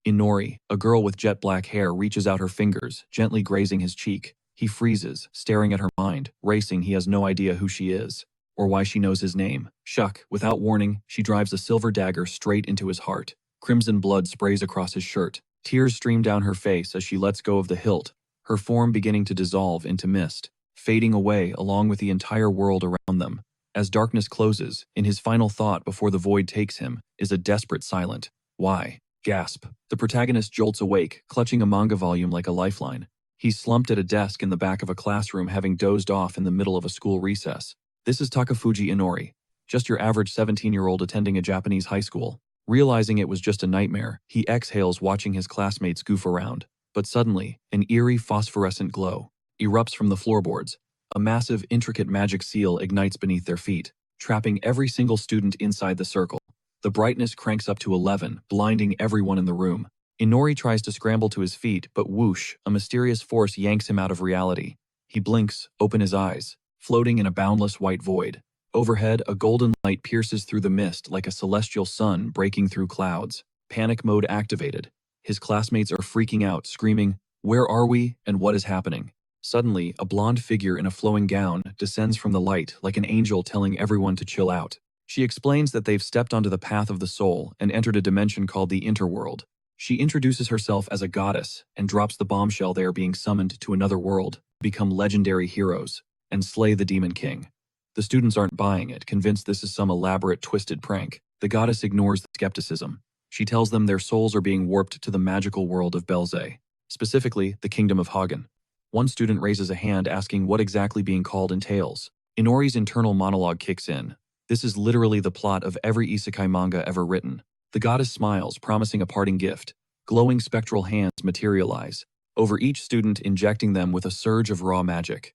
Inori, a girl with jet black hair, reaches out her fingers, gently grazing his cheek. He freezes, staring at her mind, racing. He has no idea who she is, or why she knows his name. Shuck, without warning, she drives a silver dagger straight into his heart. Crimson blood sprays across his shirt. Tears stream down her face as she lets go of the hilt, her form beginning to dissolve into mist, fading away along with the entire world around them. As darkness closes, in his final thought before the void takes him, is a desperate silent, "Why?" gasp. The protagonist jolts awake, clutching a manga volume like a lifeline. He's slumped at a desk in the back of a classroom, having dozed off in the middle of a school recess. This is Takafuji Inori, just your average 17-year-old attending a Japanese high school. Realizing it was just a nightmare, he exhales, watching his classmates goof around. But suddenly, an eerie phosphorescent glow erupts from the floorboards. A massive, intricate magic seal ignites beneath their feet, trapping every single student inside the circle. The brightness cranks up to 11, blinding everyone in the room. Inori tries to scramble to his feet, but whoosh, a mysterious force yanks him out of reality. He blinks, open his eyes, floating in a boundless white void. Overhead, a golden light pierces through the mist like a celestial sun breaking through clouds. Panic mode activated. His classmates are freaking out, screaming, "Where are we, and what is happening?" Suddenly, a blonde figure in a flowing gown descends from the light like an angel, telling everyone to chill out. She explains that they've stepped onto the path of the soul and entered a dimension called the interworld. She introduces herself as a goddess and drops the bombshell they are being summoned to another world, become legendary heroes, and slay the Demon King. The students aren't buying it, convinced this is some elaborate, twisted prank. The goddess ignores the skepticism. She tells them their souls are being warped to the magical world of Belze, specifically the Kingdom of Hagen. One student raises a hand, asking what exactly being called entails. Inori's internal monologue kicks in. This is literally the plot of every isekai manga ever written. The goddess smiles, promising a parting gift. Glowing spectral hands materialize over each student, injecting them with a surge of raw magic.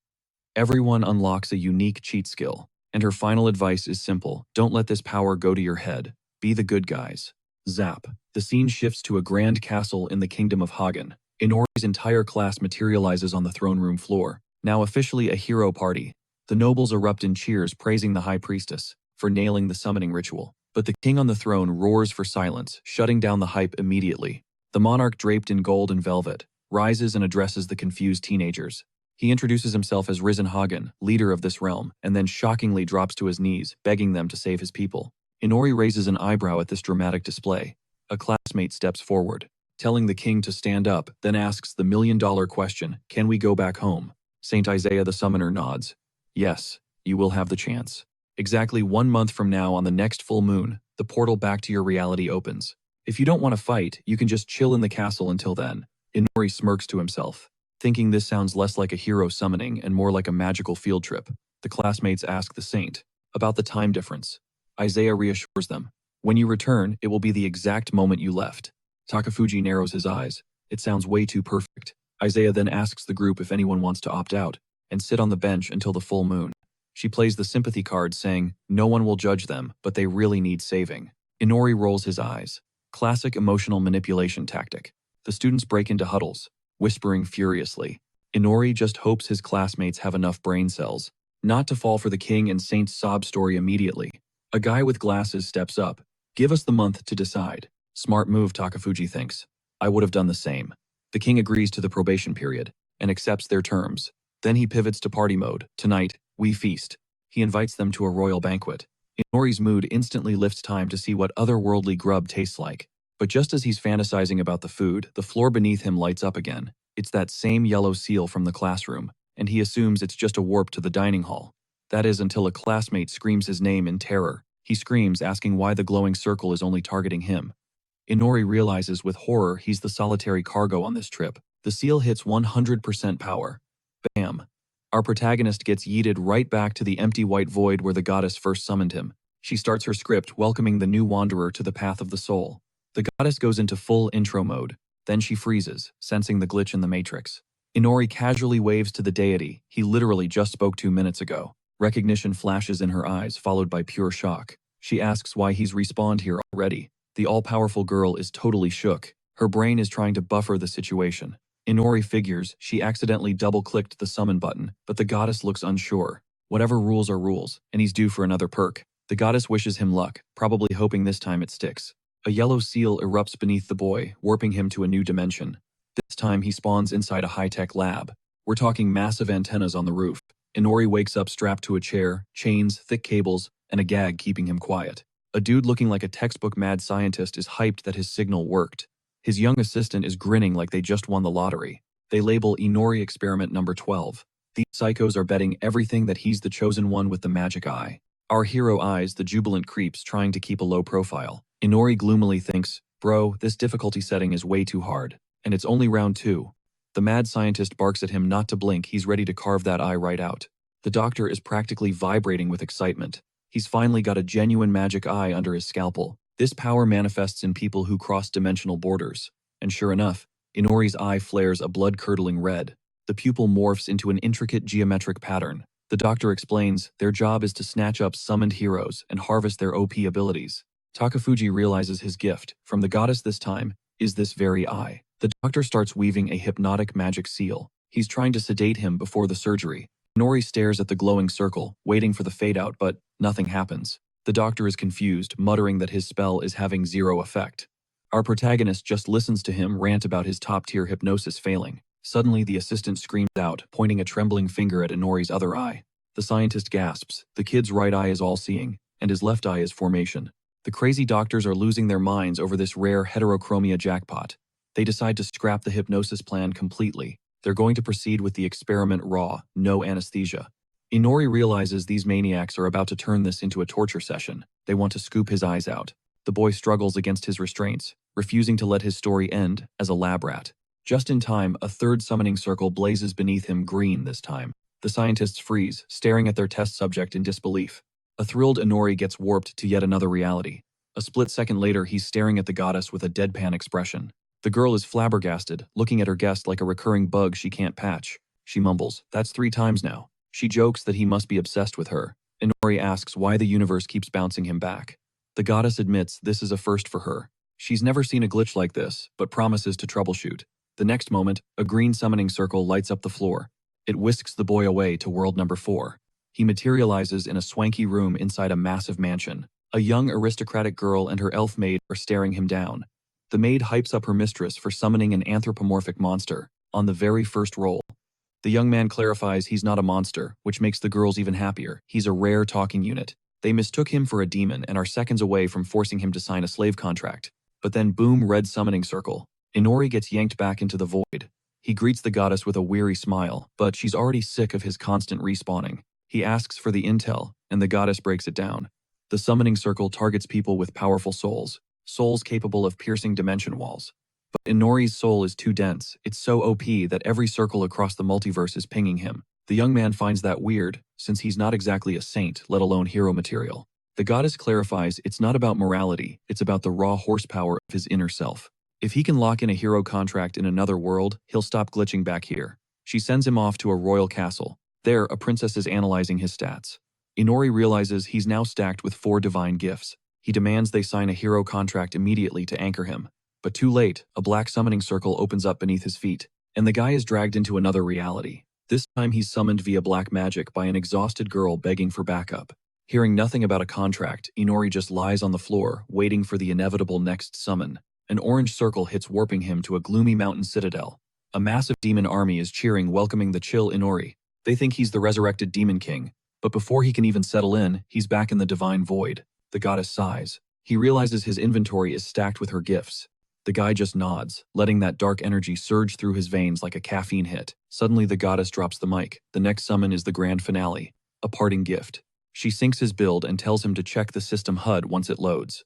Everyone unlocks a unique cheat skill, and her final advice is simple: don't let this power go to your head. Be the good guys. Zap. The scene shifts to a grand castle in the Kingdom of Hagen. Inori's entire class materializes on the throne room floor, now officially a hero party. The nobles erupt in cheers, praising the high priestess for nailing the summoning ritual. But the king on the throne roars for silence, shutting down the hype immediately. The monarch, draped in gold and velvet, rises and addresses the confused teenagers. He introduces himself as Risen Hagen, leader of this realm, and then shockingly drops to his knees, begging them to save his people. Inori raises an eyebrow at this dramatic display. A classmate steps forward, telling the king to stand up, then asks the million-dollar question, "Can we go back home?" Saint Isaiah the summoner nods. "Yes, you will have the chance. Exactly 1 month from now, on the next full moon, the portal back to your reality opens. If you don't want to fight, you can just chill in the castle until then." Inori smirks to himself, thinking this sounds less like a hero summoning and more like a magical field trip. The classmates ask the saint about the time difference. Isaiah reassures them, "When you return, it will be the exact moment you left." Takafuji narrows his eyes. It sounds way too perfect. Isaiah then asks the group if anyone wants to opt out and sit on the bench until the full moon. She plays the sympathy card, saying, no one will judge them, but they really need saving. Inori rolls his eyes. Classic emotional manipulation tactic. The students break into huddles, whispering furiously. Inori just hopes his classmates have enough brain cells not to fall for the king and saint's sob story immediately. A guy with glasses steps up. "Give us the month to decide." Smart move, Takafuji thinks. I would have done the same. The king agrees to the probation period and accepts their terms. Then he pivots to party mode. Tonight, we feast. He invites them to a royal banquet. Inori's mood instantly lifts. Time to see what otherworldly grub tastes like. But just as he's fantasizing about the food, the floor beneath him lights up again. It's that same yellow seal from the classroom, and he assumes it's just a warp to the dining hall. That is, until a classmate screams his name in terror. He screams, asking why the glowing circle is only targeting him. Inori realizes with horror he's the solitary cargo on this trip. The seal hits 100% power. Bam. Our protagonist gets yeeted right back to the empty white void where the goddess first summoned him. She starts her script, welcoming the new wanderer to the path of the soul. The goddess goes into full intro mode. Then she freezes, sensing the glitch in the matrix. Inori casually waves to the deity he literally just spoke 2 minutes ago. Recognition flashes in her eyes, followed by pure shock. She asks why he's respawned here already. The all-powerful girl is totally shook. Her brain is trying to buffer the situation. Inori figures she accidentally double-clicked the summon button, but the goddess looks unsure. Whatever rules are rules, and he's due for another perk. The goddess wishes him luck, probably hoping this time it sticks. A yellow seal erupts beneath the boy, warping him to a new dimension. This time he spawns inside a high-tech lab. We're talking massive antennas on the roof. Inori wakes up strapped to a chair, chains, thick cables, and a gag keeping him quiet. A dude looking like a textbook mad scientist is hyped that his signal worked. His young assistant is grinning like they just won the lottery. They label Inori experiment number 12. These psychos are betting everything that he's the chosen one with the magic eye. Our hero eyes the jubilant creeps trying to keep a low profile. Inori gloomily thinks, bro, this difficulty setting is way too hard. And it's only round 2. The mad scientist barks at him not to blink, he's ready to carve that eye right out. The doctor is practically vibrating with excitement. He's finally got a genuine magic eye under his scalpel. This power manifests in people who cross dimensional borders. And sure enough, Inori's eye flares a blood-curdling red. The pupil morphs into an intricate geometric pattern. The doctor explains their job is to snatch up summoned heroes and harvest their OP abilities. Takafuji realizes his gift, from the goddess this time, is this very eye. The doctor starts weaving a hypnotic magic seal. He's trying to sedate him before the surgery. Inori stares at the glowing circle, waiting for the fade-out, but nothing happens. The doctor is confused, muttering that his spell is having zero effect. Our protagonist just listens to him rant about his top-tier hypnosis failing. Suddenly, the assistant screams out, pointing a trembling finger at Inori's other eye. The scientist gasps. The kid's right eye is all-seeing, and his left eye is formation. The crazy doctors are losing their minds over this rare heterochromia jackpot. They decide to scrap the hypnosis plan completely. They're going to proceed with the experiment raw, no anesthesia. Inori realizes these maniacs are about to turn this into a torture session. They want to scoop his eyes out. The boy struggles against his restraints, refusing to let his story end as a lab rat. Just in time, a third summoning circle blazes beneath him, green this time. The scientists freeze, staring at their test subject in disbelief. A thrilled Inori gets warped to yet another reality. A split second later, he's staring at the goddess with a deadpan expression. The girl is flabbergasted, looking at her guest like a recurring bug she can't patch. She mumbles, "That's 3 times now." She jokes that he must be obsessed with her. Inori asks why the universe keeps bouncing him back. The goddess admits this is a first for her. She's never seen a glitch like this, but promises to troubleshoot. The next moment, a green summoning circle lights up the floor. It whisks the boy away to world number 4. He materializes in a swanky room inside a massive mansion. A young aristocratic girl and her elf maid are staring him down. The maid hypes up her mistress for summoning an anthropomorphic monster on the very first roll. The young man clarifies he's not a monster, which makes the girls even happier. He's a rare talking unit. They mistook him for a demon and are seconds away from forcing him to sign a slave contract. But then boom, red summoning circle. Inori gets yanked back into the void. He greets the goddess with a weary smile, but she's already sick of his constant respawning. He asks for the intel, and the goddess breaks it down. The summoning circle targets people with powerful souls capable of piercing dimension walls. But Inori's soul is too dense. It's so OP that every circle across the multiverse is pinging him. The young man finds that weird, since he's not exactly a saint, let alone hero material. The goddess clarifies it's not about morality, it's about the raw horsepower of his inner self. If he can lock in a hero contract in another world, he'll stop glitching back here. She sends him off to a royal castle. There, a princess is analyzing his stats. Inori realizes he's now stacked with 4 divine gifts. He demands they sign a hero contract immediately to anchor him. But too late, a black summoning circle opens up beneath his feet, and the guy is dragged into another reality. This time he's summoned via black magic by an exhausted girl begging for backup. Hearing nothing about a contract, Inori just lies on the floor, waiting for the inevitable next summon. An orange circle hits, warping him to a gloomy mountain citadel. A massive demon army is cheering, welcoming the chill Inori. They think he's the resurrected demon king, but before he can even settle in, he's back in the divine void. The goddess sighs. He realizes his inventory is stacked with her gifts. The guy just nods, letting that dark energy surge through his veins like a caffeine hit. Suddenly the goddess drops the mic. The next summon is the grand finale, a parting gift. She syncs his build and tells him to check the system HUD once it loads.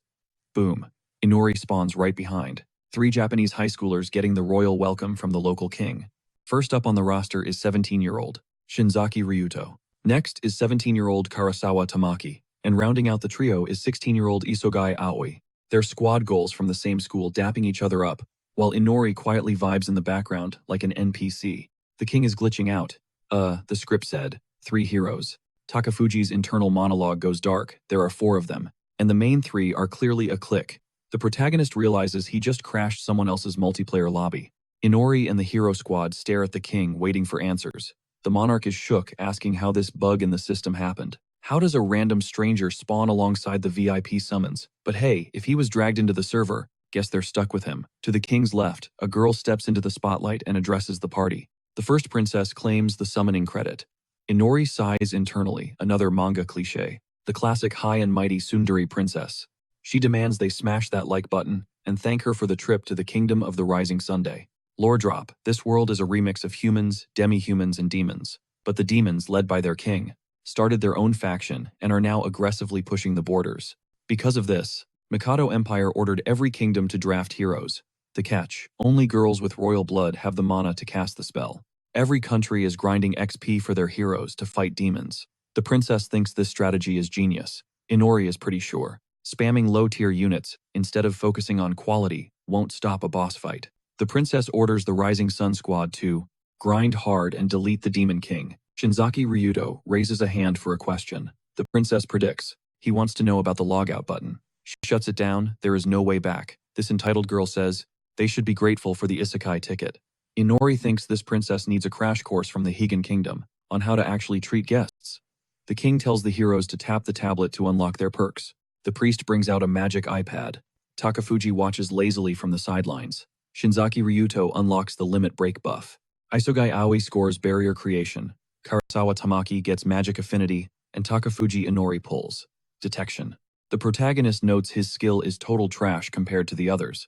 Boom. Inori spawns right behind. 3 Japanese high schoolers getting the royal welcome from the local king. First up on the roster is 17-year-old Shinzaki Ryuto. Next is 17-year-old Karasawa Tamaki. And rounding out the trio is 16-year-old Isogai Aoi. They're squad goals from the same school, dapping each other up, while Inori quietly vibes in the background like an NPC. The king is glitching out. The script said, 3 heroes. Takafuji's internal monologue goes dark. There are 4 of them, and the main 3 are clearly a clique. The protagonist realizes he just crashed someone else's multiplayer lobby. Inori and the hero squad stare at the king, waiting for answers. The monarch is shook, asking how this bug in the system happened. How does a random stranger spawn alongside the VIP summons? But hey, if he was dragged into the server, guess they're stuck with him. To the king's left, a girl steps into the spotlight and addresses the party. The first princess claims the summoning credit. Inori sighs internally, another manga cliché. The classic high and mighty tsundere princess. She demands they smash that like button and thank her for the trip to the kingdom of the rising Sunday. Lore drop, this world is a remix of humans, demi-humans, and demons. But the demons, led by their king, started their own faction and are now aggressively pushing the borders. Because of this, Mikado Empire ordered every kingdom to draft heroes. The catch, only girls with royal blood have the mana to cast the spell. Every country is grinding XP for their heroes to fight demons. The princess thinks this strategy is genius. Inori is pretty sure. Spamming low-tier units, instead of focusing on quality, won't stop a boss fight. The princess orders the Rising Sun squad to grind hard and delete the Demon King. Shinzaki Ryuto raises a hand for a question. The princess predicts. He wants to know about the logout button. She shuts it down. There is no way back. This entitled girl says, they should be grateful for the isekai ticket. Inori thinks this princess needs a crash course from the Higan Kingdom on how to actually treat guests. The king tells the heroes to tap the tablet to unlock their perks. The priest brings out a magic iPad. Takafuji watches lazily from the sidelines. Shinzaki Ryuto unlocks the limit break buff. Isogai Aoi scores barrier creation. Karasawa Tamaki gets magic affinity, and Takafuji Inori pulls detection. The protagonist notes his skill is total trash compared to the others.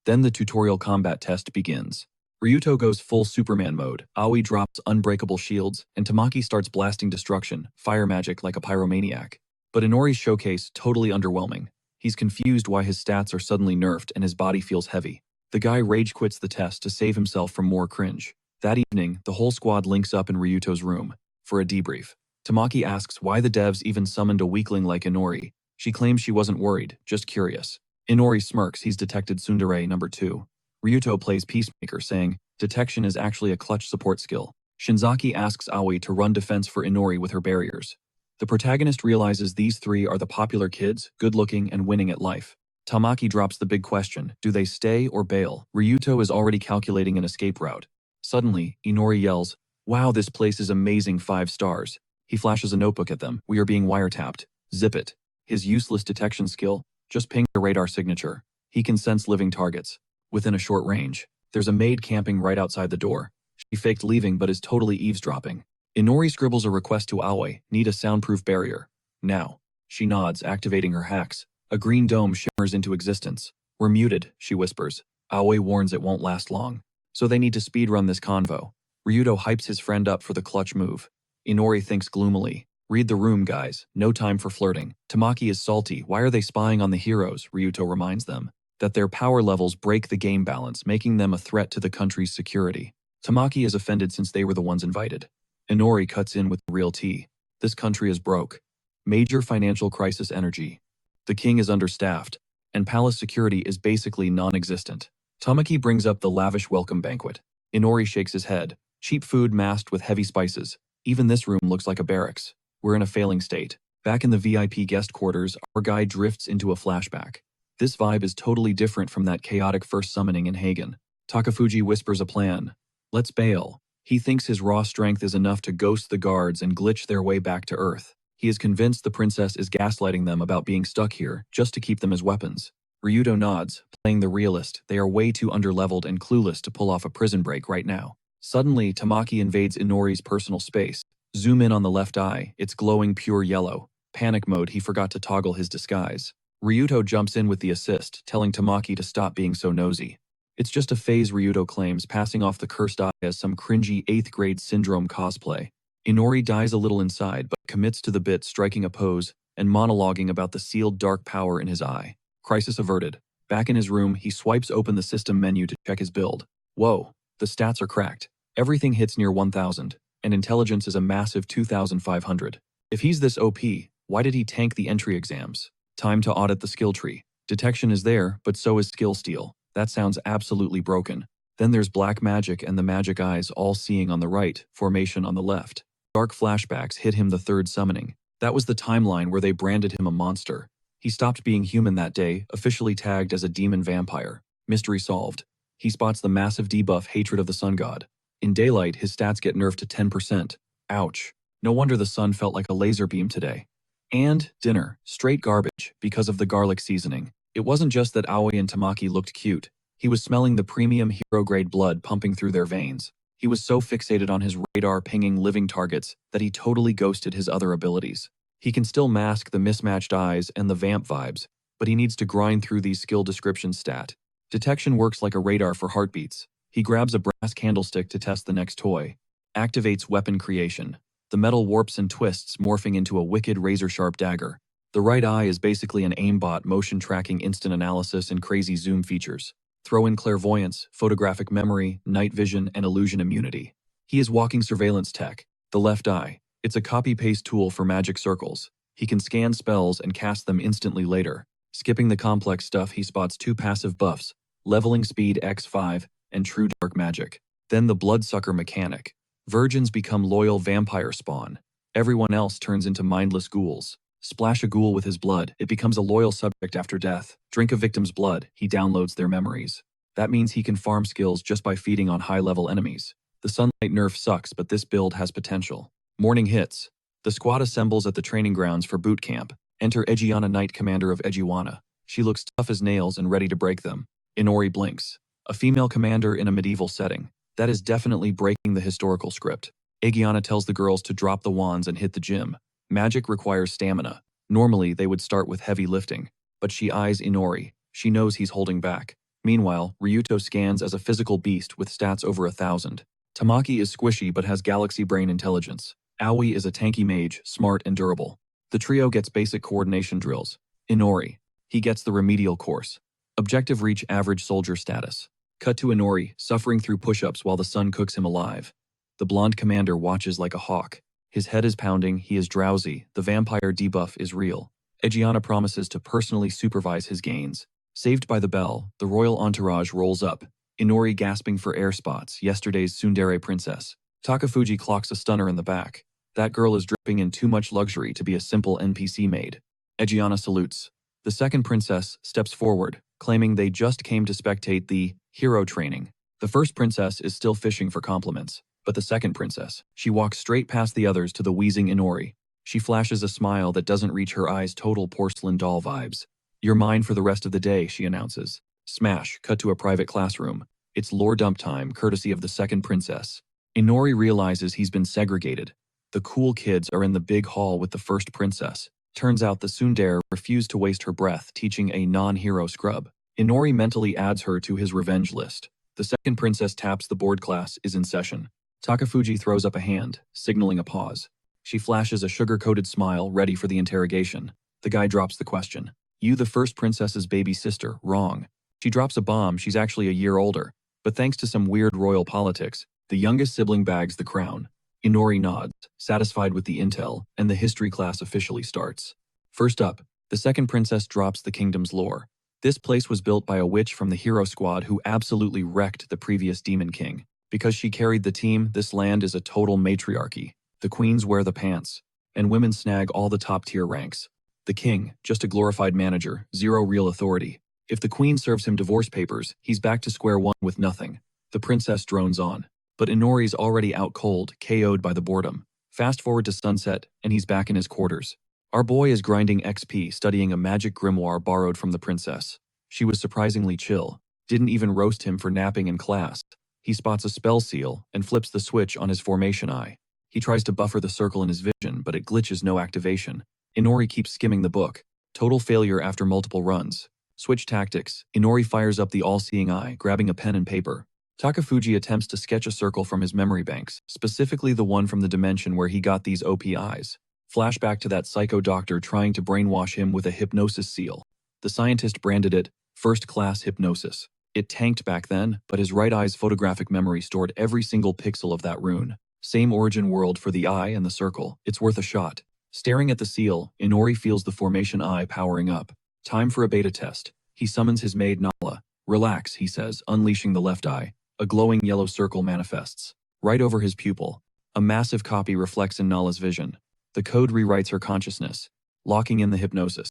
Then the tutorial combat test begins. Ryuto goes full Superman mode, Aoi drops unbreakable shields, and Tamaki starts blasting destruction, fire magic like a pyromaniac. But Inori's showcase totally underwhelming. He's confused why his stats are suddenly nerfed and his body feels heavy. The guy rage quits the test to save himself from more cringe. That evening, the whole squad links up in Ryuto's room for a debrief. Tamaki asks why the devs even summoned a weakling like Inori. She claims she wasn't worried, just curious. Inori smirks, he's detected tsundere number 2. Ryuto plays peacemaker, saying, detection is actually a clutch support skill. Shinzaki asks Aoi to run defense for Inori with her barriers. The protagonist realizes these three are the popular kids, good-looking and winning at life. Tamaki drops the big question, do they stay or bail? Ryuto is already calculating an escape route. Suddenly, Inori yells, wow, this place is amazing, 5 stars. He flashes a notebook at them, we are being wiretapped. Zip it. His useless detection skill, just ping the radar signature. He can sense living targets. Within a short range, there's a maid camping right outside the door. She faked leaving but is totally eavesdropping. Inori scribbles a request to Aoi, need a soundproof barrier. Now. She nods, activating her hacks. A green dome shimmers into existence. We're muted, she whispers. Aoi warns it won't last long. So they need to speedrun this convo. Ryuto hypes his friend up for the clutch move. Inori thinks gloomily. Read the room, guys. No time for flirting. Tamaki is salty. Why are they spying on the heroes? Ryuto reminds them that their power levels break the game balance, making them a threat to the country's security. Tamaki is offended since they were the ones invited. Inori cuts in with real tea. This country is broke. Major financial crisis energy. The king is understaffed, and palace security is basically non-existent. Tamaki brings up the lavish welcome banquet. Inori shakes his head. Cheap food masked with heavy spices. Even this room looks like a barracks. We're in a failing state. Back in the VIP guest quarters, our guy drifts into a flashback. This vibe is totally different from that chaotic first summoning in Hagen. Takafuji whispers a plan. Let's bail. He thinks his raw strength is enough to ghost the guards and glitch their way back to Earth. He is convinced the princess is gaslighting them about being stuck here, just to keep them as weapons. Ryuto nods, playing the realist. They are way too underleveled and clueless to pull off a prison break right now. Suddenly, Tamaki invades Inori's personal space. Zoom in on the left eye, it's glowing pure yellow. Panic mode, he forgot to toggle his disguise. Ryuto jumps in with the assist, telling Tamaki to stop being so nosy. It's just a phase, Ryuto claims, passing off the cursed eye as some cringy 8th grade syndrome cosplay. Inori dies a little inside, but commits to the bit, striking a pose and monologuing about the sealed dark power in his eye. Crisis averted. Back in his room, he swipes open the system menu to check his build. Whoa, the stats are cracked. Everything hits near 1000, and intelligence is a massive 2500. If he's this OP, why did he tank the entry exams? Time to audit the skill tree. Detection is there, but so is skill steal. That sounds absolutely broken. Then there's black magic and the magic eyes, all seeing on the right, formation on the left. Dark flashbacks hit him the 3rd summoning. That was the timeline where they branded him a monster. He stopped being human that day, officially tagged as a demon vampire. Mystery solved. He spots the massive debuff hatred of the sun god. In daylight, his stats get nerfed to 10%. Ouch. No wonder the sun felt like a laser beam today. And dinner, straight garbage, because of the garlic seasoning. It wasn't just that Aoi and Tamaki looked cute. He was smelling the premium hero-grade blood pumping through their veins. He was so fixated on his radar-pinging living targets that he totally ghosted his other abilities. He can still mask the mismatched eyes and the vamp vibes, but he needs to grind through these skill descriptions stat. Detection works like a radar for heartbeats. He grabs a brass candlestick to test the next toy. Activates weapon creation. The metal warps and twists, morphing into a wicked razor-sharp dagger. The right eye is basically an aimbot, motion tracking, instant analysis, and crazy zoom features. Throw in clairvoyance, photographic memory, night vision, and illusion immunity. He is walking surveillance tech. The left eye. It's a copy-paste tool for magic circles. He can scan spells and cast them instantly later. Skipping the complex stuff, he spots 2 passive buffs, leveling speed x5 and true dark magic. Then the bloodsucker mechanic. Virgins become loyal vampire spawn. Everyone else turns into mindless ghouls. Splash a ghoul with his blood, it becomes a loyal subject after death. Drink a victim's blood, he downloads their memories. That means he can farm skills just by feeding on high-level enemies. The sunlight nerf sucks, but this build has potential. Morning hits. The squad assembles at the training grounds for boot camp. Enter Egiana, Knight Commander of Egiwana. She looks tough as nails and ready to break them. Inori blinks. A female commander in a medieval setting. That is definitely breaking the historical script. Egiana tells the girls to drop the wands and hit the gym. Magic requires stamina. Normally, they would start with heavy lifting. But she eyes Inori. She knows he's holding back. Meanwhile, Ryuto scans as a physical beast with stats over 1,000. Tamaki is squishy but has galaxy brain intelligence. Aoi is a tanky mage, smart and durable. The trio gets basic coordination drills. Inori. He gets the remedial course. Objective reach average soldier status. Cut to Inori, suffering through push-ups while the sun cooks him alive. The blonde commander watches like a hawk. His head is pounding, he is drowsy, the vampire debuff is real. Egiana promises to personally supervise his gains. Saved by the bell, the royal entourage rolls up. Inori gasping for air spots, yesterday's tsundere princess. Takafuji clocks a stunner in the back. That girl is dripping in too much luxury to be a simple NPC maid. Egiana salutes. The second princess steps forward, claiming they just came to spectate the hero training. The first princess is still fishing for compliments, but the second princess, she walks straight past the others to the wheezing Inori. She flashes a smile that doesn't reach her eyes, total porcelain doll vibes. You're mine for the rest of the day, she announces. Smash, cut to a private classroom. It's lore dump time, courtesy of the second princess. Inori realizes he's been segregated. The cool kids are in the big hall with the first princess. Turns out the tsundere refused to waste her breath teaching a non-hero scrub. Inori mentally adds her to his revenge list. The second princess taps the board, class is in session. Takafuji throws up a hand, signaling a pause. She flashes a sugar-coated smile, ready for the interrogation. The guy drops the question. You the first princess's baby sister, wrong. She drops a bomb, she's actually a year older. But thanks to some weird royal politics, the youngest sibling bags the crown. Inori nods, satisfied with the intel, and the history class officially starts. First up, the second princess drops the kingdom's lore. This place was built by a witch from the hero squad who absolutely wrecked the previous demon king. Because she carried the team, this land is a total matriarchy. The queens wear the pants, and women snag all the top-tier ranks. The king, just a glorified manager, zero real authority. If the queen serves him divorce papers, he's back to square one with nothing. The princess drones on. But Inori's already out cold, KO'd by the boredom. Fast forward to sunset, and he's back in his quarters. Our boy is grinding XP, studying a magic grimoire borrowed from the princess. She was surprisingly chill, didn't even roast him for napping in class. He spots a spell seal and flips the switch on his formation eye. He tries to buffer the circle in his vision, but it glitches, no activation. Inori keeps skimming the book. Total failure after multiple runs. Switch tactics. Inori fires up the all-seeing eye, grabbing a pen and paper. Takafuji attempts to sketch a circle from his memory banks, specifically the one from the dimension where he got these OP eyes. Flashback to that psycho doctor trying to brainwash him with a hypnosis seal. The scientist branded it first-class hypnosis. It tanked back then, but his right eye's photographic memory stored every single pixel of that rune. Same origin world for the eye and the circle. It's worth a shot. Staring at the seal, Inori feels the formation eye powering up. Time for a beta test. He summons his maid Nala. Relax, he says, unleashing the left eye. A glowing yellow circle manifests. Right over his pupil. A massive copy reflects in Nala's vision. The code rewrites her consciousness, locking in the hypnosis.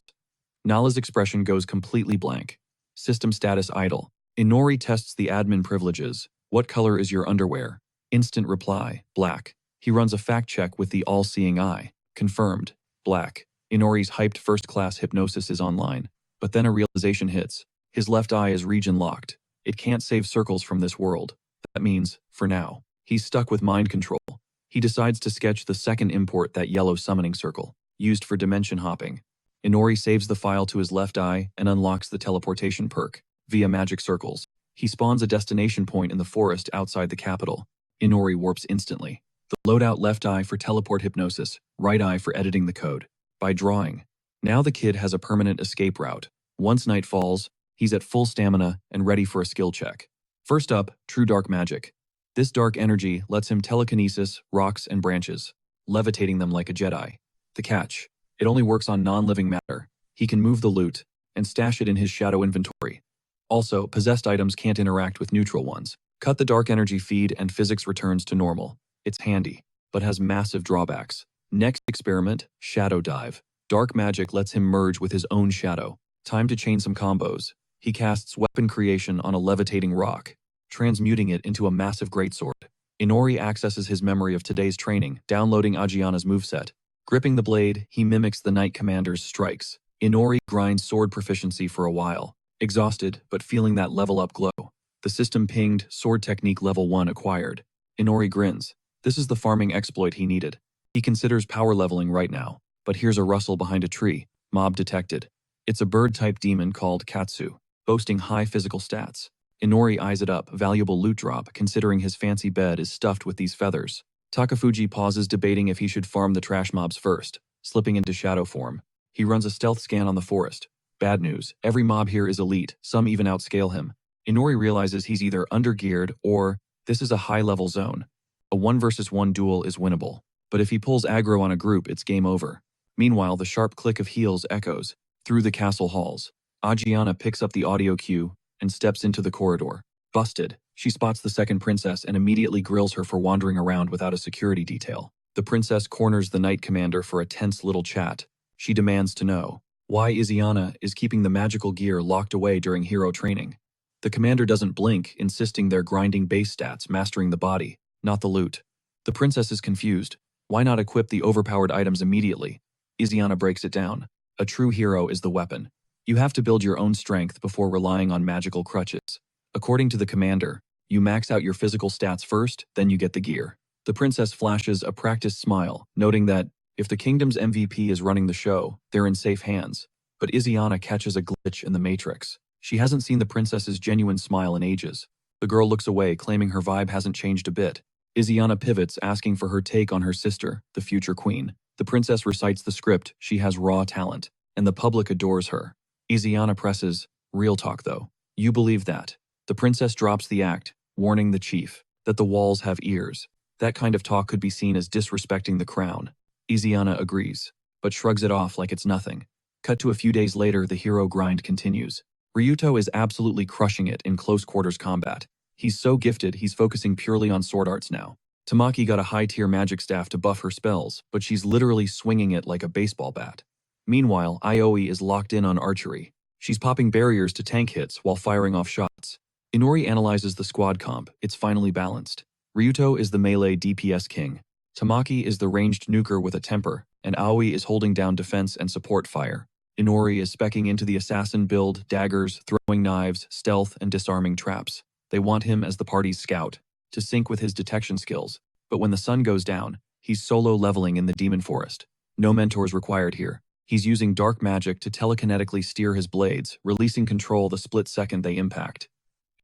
Nala's expression goes completely blank. System status idle. Inori tests the admin privileges. What color is your underwear? Instant reply, black. He runs a fact check with the all-seeing eye. Confirmed, black. Inori's hyped first-class hypnosis is online, but then a realization hits. His left eye is region-locked. It can't save circles from this world. That means, for now, he's stuck with mind control. He decides to sketch the second import, that yellow summoning circle, used for dimension hopping. Inori saves the file to his left eye and unlocks the teleportation perk via magic circles. He spawns a destination point in the forest outside the capital. Inori warps instantly. The loadout: left eye for teleport hypnosis, right eye for editing the code. By drawing. Now the kid has a permanent escape route. Once night falls, he's at full stamina and ready for a skill check. First up, true dark magic. This dark energy lets him telekinesis rocks and branches, levitating them like a Jedi. The catch: it only works on non-living matter. He can move the loot and stash it in his shadow inventory. Also, possessed items can't interact with neutral ones. Cut the dark energy feed and physics returns to normal. It's handy, but has massive drawbacks. Next experiment, shadow dive. Dark magic lets him merge with his own shadow. Time to chain some combos. He casts weapon creation on a levitating rock, transmuting it into a massive greatsword. Inori accesses his memory of today's training, downloading Agiana's moveset. Gripping the blade, he mimics the Knight Commander's strikes. Inori grinds sword proficiency for a while, exhausted but feeling that level up glow. The system pinged, sword technique level 1 acquired. Inori grins. This is the farming exploit he needed. He considers power leveling right now, but hears a rustle behind a tree. Mob detected. It's a bird-type demon called Katsu, boasting high physical stats. Inori eyes it up, valuable loot drop considering his fancy bed is stuffed with these feathers. Takafuji pauses, debating if he should farm the trash mobs first, slipping into shadow form. He runs a stealth scan on the forest. Bad news, every mob here is elite, some even outscale him. Inori realizes he's either undergeared or this is a high-level zone. A 1 versus 1 duel is winnable, but if he pulls aggro on a group, it's game over. Meanwhile, the sharp click of heels echoes through the castle halls. Agiana picks up the audio cue and steps into the corridor. Busted. She spots the second princess and immediately grills her for wandering around without a security detail. The princess corners the Knight Commander for a tense little chat. She demands to know why Agiana is keeping the magical gear locked away during hero training. The commander doesn't blink, insisting they're grinding base stats, mastering the body, not the loot. The princess is confused. Why not equip the overpowered items immediately? Agiana breaks it down. A true hero is the weapon. You have to build your own strength before relying on magical crutches. According to the commander, you max out your physical stats first, then you get the gear. The princess flashes a practiced smile, noting that if the kingdom's MVP is running the show, they're in safe hands. But Agiana catches a glitch in the matrix. She hasn't seen the princess's genuine smile in ages. The girl looks away, claiming her vibe hasn't changed a bit. Agiana pivots, asking for her take on her sister, the future queen. The princess recites the script. She has raw talent, and the public adores her. Agiana presses, real talk though. You believe that? The princess drops the act, warning the chief that the walls have ears. That kind of talk could be seen as disrespecting the crown. Agiana agrees, but shrugs it off like it's nothing. Cut to a few days later, the hero grind continues. Ryuto is absolutely crushing it in close quarters combat. He's so gifted, he's focusing purely on sword arts now. Tamaki got a high-tier magic staff to buff her spells, but she's literally swinging it like a baseball bat. Meanwhile, Ioi is locked in on archery. She's popping barriers to tank hits while firing off shots. Inori analyzes the squad comp. It's finally balanced. Ryuto is the melee DPS king. Tamaki is the ranged nuker with a temper, and Aoi is holding down defense and support fire. Inori is speccing into the assassin build, daggers, throwing knives, stealth, and disarming traps. They want him as the party's scout, to sync with his detection skills. But when the sun goes down, he's solo leveling in the demon forest. No mentors required here. He's using dark magic to telekinetically steer his blades, releasing control the split second they impact.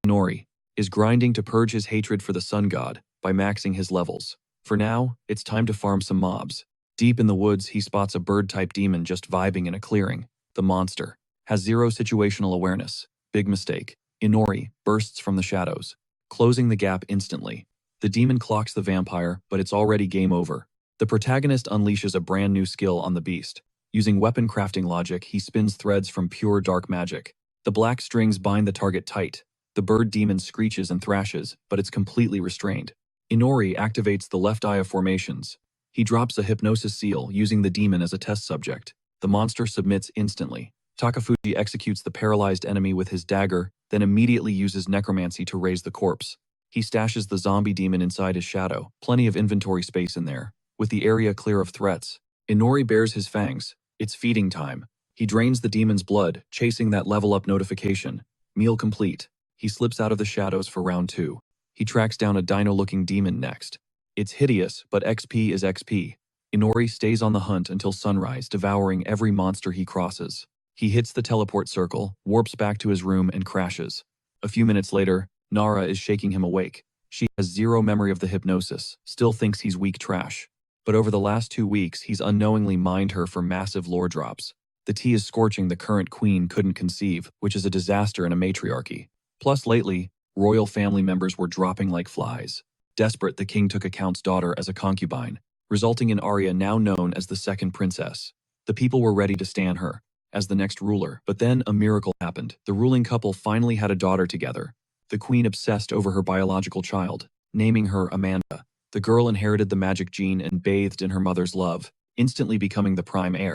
Inori is grinding to purge his hatred for the sun god by maxing his levels. For now, it's time to farm some mobs. Deep in the woods, he spots a bird-type demon just vibing in a clearing. The monster has zero situational awareness. Big mistake. Inori bursts from the shadows, closing the gap instantly. The demon clocks the vampire, but it's already game over. The protagonist unleashes a brand new skill on the beast. Using weapon crafting logic, he spins threads from pure dark magic. The black strings bind the target tight. The bird demon screeches and thrashes, but it's completely restrained. Inori activates the left eye of formations. He drops a hypnosis seal, using the demon as a test subject. The monster submits instantly. Takafuji executes the paralyzed enemy with his dagger, then immediately uses necromancy to raise the corpse. He stashes the zombie demon inside his shadow, plenty of inventory space in there, with the area clear of threats. Inori bares his fangs, It's feeding time. He drains the demon's blood, chasing that level up notification. Meal complete. He slips out of the shadows for round 2. He tracks down a dino-looking demon next. It's hideous, but XP is XP. Inori stays on the hunt until sunrise, devouring every monster he crosses. He hits the teleport circle, warps back to his room, and crashes. A few minutes later, Nara is shaking him awake. She has zero memory of the hypnosis, still thinks he's weak trash. But over the last 2 weeks, he's unknowingly mined her for massive lore drops. The tea is scorching the current queen couldn't conceive, which is a disaster in a matriarchy. Plus lately, royal family members were dropping like flies. Desperate, the king took a count's daughter as a concubine, resulting in Arya now known as the second princess. The people were ready to stand her as the next ruler, but then a miracle happened. The ruling couple finally had a daughter together. The queen obsessed over her biological child, naming her Amanda. The girl inherited the magic gene and bathed in her mother's love, instantly becoming the prime heir.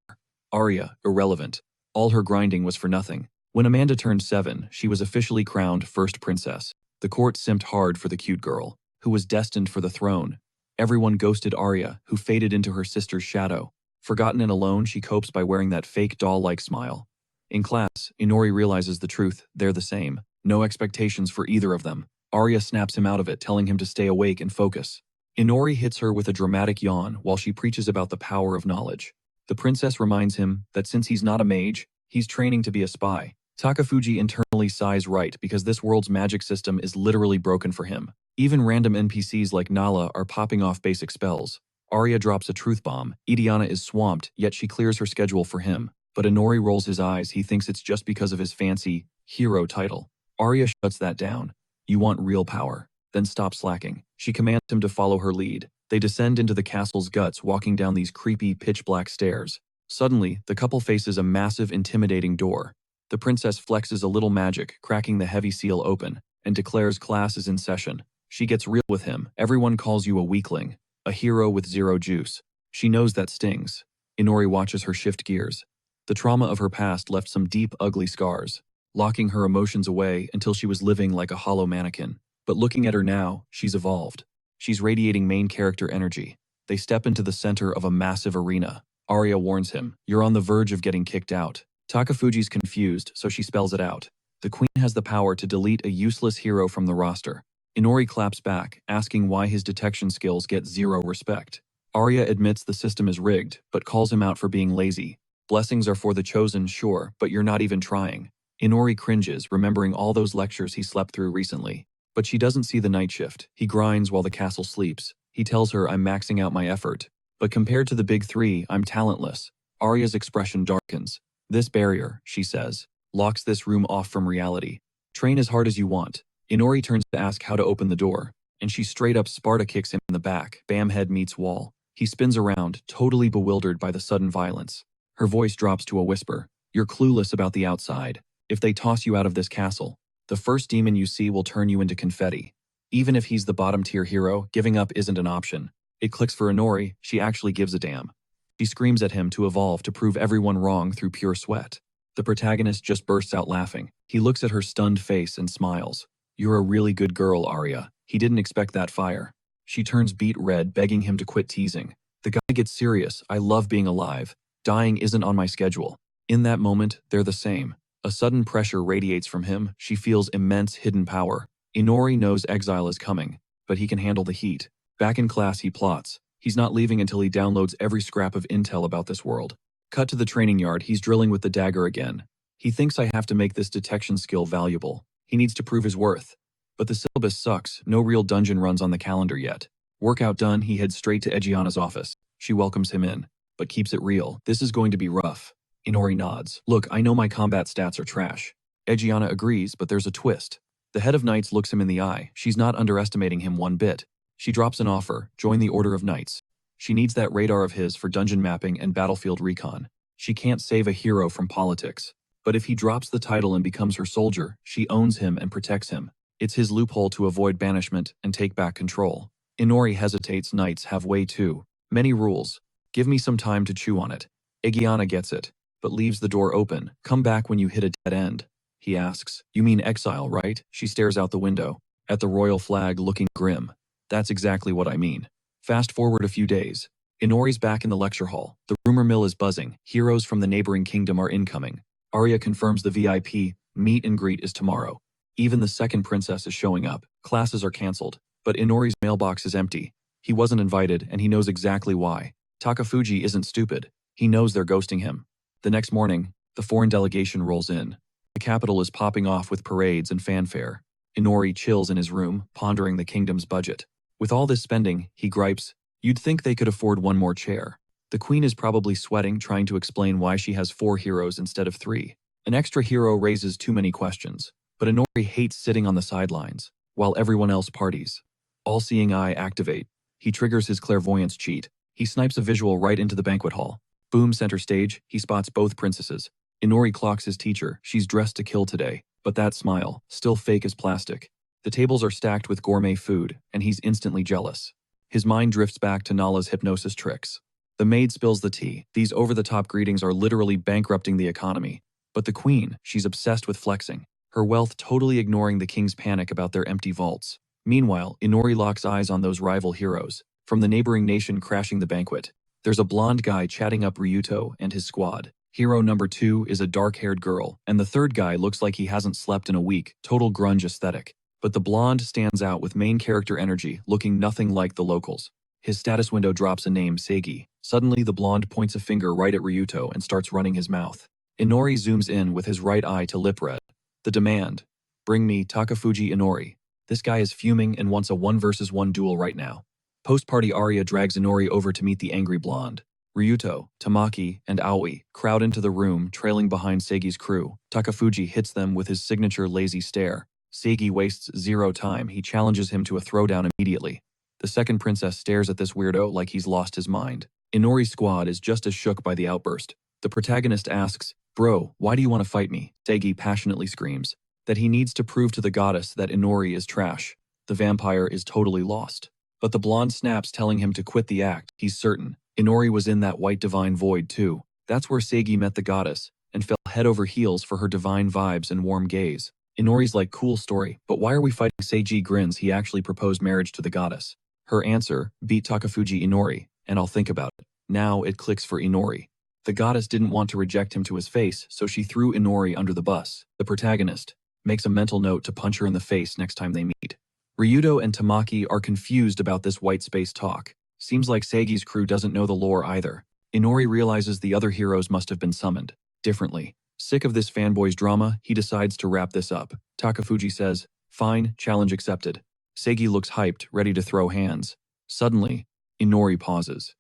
Arya, irrelevant. All her grinding was for nothing. When Amanda turned 7, she was officially crowned first princess. The court simped hard for the cute girl, who was destined for the throne. Everyone ghosted Arya, who faded into her sister's shadow. Forgotten and alone, she copes by wearing that fake doll-like smile. In class, Inori realizes the truth, they're the same. No expectations for either of them. Arya snaps him out of it, telling him to stay awake and focus. Inori hits her with a dramatic yawn while she preaches about the power of knowledge. The princess reminds him that since he's not a mage, he's training to be a spy. Takafuji internally sighs right because this world's magic system is literally broken for him. Even random NPCs like Nala are popping off basic spells. Arya drops a truth bomb. Idiana is swamped, yet she clears her schedule for him. But Inori rolls his eyes. He thinks it's just because of his fancy hero title. Arya shuts that down. You want real power? Then stop slacking. She commands him to follow her lead. They descend into the castle's guts, walking down these creepy, pitch-black stairs. Suddenly, the couple faces a massive, intimidating door. The princess flexes a little magic, cracking the heavy seal open, and declares class is in session. She gets real with him. Everyone calls you a weakling, a hero with zero juice. She knows that stings. Inori watches her shift gears. The trauma of her past left some deep, ugly scars, locking her emotions away until she was living like a hollow mannequin. But looking at her now, she's evolved. She's radiating main character energy. They step into the center of a massive arena. Arya warns him, "You're on the verge of getting kicked out." Takafuji's confused, so she spells it out. The queen has the power to delete a useless hero from the roster. Inori claps back, asking why his detection skills get zero respect. Arya admits the system is rigged, but calls him out for being lazy. Blessings are for the chosen, sure, but you're not even trying. Inori cringes, remembering all those lectures he slept through recently. But she doesn't see the night shift. He grinds while the castle sleeps. He tells her, "I'm maxing out my effort. But compared to the big three, I'm talentless." Arya's expression darkens. "This barrier," she says, "locks this room off from reality. Train as hard as you want." Inori turns to ask how to open the door, and she straight up Sparta kicks him in the back. Bam, head meets wall. He spins around, totally bewildered by the sudden violence. Her voice drops to a whisper. "You're clueless about the outside. If they toss you out of this castle, the first demon you see will turn you into confetti. Even if he's the bottom-tier hero, giving up isn't an option." It clicks for Inori. She actually gives a damn. She screams at him to evolve to prove everyone wrong through pure sweat. The protagonist just bursts out laughing. He looks at her stunned face and smiles. "You're a really good girl, Arya." He didn't expect that fire. She turns beet red, begging him to quit teasing. The guy gets serious. "I love being alive. Dying isn't on my schedule." In that moment, they're the same. A sudden pressure radiates from him. She feels immense hidden power. Inori knows exile is coming, but he can handle the heat. Back in class, he plots. He's not leaving until he downloads every scrap of intel about this world. Cut to the training yard. He's drilling with the dagger again. He thinks, "I have to make this detection skill valuable." He needs to prove his worth. But the syllabus sucks. No real dungeon runs on the calendar yet. Workout done, he heads straight to Egiana's office. She welcomes him in, but keeps it real. "This is going to be rough." Inori nods. "Look, I know my combat stats are trash." Egiana agrees, but there's a twist. The head of knights looks him in the eye. She's not underestimating him one bit. She drops an offer, join the Order of Knights. She needs that radar of his for dungeon mapping and battlefield recon. She can't save a hero from politics. But if he drops the title and becomes her soldier, she owns him and protects him. It's his loophole to avoid banishment and take back control. Inori hesitates. Knights have way too many rules. Give me some time to chew on it. Egiana gets it, but leaves the door open. "Come back when you hit a dead end." He asks, "You mean exile, right?" She stares out the window, at the royal flag looking grim. "That's exactly what I mean." Fast forward a few days. Inori's back in the lecture hall. The rumor mill is buzzing. Heroes from the neighboring kingdom are incoming. Arya confirms the VIP meet and greet is tomorrow. Even the second princess is showing up. Classes are cancelled, but Inori's mailbox is empty. He wasn't invited, and he knows exactly why. Takafuji isn't stupid. He knows they're ghosting him. The next morning, the foreign delegation rolls in. The capital is popping off with parades and fanfare. Inori chills in his room, pondering the kingdom's budget. With all this spending, he gripes, "You'd think they could afford one more chair." The queen is probably sweating, trying to explain why she has 4 heroes instead of 3. An extra hero raises too many questions, but Inori hates sitting on the sidelines, while everyone else parties. All-seeing eye activate. He triggers his clairvoyance cheat. He snipes a visual right into the banquet hall. Boom, center stage, he spots both princesses. Inori clocks his teacher. She's dressed to kill today, but that smile, still fake as plastic. The tables are stacked with gourmet food, and he's instantly jealous. His mind drifts back to Nala's hypnosis tricks. The maid spills the tea. These over-the-top greetings are literally bankrupting the economy. But the queen, she's obsessed with flexing. Her wealth totally ignoring the king's panic about their empty vaults. Meanwhile, Inori locks eyes on those rival heroes from the neighboring nation crashing the banquet. There's a blonde guy chatting up Ryuto and his squad. Hero number 2 is a dark-haired girl, and the third guy looks like he hasn't slept in a week, total grunge aesthetic. But the blonde stands out with main character energy, looking nothing like the locals. His status window drops a name, Seigi. Suddenly, the blonde points a finger right at Ryuto and starts running his mouth. Inori zooms in with his right eye to lip read. The demand. Bring me Takafuji Inori. This guy is fuming and wants a 1 versus 1 duel right now. Post-party Arya drags Inori over to meet the angry blonde. Ryuto, Tamaki, and Aoi crowd into the room, trailing behind Seigi's crew. Takafuji hits them with his signature lazy stare. Seigi wastes 0 time. He challenges him to a throwdown immediately. The second princess stares at this weirdo like he's lost his mind. Inori's squad is just as shook by the outburst. The protagonist asks, "Bro, why do you want to fight me?" Seigi passionately screams that he needs to prove to the goddess that Inori is trash. The vampire is totally lost. But the blonde snaps, telling him to quit the act. He's certain Inori was in that white divine void too. That's where Seigi met the goddess and fell head over heels for her divine vibes and warm gaze. Inori's like, "Cool story, but why are we fighting?" Seiji grins. He actually proposed marriage to the goddess. Her answer, "Beat Takafuji Inori, and I'll think about it." Now it clicks for Inori. The goddess didn't want to reject him to his face, so she threw Inori under the bus. The protagonist makes a mental note to punch her in the face next time they meet. Ryuto and Tamaki are confused about this white space talk. Seems like Seigi's crew doesn't know the lore either. Inori realizes the other heroes must have been summoned differently. Sick of this fanboys drama, he decides to wrap this up. Takafuji says, "Fine, challenge accepted." Seigi looks hyped, ready to throw hands. Suddenly, Inori pauses.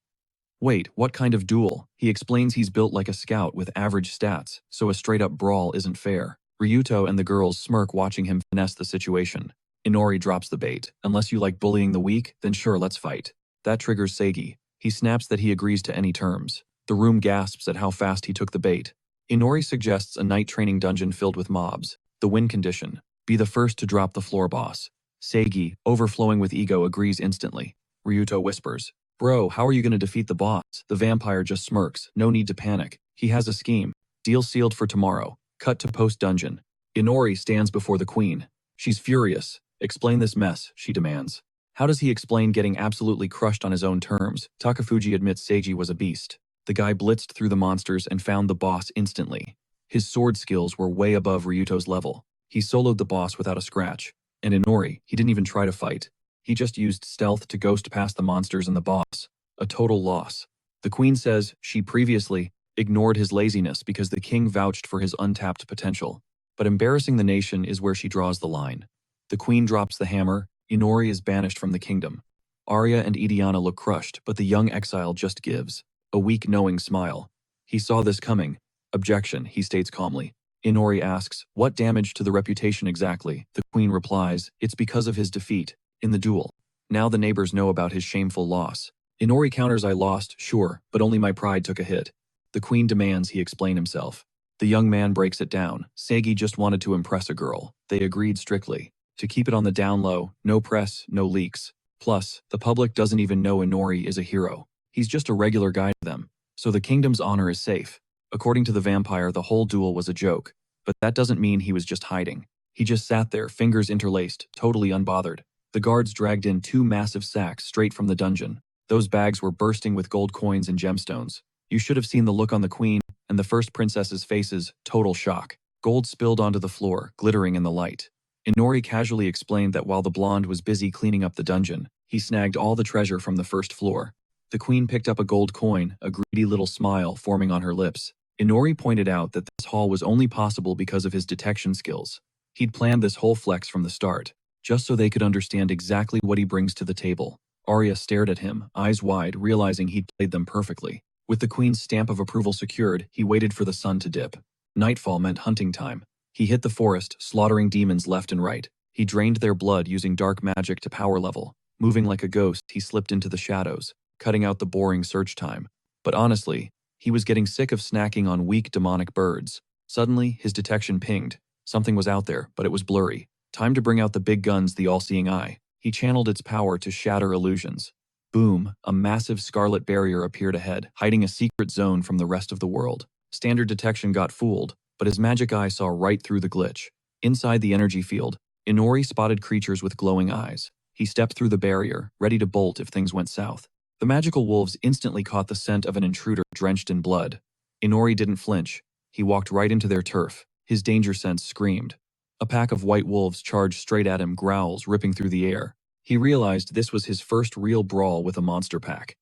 "Wait, what kind of duel?" He explains he's built like a scout with average stats, so a straight-up brawl isn't fair. Ryuto and the girls smirk, watching him finesse the situation. Inori drops the bait. "Unless you like bullying the weak, then sure, let's fight." That triggers Seigi. He snaps that he agrees to any terms. The room gasps at how fast he took the bait. Inori suggests a night training dungeon filled with mobs. The win condition: be the first to drop the floor boss. Seigi, overflowing with ego, agrees instantly. Ryuto whispers, "Bro, how are you going to defeat the boss?" The vampire just smirks. No need to panic. He has a scheme. Deal sealed for tomorrow. Cut to post-dungeon. Inori stands before the queen. She's furious. "Explain this mess," she demands. How does he explain getting absolutely crushed on his own terms? Takafuji admits Seiji was a beast. The guy blitzed through the monsters and found the boss instantly. His sword skills were way above Ryuto's level. He soloed the boss without a scratch. And Inori, he didn't even try to fight. He just used stealth to ghost past the monsters and the boss. A total loss. The queen says she previously ignored his laziness because the king vouched for his untapped potential. But embarrassing the nation is where she draws the line. The queen drops the hammer. Inori is banished from the kingdom. Arya and Idiana look crushed, but the young exile just gives a weak, knowing smile. He saw this coming. "Objection," he states calmly. Inori asks, "What damage to the reputation exactly?" The queen replies, "It's because of his defeat in the duel." Now the neighbors know about his shameful loss. Inori counters, "I lost, sure, but only my pride took a hit." The queen demands he explain himself. The young man breaks it down. Seigi just wanted to impress a girl. They agreed strictly to keep it on the down low, no press, no leaks. Plus, the public doesn't even know Inori is a hero. He's just a regular guy to them. So the kingdom's honor is safe. According to the vampire, the whole duel was a joke. But that doesn't mean he was just hiding. He just sat there, fingers interlaced, totally unbothered. The guards dragged in 2 massive sacks straight from the dungeon. Those bags were bursting with gold coins and gemstones. You should have seen the look on the queen and the first princess's faces, total shock. Gold spilled onto the floor, glittering in the light. Inori casually explained that while the blonde was busy cleaning up the dungeon, he snagged all the treasure from the first floor. The queen picked up a gold coin, a greedy little smile forming on her lips. Inori pointed out that this haul was only possible because of his detection skills. He'd planned this whole flex from the start, just so they could understand exactly what he brings to the table. Arya stared at him, eyes wide, realizing he'd played them perfectly. With the queen's stamp of approval secured, he waited for the sun to dip. Nightfall meant hunting time. He hit the forest, slaughtering demons left and right. He drained their blood using dark magic to power level. Moving like a ghost, he slipped into the shadows, cutting out the boring search time. But honestly, he was getting sick of snacking on weak demonic birds. Suddenly, his detection pinged. Something was out there, but it was blurry. Time to bring out the big guns, the all-seeing eye. He channeled its power to shatter illusions. Boom, a massive scarlet barrier appeared ahead, hiding a secret zone from the rest of the world. Standard detection got fooled, but his magic eye saw right through the glitch. Inside the energy field, Inori spotted creatures with glowing eyes. He stepped through the barrier, ready to bolt if things went south. The magical wolves instantly caught the scent of an intruder drenched in blood. Inori didn't flinch. He walked right into their turf. His danger sense screamed. A pack of white wolves charged straight at him, growls ripping through the air. He realized this was his first real brawl with a monster pack.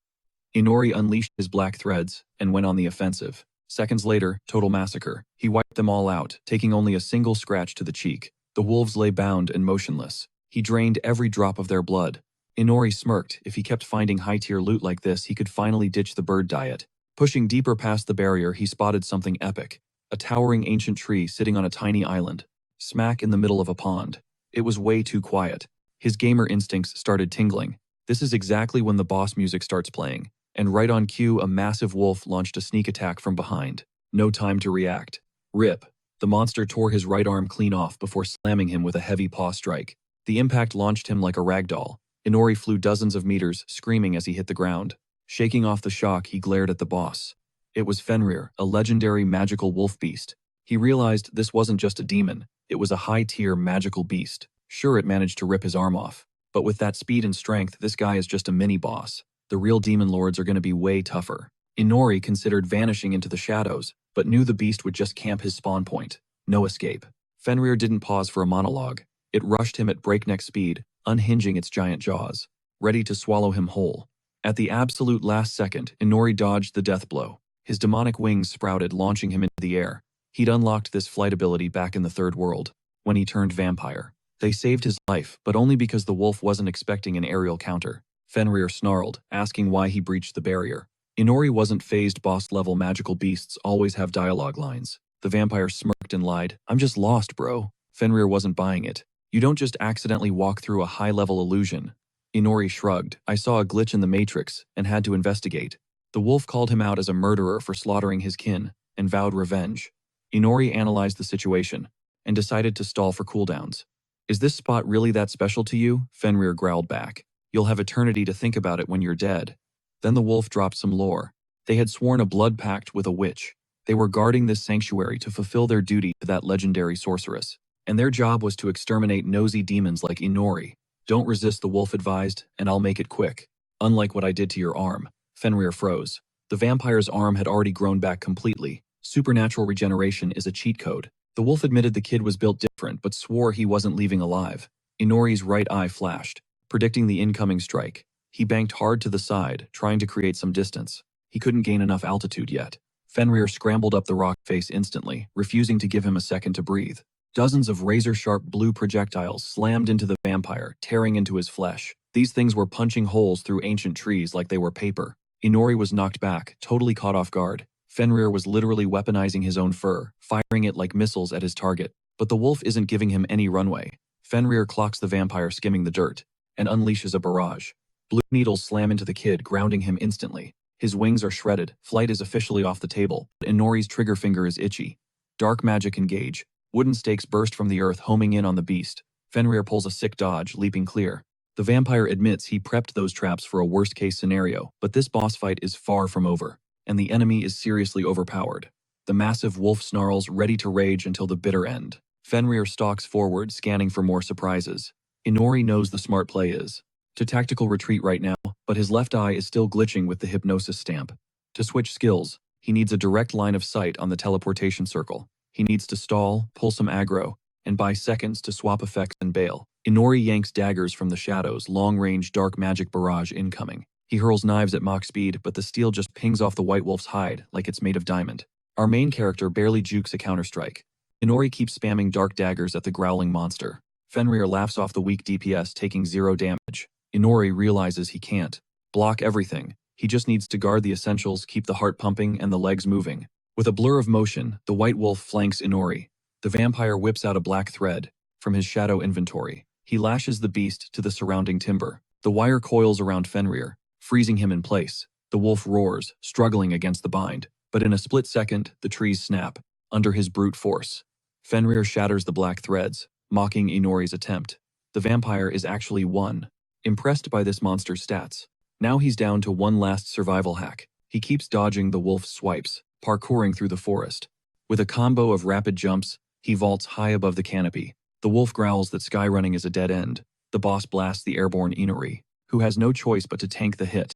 Inori unleashed his black threads and went on the offensive. Seconds later, total massacre. He wiped them all out, taking only a single scratch to the cheek. The wolves lay bound and motionless. He drained every drop of their blood. Inori smirked. If he kept finding high-tier loot like this, he could finally ditch the bird diet. Pushing deeper past the barrier, he spotted something epic. A towering ancient tree sitting on a tiny island, smack in the middle of a pond. It was way too quiet. His gamer instincts started tingling. This is exactly when the boss music starts playing. And right on cue, a massive wolf launched a sneak attack from behind. No time to react. Rip. The monster tore his right arm clean off before slamming him with a heavy paw strike. The impact launched him like a ragdoll. Inori flew dozens of meters, screaming as he hit the ground. Shaking off the shock, he glared at the boss. It was Fenrir, a legendary magical wolf beast. He realized this wasn't just a demon, it was a high-tier magical beast. Sure, it managed to rip his arm off, but with that speed and strength, this guy is just a mini-boss. The real demon lords are going to be way tougher. Inori considered vanishing into the shadows, but knew the beast would just camp his spawn point. No escape. Fenrir didn't pause for a monologue. It rushed him at breakneck speed, unhinging its giant jaws, ready to swallow him whole. At the absolute last second, Inori dodged the death blow. His demonic wings sprouted, launching him into the air. He'd unlocked this flight ability back in the third world, when he turned vampire. They saved his life, but only because the wolf wasn't expecting an aerial counter. Fenrir snarled, asking why he breached the barrier. Inori wasn't fazed. Boss-level magical beasts always have dialogue lines. The vampire smirked and lied. "I'm just lost, bro." Fenrir wasn't buying it. "You don't just accidentally walk through a high-level illusion." Inori shrugged. "I saw a glitch in the Matrix and had to investigate." The wolf called him out as a murderer for slaughtering his kin and vowed revenge. Inori analyzed the situation and decided to stall for cooldowns. "Is this spot really that special to you?" Fenrir growled back. "You'll have eternity to think about it when you're dead." Then the wolf dropped some lore. They had sworn a blood pact with a witch. They were guarding this sanctuary to fulfill their duty to that legendary sorceress. And their job was to exterminate nosy demons like Inori. "Don't resist," the wolf advised, "and I'll make it quick. Unlike what I did to your arm." Fenrir froze. The vampire's arm had already grown back completely. Supernatural regeneration is a cheat code. The wolf admitted the kid was built different, but swore he wasn't leaving alive. Inori's right eye flashed, predicting the incoming strike. He banked hard to the side, trying to create some distance. He couldn't gain enough altitude yet. Fenrir scrambled up the rock face instantly, refusing to give him a second to breathe. Dozens of razor-sharp blue projectiles slammed into the vampire, tearing into his flesh. These things were punching holes through ancient trees like they were paper. Inori was knocked back, totally caught off guard. Fenrir was literally weaponizing his own fur, firing it like missiles at his target. But the wolf isn't giving him any runway. Fenrir clocks the vampire skimming the dirt and unleashes a barrage. Blue needles slam into the kid, grounding him instantly. His wings are shredded. Flight is officially off the table. Inori's trigger finger is itchy. Dark magic engage. Wooden stakes burst from the earth, homing in on the beast. Fenrir pulls a sick dodge, leaping clear. The vampire admits he prepped those traps for a worst-case scenario, but this boss fight is far from over, and the enemy is seriously overpowered. The massive wolf snarls, ready to rage until the bitter end. Fenrir stalks forward, scanning for more surprises. Inori knows the smart play is, to tactical retreat right now, but his left eye is still glitching with the hypnosis stamp. To switch skills, he needs a direct line of sight on the teleportation circle. He needs to stall, pull some aggro, and buy seconds to swap effects and bail. Inori yanks daggers from the shadows, long-range dark magic barrage incoming. He hurls knives at Mach speed, but the steel just pings off the White Wolf's hide like it's made of diamond. Our main character barely jukes a counterstrike. Inori keeps spamming dark daggers at the growling monster. Fenrir laughs off the weak DPS, taking 0 damage. Inori realizes he can't block everything. He just needs to guard the essentials, keep the heart pumping, and the legs moving. With a blur of motion, the White Wolf flanks Inori. The vampire whips out a black thread from his shadow inventory. He lashes the beast to the surrounding timber. The wire coils around Fenrir, freezing him in place. The wolf roars, struggling against the bind. But in a split second, the trees snap under his brute force. Fenrir shatters the black threads, mocking Inori's attempt. The vampire is actually won. Impressed by this monster's stats, now he's down to one last survival hack. He keeps dodging the wolf's swipes, parkouring through the forest. With a combo of rapid jumps, he vaults high above the canopy. The wolf growls that skyrunning is a dead end. The boss blasts the airborne Inori, who has no choice but to tank the hit.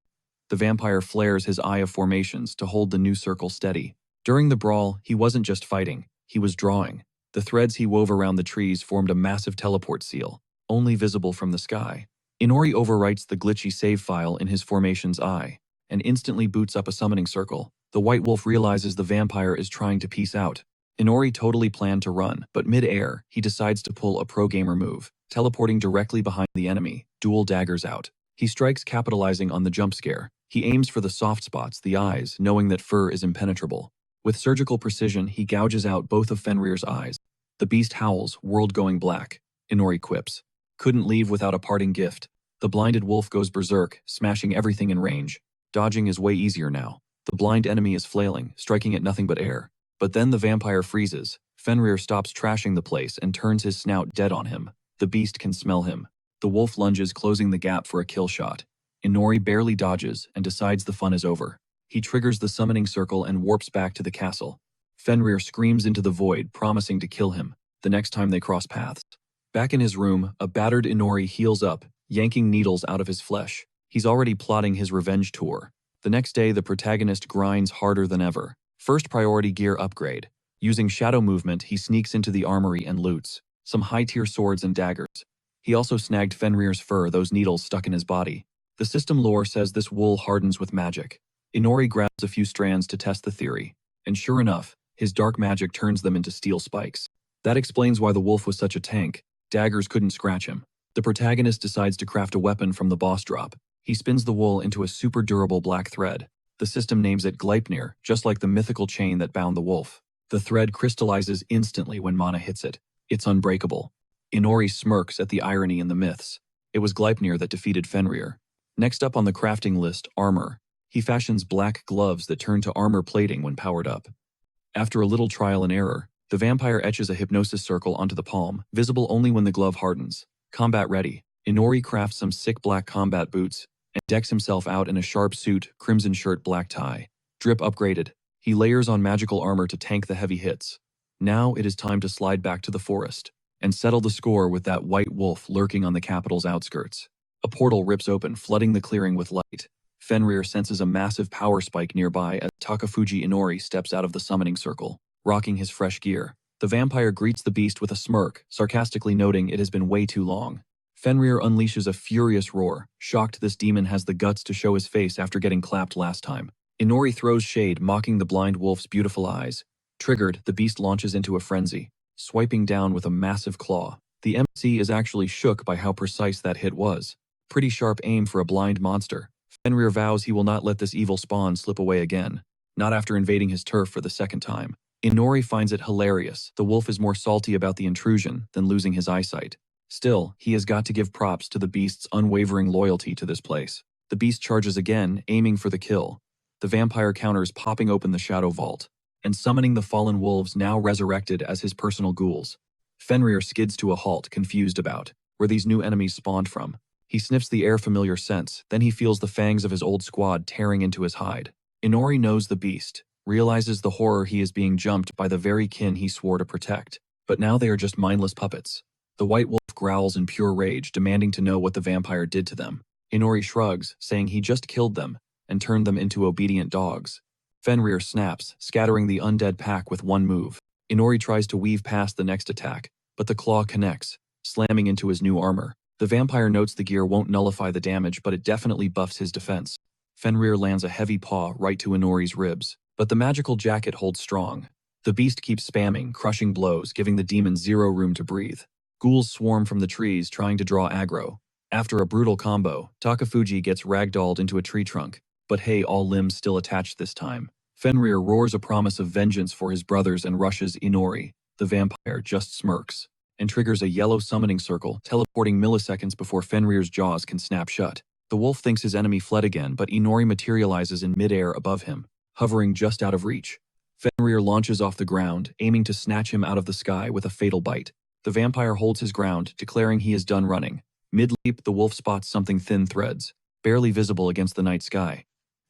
The vampire flares his eye of formations to hold the new circle steady. During the brawl, he wasn't just fighting, he was drawing. The threads he wove around the trees formed a massive teleport seal, only visible from the sky. Inori overwrites the glitchy save file in his formation's eye, and instantly boots up a summoning circle. The White Wolf realizes the vampire is trying to peace out. Inori totally planned to run, but mid-air, he decides to pull a pro-gamer move, teleporting directly behind the enemy, dual daggers out. He strikes, capitalizing on the jump scare. He aims for the soft spots, the eyes, knowing that fur is impenetrable. With surgical precision, he gouges out both of Fenrir's eyes. The beast howls, world going black. Inori quips. Couldn't leave without a parting gift. The blinded wolf goes berserk, smashing everything in range. Dodging is way easier now. The blind enemy is flailing, striking at nothing but air. But then the vampire freezes. Fenrir stops trashing the place and turns his snout dead on him. The beast can smell him. The wolf lunges, closing the gap for a kill shot. Inori barely dodges and decides the fun is over. He triggers the summoning circle and warps back to the castle. Fenrir screams into the void, promising to kill him the next time they cross paths. Back in his room, a battered Inori heals up, yanking needles out of his flesh. He's already plotting his revenge tour. The next day, the protagonist grinds harder than ever. First priority gear upgrade. Using shadow movement, he sneaks into the armory and loots some high-tier swords and daggers. He also snagged Fenrir's fur, those needles stuck in his body. The system lore says this wool hardens with magic. Inori grabs a few strands to test the theory, and sure enough, his dark magic turns them into steel spikes. That explains why the wolf was such a tank. Daggers couldn't scratch him. The protagonist decides to craft a weapon from the boss drop. He spins the wool into a super durable black thread. The system names it Gleipnir, just like the mythical chain that bound the wolf. The thread crystallizes instantly when mana hits it. It's unbreakable. Inori smirks at the irony in the myths. It was Gleipnir that defeated Fenrir. Next up on the crafting list, armor. He fashions black gloves that turn to armor plating when powered up. After a little trial and error, the vampire etches a hypnosis circle onto the palm, visible only when the glove hardens. Combat ready. Inori crafts some sick black combat boots and decks himself out in a sharp suit, crimson shirt, black tie. Drip upgraded. He layers on magical armor to tank the heavy hits. Now it is time to slide back to the forest and settle the score with that white wolf lurking on the capital's outskirts. A portal rips open, flooding the clearing with light. Fenrir senses a massive power spike nearby as Takafuji Inori steps out of the summoning circle, rocking his fresh gear. The vampire greets the beast with a smirk, sarcastically noting it has been way too long. Fenrir unleashes a furious roar, shocked this demon has the guts to show his face after getting clapped last time. Inori throws shade, mocking the blind wolf's beautiful eyes. Triggered, the beast launches into a frenzy, swiping down with a massive claw. The MC is actually shook by how precise that hit was. Pretty sharp aim for a blind monster. Fenrir vows he will not let this evil spawn slip away again, not after invading his turf for the second time. Inori finds it hilarious. The wolf is more salty about the intrusion than losing his eyesight. Still, he has got to give props to the beast's unwavering loyalty to this place. The beast charges again, aiming for the kill. The vampire counters, popping open the shadow vault and summoning the fallen wolves now resurrected as his personal ghouls. Fenrir skids to a halt, confused about where these new enemies spawned from. He sniffs the air familiar scents, then he feels the fangs of his old squad tearing into his hide. Inori knows the beast, realizes the horror he is being jumped by the very kin he swore to protect. But now they are just mindless puppets. The white wolf growls in pure rage, demanding to know what the vampire did to them. Inori shrugs, saying he just killed them and turned them into obedient dogs. Fenrir snaps, scattering the undead pack with one move. Inori tries to weave past the next attack, but the claw connects, slamming into his new armor. The vampire notes the gear won't nullify the damage, but it definitely buffs his defense. Fenrir lands a heavy paw right to Inori's ribs, but the magical jacket holds strong. The beast keeps spamming, crushing blows, giving the demon zero room to breathe. Ghouls swarm from the trees, trying to draw aggro. After a brutal combo, Takafuji gets ragdolled into a tree trunk, but hey, all limbs still attached this time. Fenrir roars a promise of vengeance for his brothers and rushes Inori. The vampire just smirks and triggers a yellow summoning circle, teleporting milliseconds before Fenrir's jaws can snap shut. The wolf thinks his enemy fled again, but Inori materializes in midair above him, hovering just out of reach. Fenrir launches off the ground, aiming to snatch him out of the sky with a fatal bite. The vampire holds his ground, declaring he is done running. Mid-leap, the wolf spots something thin threads, barely visible against the night sky.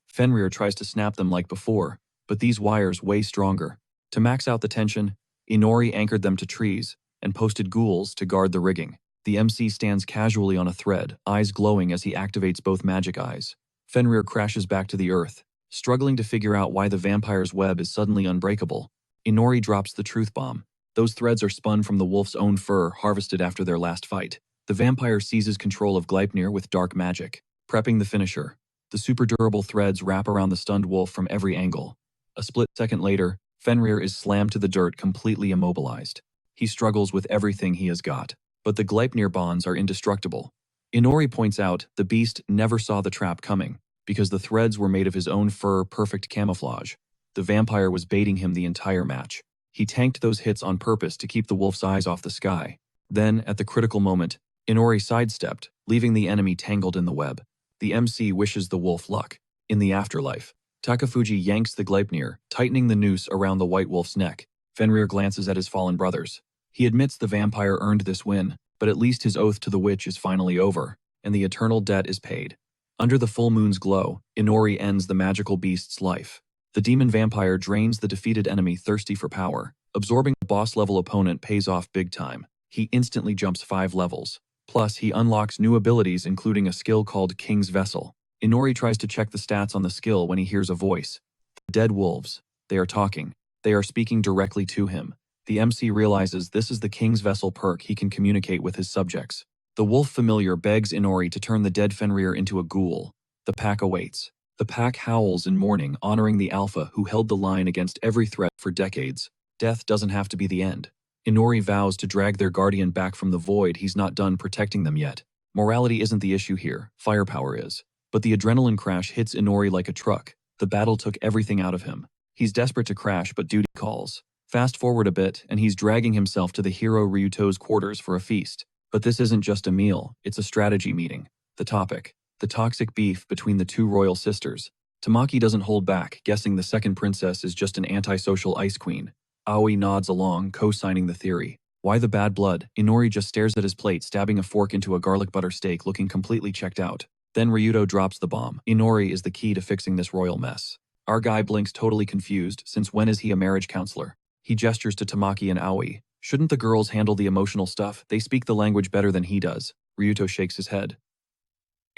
Fenrir tries to snap them like before, but these wires way stronger. To max out the tension, Inori anchored them to trees and posted ghouls to guard the rigging. The MC stands casually on a thread, eyes glowing as he activates both magic eyes. Fenrir crashes back to the earth, struggling to figure out why the vampire's web is suddenly unbreakable. Inori drops the truth bomb. Those threads are spun from the wolf's own fur, harvested after their last fight. The vampire seizes control of Gleipnir with dark magic, prepping the finisher. The super durable threads wrap around the stunned wolf from every angle. A split second later, Fenrir is slammed to the dirt, completely immobilized. He struggles with everything he has got, but the Gleipnir bonds are indestructible. Inori points out the beast never saw the trap coming, because the threads were made of his own fur, perfect camouflage. The vampire was baiting him the entire match. He tanked those hits on purpose to keep the wolf's eyes off the sky. Then, at the critical moment, Inori sidestepped, leaving the enemy tangled in the web. The MC wishes the wolf luck. In the afterlife, Takafuji yanks the Gleipnir, tightening the noose around the white wolf's neck. Fenrir glances at his fallen brothers. He admits the vampire earned this win, but at least his oath to the witch is finally over, and the eternal debt is paid. Under the full moon's glow, Inori ends the magical beast's life. The demon vampire drains the defeated enemy, thirsty for power. Absorbing a boss-level opponent pays off big time. He instantly jumps 5 levels. Plus, he unlocks new abilities, including a skill called King's Vessel. Inori tries to check the stats on the skill when he hears a voice. The dead wolves. They are talking. They are speaking directly to him. The MC realizes this is the King's Vessel perk. He can communicate with his subjects. The wolf familiar begs Inori to turn the dead Fenrir into a ghoul. The pack awaits. The pack howls in mourning, honoring the alpha who held the line against every threat for decades. Death doesn't have to be the end. Inori vows to drag their guardian back from the void. He's not done protecting them yet. Morality isn't the issue here, firepower is. But the adrenaline crash hits Inori like a truck. The battle took everything out of him. He's desperate to crash, but duty calls. Fast forward a bit, and he's dragging himself to the hero Ryuto's quarters for a feast. But this isn't just a meal, it's a strategy meeting. The topic: the toxic beef between the two royal sisters. Tamaki doesn't hold back, guessing the second princess is just an antisocial ice queen. Aoi nods along, co-signing the theory. Why the bad blood? Inori just stares at his plate, stabbing a fork into a garlic butter steak, looking completely checked out. Then Ryuto drops the bomb. Inori is the key to fixing this royal mess. Our guy blinks, totally confused, since when is he a marriage counselor? He gestures to Tamaki and Aoi. Shouldn't the girls handle the emotional stuff? They speak the language better than he does. Ryuto shakes his head.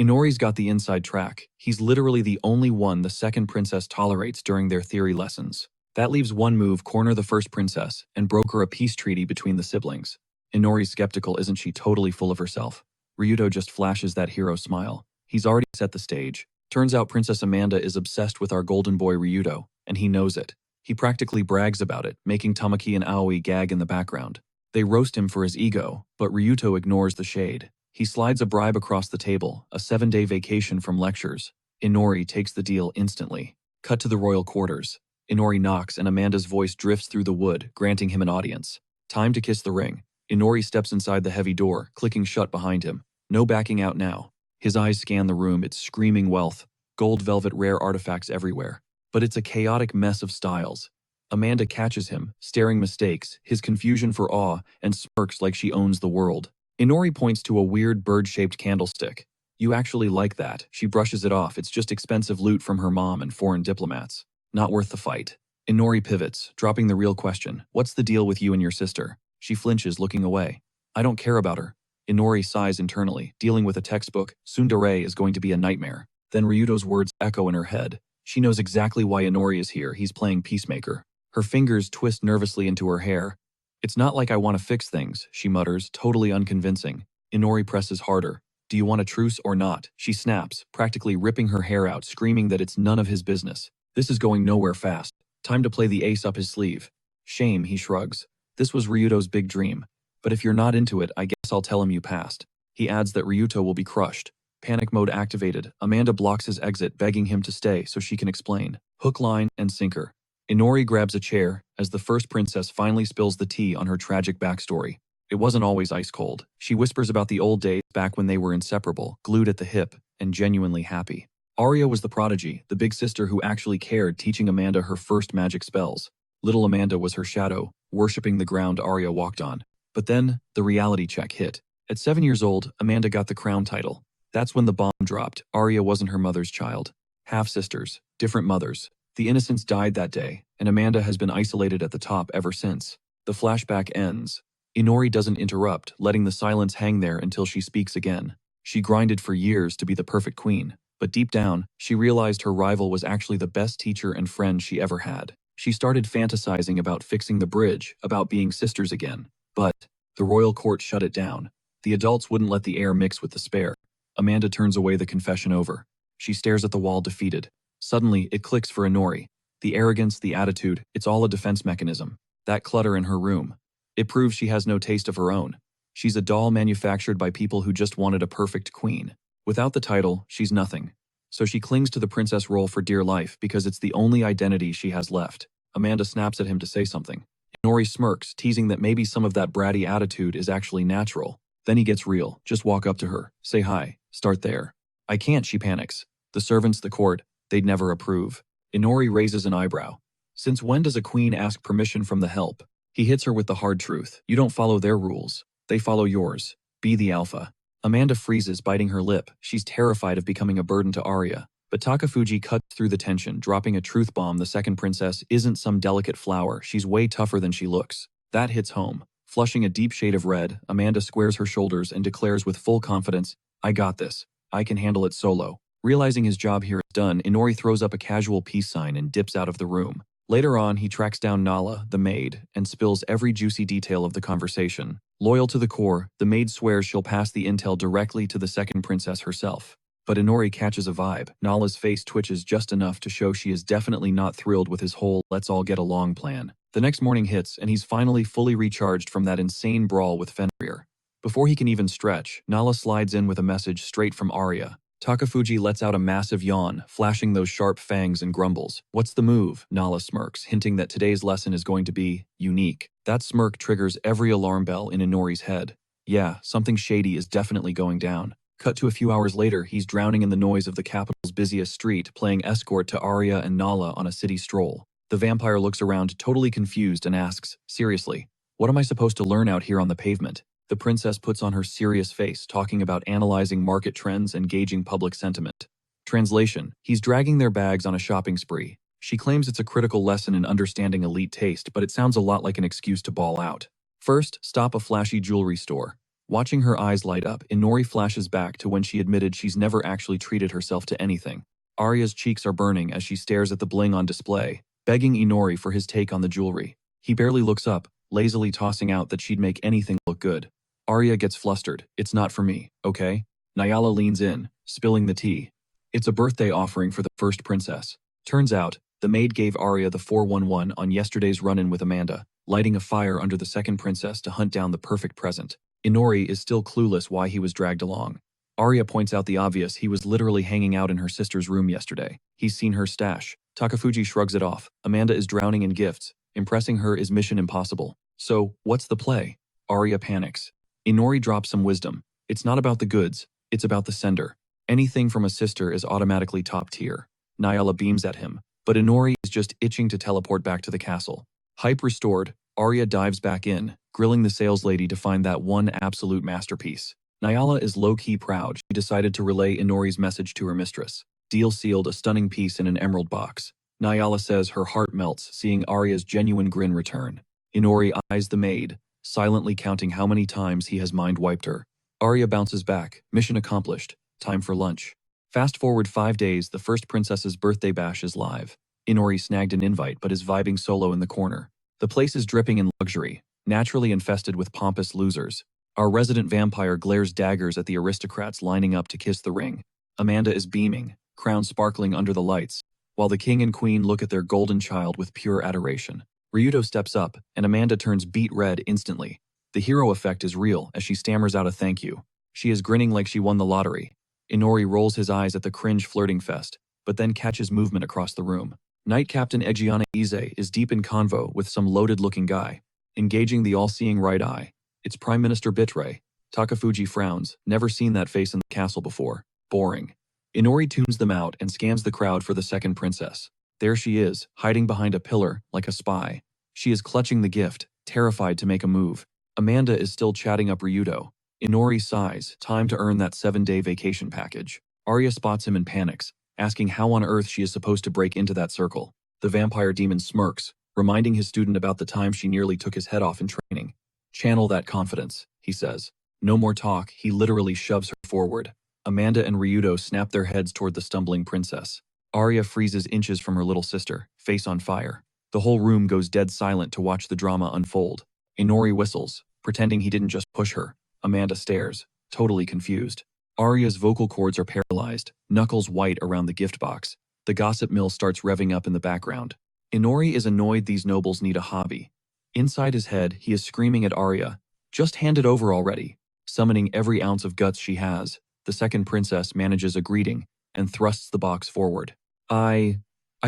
Inori's got the inside track. He's literally the only one the second princess tolerates during their theory lessons. That leaves one move: corner the first princess and broker a peace treaty between the siblings. Inori's skeptical. Isn't she totally full of herself? Ryuto just flashes that hero smile. He's already set the stage. Turns out Princess Amanda is obsessed with our golden boy Ryuto, and he knows it. He practically brags about it, making Tamaki and Aoi gag in the background. They roast him for his ego, but Ryuto ignores the shade. He slides a bribe across the table, a 7-day vacation from lectures. Inori takes the deal instantly. Cut to the royal quarters. Inori knocks and Amanda's voice drifts through the wood, granting him an audience. Time to kiss the ring. Inori steps inside the heavy door, clicking shut behind him. No backing out now. His eyes scan the room. It's screaming wealth. Gold velvet, rare artifacts everywhere. But it's a chaotic mess of styles. Amanda catches him, staring mistakes, his confusion for awe, and smirks like she owns the world. Inori points to a weird bird-shaped candlestick. You actually like that? She brushes it off. It's just expensive loot from her mom and foreign diplomats. Not worth the fight. Inori pivots, dropping the real question. What's the deal with you and your sister? She flinches, looking away. I don't care about her. Inori sighs internally. Dealing with a textbook, tsundere is going to be a nightmare. Then Ryuto's words echo in her head. She knows exactly why Inori is here. He's playing peacemaker. Her fingers twist nervously into her hair. It's not like I want to fix things, she mutters, totally unconvincing. Inori presses harder. Do you want a truce or not? She snaps, practically ripping her hair out, screaming that it's none of his business. This is going nowhere fast. Time to play the ace up his sleeve. Shame, he shrugs. This was Ryuto's big dream. But if you're not into it, I guess I'll tell him you passed. He adds that Ryuto will be crushed. Panic mode activated. Amanda blocks his exit, begging him to stay so she can explain. Hook, line, and sinker. Inori grabs a chair as the first princess finally spills the tea on her tragic backstory. It wasn't always ice cold. She whispers about the old days back when they were inseparable, glued at the hip, and genuinely happy. Arya was the prodigy, the big sister who actually cared, teaching Amanda her first magic spells. Little Amanda was her shadow, worshipping the ground Arya walked on. But then, the reality check hit. At 7 years old, Amanda got the crown title. That's when the bomb dropped. Arya wasn't her mother's child. Half-sisters, different mothers. The innocents died that day, and Amanda has been isolated at the top ever since. The flashback ends. Inori doesn't interrupt, letting the silence hang there until she speaks again. She grinded for years to be the perfect queen, but deep down, she realized her rival was actually the best teacher and friend she ever had. She started fantasizing about fixing the bridge, about being sisters again. But the royal court shut it down. The adults wouldn't let the heir mix with the spare. Amanda turns away, the confession over. She stares at the wall, defeated. Suddenly, it clicks for Inori. The arrogance, the attitude, it's all a defense mechanism. That clutter in her room. It proves she has no taste of her own. She's a doll manufactured by people who just wanted a perfect queen. Without the title, she's nothing. So she clings to the princess role for dear life because it's the only identity she has left. Amanda snaps at him to say something. Inori smirks, teasing that maybe some of that bratty attitude is actually natural. Then he gets real. Just walk up to her. Say hi. Start there. I can't, she panics. The servants, the court, they'd never approve. Inori raises an eyebrow. Since when does a queen ask permission from the help? He hits her with the hard truth. You don't follow their rules. They follow yours. Be the alpha. Amanda freezes, biting her lip. She's terrified of becoming a burden to Arya. But Takafuji cuts through the tension, dropping a truth bomb. The second princess isn't some delicate flower. She's way tougher than she looks. That hits home. Flushing a deep shade of red, Amanda squares her shoulders and declares with full confidence, I got this. I can handle it solo. Realizing his job here is done, Inori throws up a casual peace sign and dips out of the room. Later on, he tracks down Nala, the maid, and spills every juicy detail of the conversation. Loyal to the core, the maid swears she'll pass the intel directly to the second princess herself. But Inori catches a vibe. Nala's face twitches just enough to show she is definitely not thrilled with his whole let's all get along plan. The next morning hits, and he's finally fully recharged from that insane brawl with Fenrir. Before he can even stretch, Nala slides in with a message straight from Arya. Takafuji lets out a massive yawn, flashing those sharp fangs, and grumbles. What's the move? Nala smirks, hinting that today's lesson is going to be unique. That smirk triggers every alarm bell in Inori's head. Yeah, something shady is definitely going down. Cut to a few hours later, he's drowning in the noise of the capital's busiest street, playing escort to Arya and Nala on a city stroll. The vampire looks around, totally confused, and asks, seriously, what am I supposed to learn out here on the pavement? The princess puts on her serious face, talking about analyzing market trends and gauging public sentiment. Translation: he's dragging their bags on a shopping spree. She claims it's a critical lesson in understanding elite taste, but it sounds a lot like an excuse to ball out. First, stop a flashy jewelry store. Watching her eyes light up, Inori flashes back to when she admitted she's never actually treated herself to anything. Arya's cheeks are burning as she stares at the bling on display, begging Inori for his take on the jewelry. He barely looks up, lazily tossing out that she'd make anything look good. Arya gets flustered. It's not for me, okay? Nyala leans in, spilling the tea. It's a birthday offering for the first princess. Turns out, the maid gave Arya the 411 on yesterday's run-in with Amanda, lighting a fire under the second princess to hunt down the perfect present. Inori is still clueless why he was dragged along. Arya points out the obvious. He was literally hanging out in her sister's room yesterday. He's seen her stash. Takafuji shrugs it off. Amanda is drowning in gifts. Impressing her is mission impossible. So, what's the play? Arya panics. Inori drops some wisdom. It's not about the goods, it's about the sender. Anything from a sister is automatically top tier. Nyala beams at him, but Inori is just itching to teleport back to the castle. Hype restored, Arya dives back in, grilling the saleslady to find that one absolute masterpiece. Nyala is low-key proud. She decided to relay Inori's message to her mistress. Deal sealed, a stunning piece in an emerald box. Nyala says her heart melts seeing Arya's genuine grin return. Inori eyes the maid, silently counting how many times he has mind-wiped her. Arya bounces back. Mission accomplished. Time for lunch. Fast forward 5 days, the first princess's birthday bash is live. Inori snagged an invite but is vibing solo in the corner. The place is dripping in luxury, naturally infested with pompous losers. Our resident vampire glares daggers at the aristocrats lining up to kiss the ring. Amanda is beaming, crown sparkling under the lights, while the king and queen look at their golden child with pure adoration. Ryuto steps up, and Amanda turns beet red instantly. The hero effect is real as she stammers out a thank you. She is grinning like she won the lottery. Inori rolls his eyes at the cringe flirting fest, but then catches movement across the room. Knight Captain Egiana Ize is deep in convo with some loaded-looking guy, engaging the all-seeing right eye. It's Prime Minister Bitre. Takafuji frowns, never seen that face in the castle before. Boring. Inori tunes them out and scans the crowd for the second princess. There she is, hiding behind a pillar, like a spy. She is clutching the gift, terrified to make a move. Amanda is still chatting up Ryuto. Inori sighs, time to earn that 7-day vacation package. Arya spots him and panics, asking how on earth she is supposed to break into that circle. The vampire demon smirks, reminding his student about the time she nearly took his head off in training. Channel that confidence, he says. No more talk, he literally shoves her forward. Amanda and Ryuto snap their heads toward the stumbling princess. Arya freezes inches from her little sister, face on fire. The whole room goes dead silent to watch the drama unfold. Inori whistles, pretending he didn't just push her. Amanda stares, totally confused. Arya's vocal cords are paralyzed, knuckles white around the gift box. The gossip mill starts revving up in the background. Inori is annoyed these nobles need a hobby. Inside his head, he is screaming at Arya, "Just hand it over already." Summoning every ounce of guts she has, the second princess manages a greeting and thrusts the box forward. I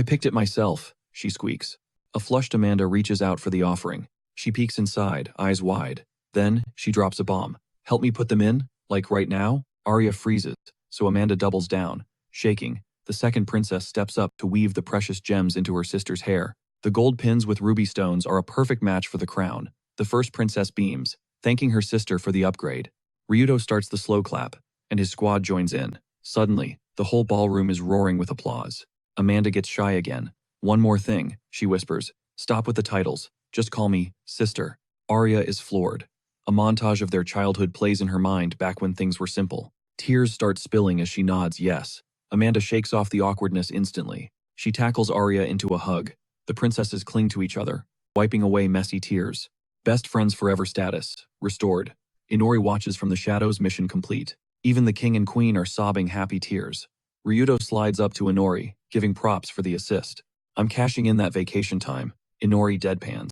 picked it myself," she squeaks. A flushed Amanda reaches out for the offering. She peeks inside, eyes wide. Then, she drops a bomb. "Help me put them in? Like right now?" Arya freezes, so Amanda doubles down. Shaking, the second princess steps up to weave the precious gems into her sister's hair. The gold pins with ruby stones are a perfect match for the crown. The first princess beams, thanking her sister for the upgrade. Ryuto starts the slow clap, and his squad joins in. Suddenly, the whole ballroom is roaring with applause. Amanda gets shy again. "One more thing," she whispers. "Stop with the titles. Just call me sister." Arya is floored. A montage of their childhood plays in her mind back when things were simple. Tears start spilling as she nods yes. Amanda shakes off the awkwardness instantly. She tackles Arya into a hug. The princesses cling to each other, wiping away messy tears. Best friends forever status, restored. Inori watches from the shadows, mission complete. Even the king and queen are sobbing happy tears. Ryuto slides up to Inori, giving props for the assist. "I'm cashing in that vacation time." Inori deadpans.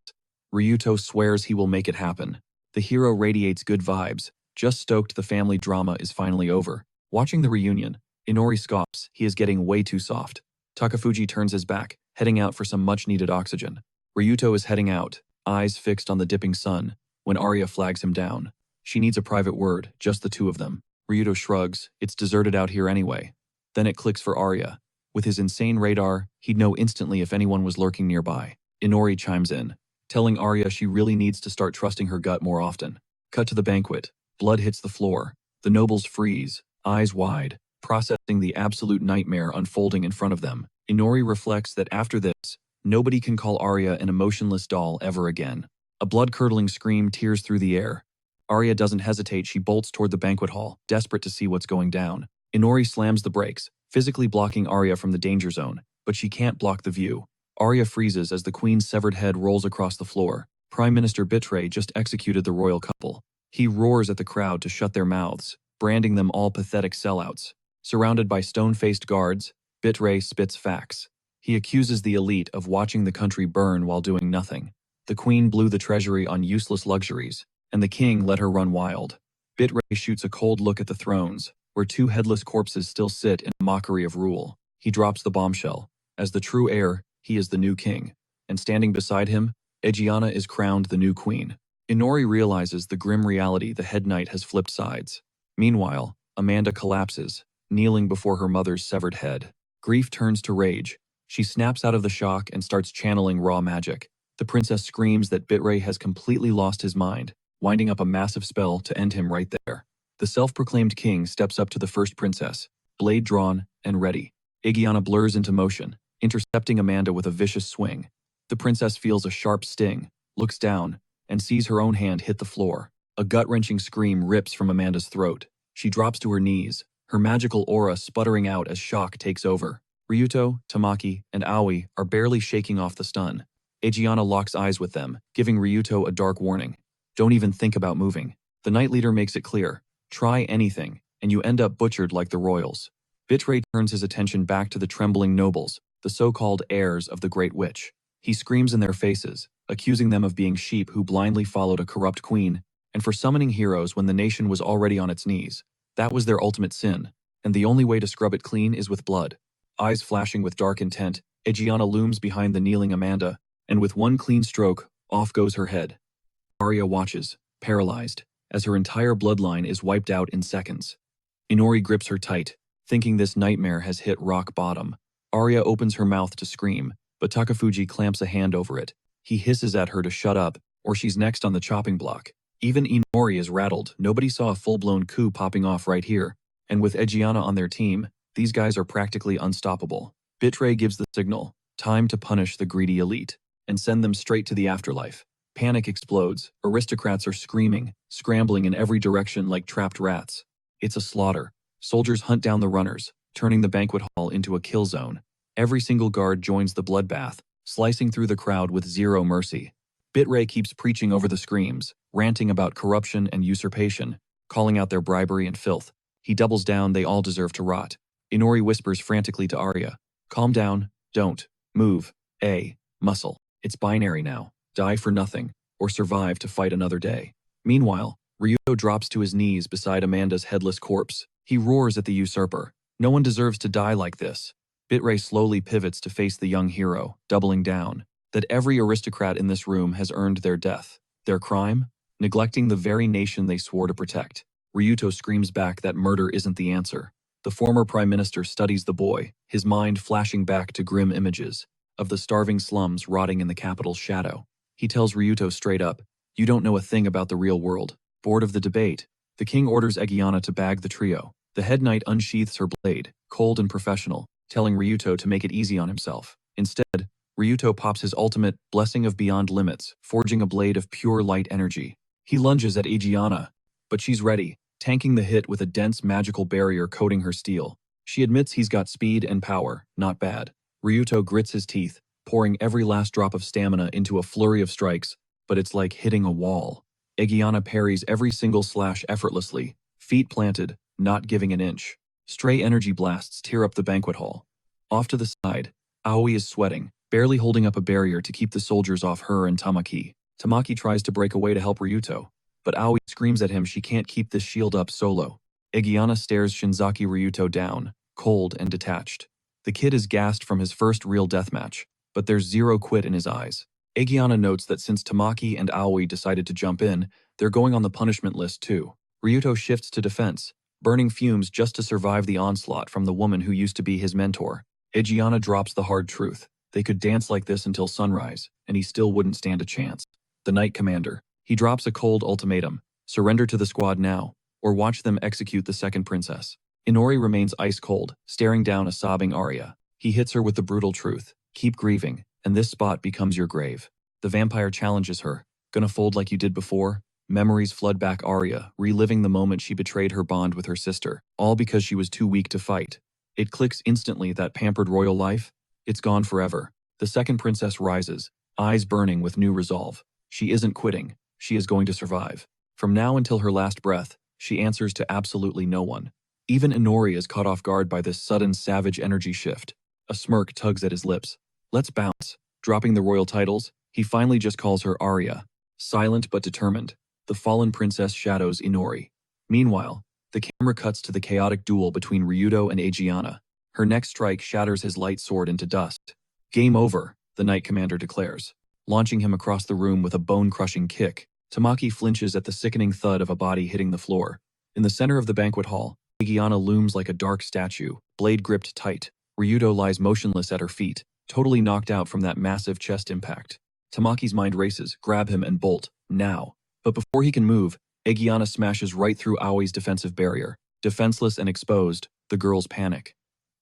Ryuto swears he will make it happen. The hero radiates good vibes, just stoked the family drama is finally over. Watching the reunion, Inori scoffs, he is getting way too soft. Takafuji turns his back, heading out for some much-needed oxygen. Ryuto is heading out, eyes fixed on the dipping sun, when Arya flags him down. She needs a private word, just the two of them. Ryuto shrugs, it's deserted out here anyway. Then it clicks for Arya. With his insane radar, he'd know instantly if anyone was lurking nearby. Inori chimes in, telling Arya she really needs to start trusting her gut more often. Cut to the banquet. Blood hits the floor. The nobles freeze, eyes wide, processing the absolute nightmare unfolding in front of them. Inori reflects that after this, nobody can call Arya an emotionless doll ever again. A blood-curdling scream tears through the air. Arya doesn't hesitate, she bolts toward the banquet hall, desperate to see what's going down. Inori slams the brakes, physically blocking Arya from the danger zone, but she can't block the view. Arya freezes as the queen's severed head rolls across the floor. Prime Minister Bitre just executed the royal couple. He roars at the crowd to shut their mouths, branding them all pathetic sellouts. Surrounded by stone-faced guards, Bitre spits facts. He accuses the elite of watching the country burn while doing nothing. The queen blew the treasury on useless luxuries, and the king let her run wild. Bitre shoots a cold look at the thrones, where two headless corpses still sit in a mockery of rule. He drops the bombshell. As the true heir, he is the new king, and standing beside him, Egiana is crowned the new queen. Inori realizes the grim reality the head knight has flipped sides. Meanwhile, Amanda collapses, kneeling before her mother's severed head. Grief turns to rage. She snaps out of the shock and starts channeling raw magic. The princess screams that Bitre has completely lost his mind, winding up a massive spell to end him right there. The self-proclaimed king steps up to the first princess, blade drawn and ready. Egiana blurs into motion, intercepting Amanda with a vicious swing. The princess feels a sharp sting, looks down, and sees her own hand hit the floor. A gut-wrenching scream rips from Amanda's throat. She drops to her knees, her magical aura sputtering out as shock takes over. Ryuto, Tamaki, and Aoi are barely shaking off the stun. Egiana locks eyes with them, giving Ryuto a dark warning. Don't even think about moving. The Knight Leader makes it clear. Try anything, and you end up butchered like the royals. Bitrey turns his attention back to the trembling nobles, the so-called heirs of the Great Witch. He screams in their faces, accusing them of being sheep who blindly followed a corrupt queen, and for summoning heroes when the nation was already on its knees. That was their ultimate sin, and the only way to scrub it clean is with blood. Eyes flashing with dark intent, Egiana looms behind the kneeling Amanda, and with one clean stroke, off goes her head. Arya watches, paralyzed, as her entire bloodline is wiped out in seconds. Inori grips her tight, thinking this nightmare has hit rock bottom. Arya opens her mouth to scream, but Takafuji clamps a hand over it. He hisses at her to shut up, or she's next on the chopping block. Even Inori is rattled. Nobody saw a full-blown coup popping off right here, and with Egiana on their team, these guys are practically unstoppable. Bitrey gives the signal, time to punish the greedy elite, and send them straight to the afterlife. Panic explodes. Aristocrats are screaming, scrambling in every direction like trapped rats. It's a slaughter. Soldiers hunt down the runners, turning the banquet hall into a kill zone. Every single guard joins the bloodbath, slicing through the crowd with zero mercy. Bitrey keeps preaching over the screams, ranting about corruption and usurpation, calling out their bribery and filth. He doubles down, they all deserve to rot. Inori whispers frantically to Arya, calm down, don't move, muscle. It's binary now, die for nothing, or survive to fight another day. Meanwhile, Ryuto drops to his knees beside Amanda's headless corpse. He roars at the usurper. No one deserves to die like this. Bitrey slowly pivots to face the young hero, doubling down, that every aristocrat in this room has earned their death. Their crime? Neglecting the very nation they swore to protect. Ryuto screams back that murder isn't the answer. The former prime minister studies the boy, his mind flashing back to grim images of the starving slums rotting in the capital's shadow. He tells Ryuto straight up, you don't know a thing about the real world. Bored of the debate, the king orders Egiana to bag the trio. The head knight unsheathes her blade, cold and professional, telling Ryuto to make it easy on himself. Instead, Ryuto pops his ultimate, Blessing of Beyond Limits, forging a blade of pure light energy. He lunges at Egiana, but she's ready, tanking the hit with a dense magical barrier coating her steel. She admits he's got speed and power, not bad. Ryuto grits his teeth, pouring every last drop of stamina into a flurry of strikes, but it's like hitting a wall. Egiana parries every single slash effortlessly, feet planted, not giving an inch. Stray energy blasts tear up the banquet hall. Off to the side, Aoi is sweating, barely holding up a barrier to keep the soldiers off her and Tamaki. Tamaki tries to break away to help Ryuto, but Aoi screams at him she can't keep this shield up solo. Egiana stares Shinzaki Ryuto down, cold and detached. The kid is gassed from his first real deathmatch, but there's zero quit in his eyes. Egiana notes that since Tamaki and Aoi decided to jump in, they're going on the punishment list too. Ryuto shifts to defense, burning fumes just to survive the onslaught from the woman who used to be his mentor. Egiana drops the hard truth. They could dance like this until sunrise, and he still wouldn't stand a chance. The Knight Commander. He drops a cold ultimatum. Surrender to the squad now, or watch them execute the second princess. Inori remains ice cold, staring down a sobbing Arya. He hits her with the brutal truth. Keep grieving, and this spot becomes your grave. The vampire challenges her. Gonna fold like you did before? Memories flood back Arya, reliving the moment she betrayed her bond with her sister, all because she was too weak to fight. It clicks instantly that pampered royal life? It's gone forever. The second princess rises, eyes burning with new resolve. She isn't quitting. She is going to survive. From now until her last breath, she answers to absolutely no one. Even Inori is caught off guard by this sudden savage energy shift. A smirk tugs at his lips. Let's bounce. Dropping the royal titles, he finally just calls her Arya. Silent but determined, the fallen princess shadows Inori. Meanwhile, the camera cuts to the chaotic duel between Ryuto and Egiana. Her next strike shatters his light sword into dust. Game over, the Knight Commander declares, launching him across the room with a bone-crushing kick. Tamaki flinches at the sickening thud of a body hitting the floor. In the center of the banquet hall, Egiana looms like a dark statue, blade gripped tight. Ryuto lies motionless at her feet, totally knocked out from that massive chest impact. Tamaki's mind races, grab him and bolt, now. But before he can move, Egiana smashes right through Aoi's defensive barrier. Defenseless and exposed, the girls panic.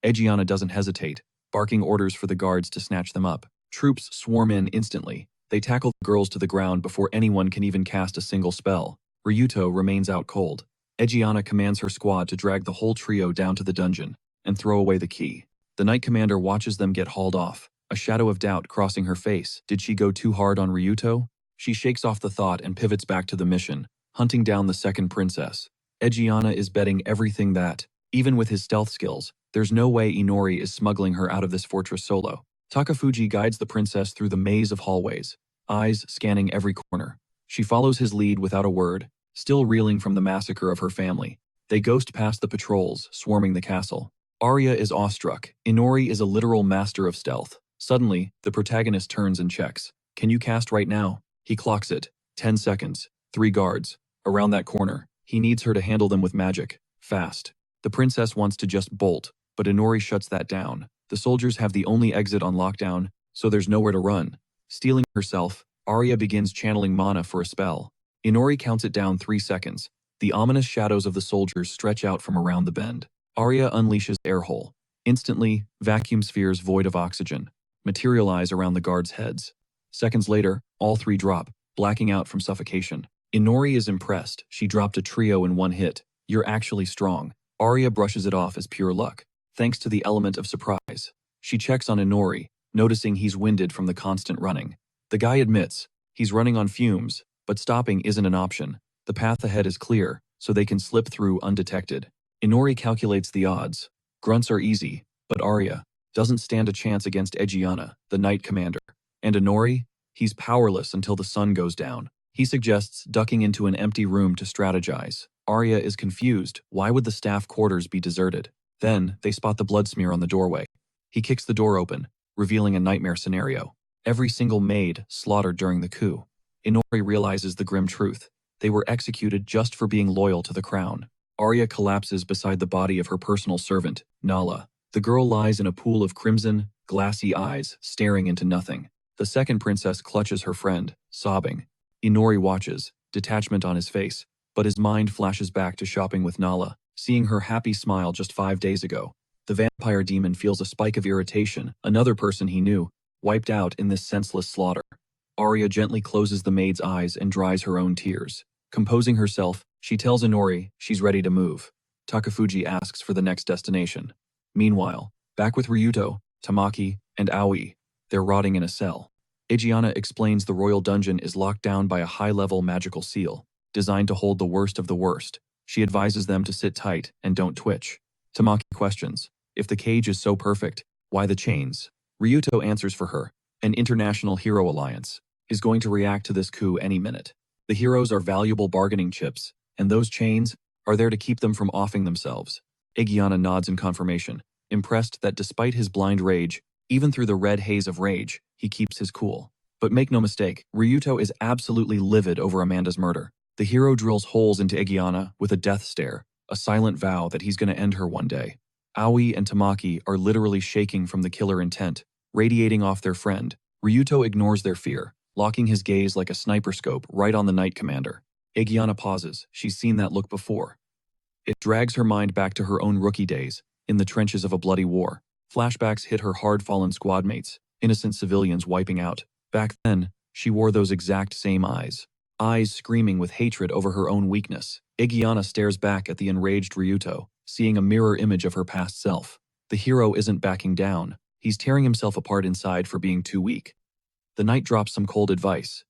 Egiana doesn't hesitate, barking orders for the guards to snatch them up. Troops swarm in instantly. They tackle the girls to the ground before anyone can even cast a single spell. Ryuto remains out cold. Egiana commands her squad to drag the whole trio down to the dungeon and throw away the key. The Knight Commander watches them get hauled off, a shadow of doubt crossing her face. Did she go too hard on Ryuto? She shakes off the thought and pivots back to the mission, hunting down the second princess. Egiana is betting everything that, even with his stealth skills, there's no way Inori is smuggling her out of this fortress solo. Takafuji guides the princess through the maze of hallways, eyes scanning every corner. She follows his lead without a word, still reeling from the massacre of her family. They ghost past the patrols, swarming the castle. Arya is awestruck. Inori is a literal master of stealth. Suddenly, the protagonist turns and checks. Can you cast right now? He clocks it. 10 seconds. 3 guards. Around that corner. He needs her to handle them with magic. Fast. The princess wants to just bolt, but Inori shuts that down. The soldiers have the only exit on lockdown, so there's nowhere to run. Stealing herself, Arya begins channeling mana for a spell. Inori counts it down 3 seconds. The ominous shadows of the soldiers stretch out from around the bend. Arya unleashes air hole. Instantly, vacuum spheres void of oxygen materialize around the guards' heads. Seconds later, all 3 drop, blacking out from suffocation. Inori is impressed. She dropped a trio in 1 hit. You're actually strong. Arya brushes it off as pure luck, thanks to the element of surprise. She checks on Inori, noticing he's winded from the constant running. The guy admits, he's running on fumes, but stopping isn't an option. The path ahead is clear, so they can slip through undetected. Inori calculates the odds. Grunts are easy, but Arya doesn't stand a chance against Egiana, the Knight Commander. And Inori? He's powerless until the sun goes down. He suggests ducking into an empty room to strategize. Arya is confused. Why would the staff quarters be deserted? Then, they spot the blood smear on the doorway. He kicks the door open, revealing a nightmare scenario. Every single maid slaughtered during the coup. Inori realizes the grim truth. They were executed just for being loyal to the crown. Arya collapses beside the body of her personal servant, Nala. The girl lies in a pool of crimson, glassy eyes, staring into nothing. The second princess clutches her friend, sobbing. Inori watches, detachment on his face, but his mind flashes back to shopping with Nala, seeing her happy smile just 5 days ago. The vampire demon feels a spike of irritation, another person he knew, wiped out in this senseless slaughter. Arya gently closes the maid's eyes and dries her own tears. Composing herself, she tells Inori she's ready to move. Takafuji asks for the next destination. Meanwhile, back with Ryuto, Tamaki, and Aoi, they're rotting in a cell. Egiana explains the royal dungeon is locked down by a high-level magical seal, designed to hold the worst of the worst. She advises them to sit tight and don't twitch. Tamaki questions, if the cage is so perfect, why the chains? Ryuto answers for her. An international hero alliance is going to react to this coup any minute. The heroes are valuable bargaining chips, and those chains are there to keep them from offing themselves. Egiana nods in confirmation, impressed that despite his blind rage, even through the red haze of rage, he keeps his cool. But make no mistake, Ryuto is absolutely livid over Amanda's murder. The hero drills holes into Egiana with a death stare, a silent vow that he's going to end her one day. Aoi and Tamaki are literally shaking from the killer intent, radiating off their friend. Ryuto ignores their fear, locking his gaze like a sniper scope right on the Knight Commander. Egiana pauses. She's seen that look before. It drags her mind back to her own rookie days, in the trenches of a bloody war. Flashbacks hit her hard-fallen squad mates, innocent civilians wiping out. Back then, she wore those exact same eyes screaming with hatred over her own weakness. Egiana stares back at the enraged Ryuto, seeing a mirror image of her past self. The hero isn't backing down. He's tearing himself apart inside for being too weak. The knight drops some cold advice.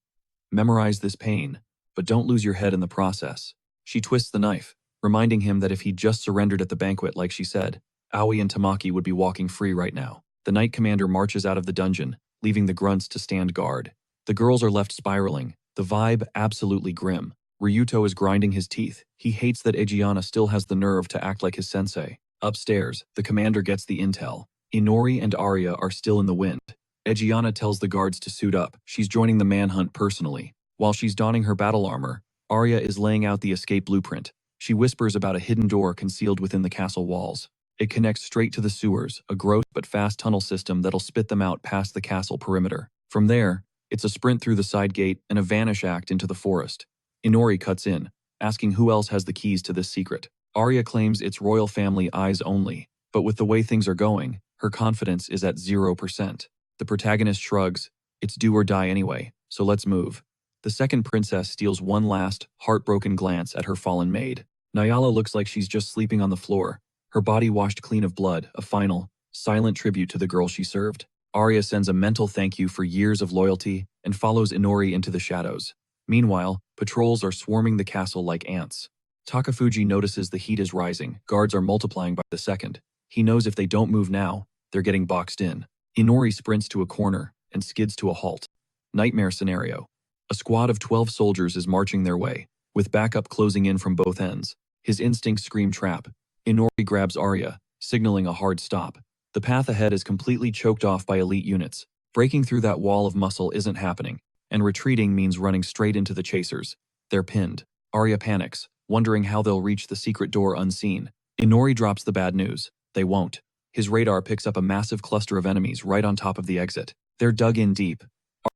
Memorize this pain, but don't lose your head in the process. She twists the knife, reminding him that if he'd just surrendered at the banquet like she said, Aoi and Tamaki would be walking free right now. The Knight Commander marches out of the dungeon, leaving the grunts to stand guard. The girls are left spiraling, the vibe absolutely grim. Ryuto is grinding his teeth. He hates that Egiana still has the nerve to act like his sensei. Upstairs, the commander gets the intel. Inori and Arya are still in the wind. Egiana tells the guards to suit up. She's joining the manhunt personally. While she's donning her battle armor, Arya is laying out the escape blueprint. She whispers about a hidden door concealed within the castle walls. It connects straight to the sewers, a gross but fast tunnel system that'll spit them out past the castle perimeter. From there, it's a sprint through the side gate and a vanish act into the forest. Inori cuts in, asking who else has the keys to this secret. Arya claims it's royal family eyes only, but with the way things are going, her confidence is at 0%. The protagonist shrugs, it's do or die anyway, so let's move. The The second princess steals one last, heartbroken glance at her fallen maid. Nyala looks like she's just sleeping on the floor, her body washed clean of blood, a final, silent tribute to the girl she served. Arya sends a mental thank you for years of loyalty and follows Inori into the shadows. Meanwhile, patrols are swarming the castle like ants. Takafuji notices the heat is rising, guards are multiplying by the second. He knows if they don't move now, they're getting boxed in. Inori sprints to a corner and skids to a halt. Nightmare scenario. A squad of 12 soldiers is marching their way, with backup closing in from both ends. His instincts scream trap. Inori grabs Arya, signaling a hard stop. The path ahead is completely choked off by elite units. Breaking through that wall of muscle isn't happening, and retreating means running straight into the chasers. They're pinned. Arya panics, wondering how they'll reach the secret door unseen. Inori drops the bad news. They won't. His radar picks up a massive cluster of enemies right on top of the exit. They're dug in deep.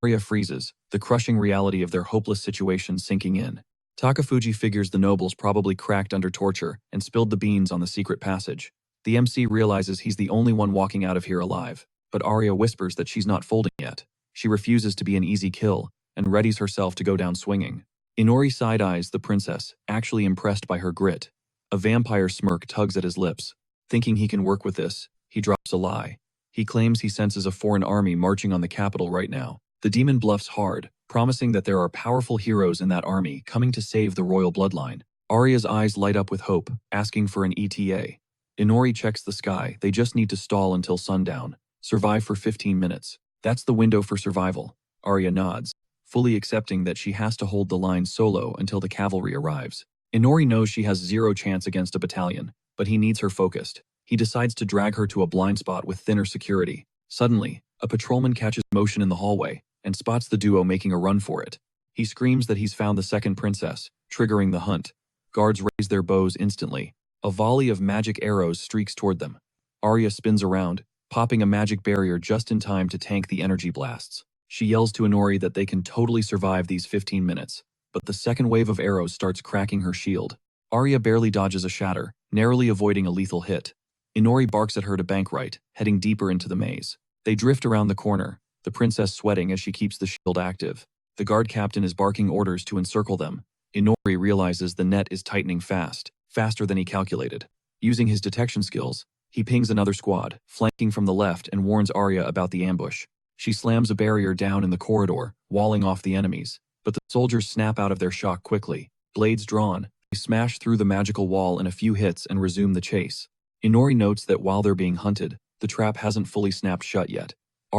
Arya freezes, the crushing reality of their hopeless situation sinking in. Takafuji figures the nobles probably cracked under torture and spilled the beans on the secret passage. The MC realizes he's the only one walking out of here alive, but Arya whispers that she's not folding yet. She refuses to be an easy kill and readies herself to go down swinging. Inori side-eyes the princess, actually impressed by her grit. A vampire smirk tugs at his lips. Thinking he can work with this, he drops a lie. He claims he senses a foreign army marching on the capital right now. The demon bluffs hard, promising that there are powerful heroes in that army coming to save the royal bloodline. Arya's eyes light up with hope, asking for an ETA. Inori checks the sky. They just need to stall until sundown. Survive for 15 minutes. That's the window for survival. Arya nods, fully accepting that she has to hold the line solo until the cavalry arrives. Inori knows she has zero chance against a battalion, but he needs her focused. He decides to drag her to a blind spot with thinner security. Suddenly, a patrolman catches motion in the hallway and spots the duo making a run for it. He screams that he's found the second princess, triggering the hunt. Guards raise their bows instantly. A volley of magic arrows streaks toward them. Arya spins around, popping a magic barrier just in time to tank the energy blasts. She yells to Inori that they can totally survive these 15 minutes, but the second wave of arrows starts cracking her shield. Arya barely dodges a shatter, narrowly avoiding a lethal hit. Inori barks at her to bank right, heading deeper into the maze. They drift around the corner, the princess sweating as she keeps the shield active. The guard captain is barking orders to encircle them. Inori realizes the net is tightening faster than he calculated. Using his detection skills, he pings another squad, flanking from the left, and warns Arya about the ambush. She slams a barrier down in the corridor, walling off the enemies. But the soldiers snap out of their shock quickly. Blades drawn, they smash through the magical wall in a few hits and resume the chase. Inori notes that while they're being hunted, the trap hasn't fully snapped shut yet.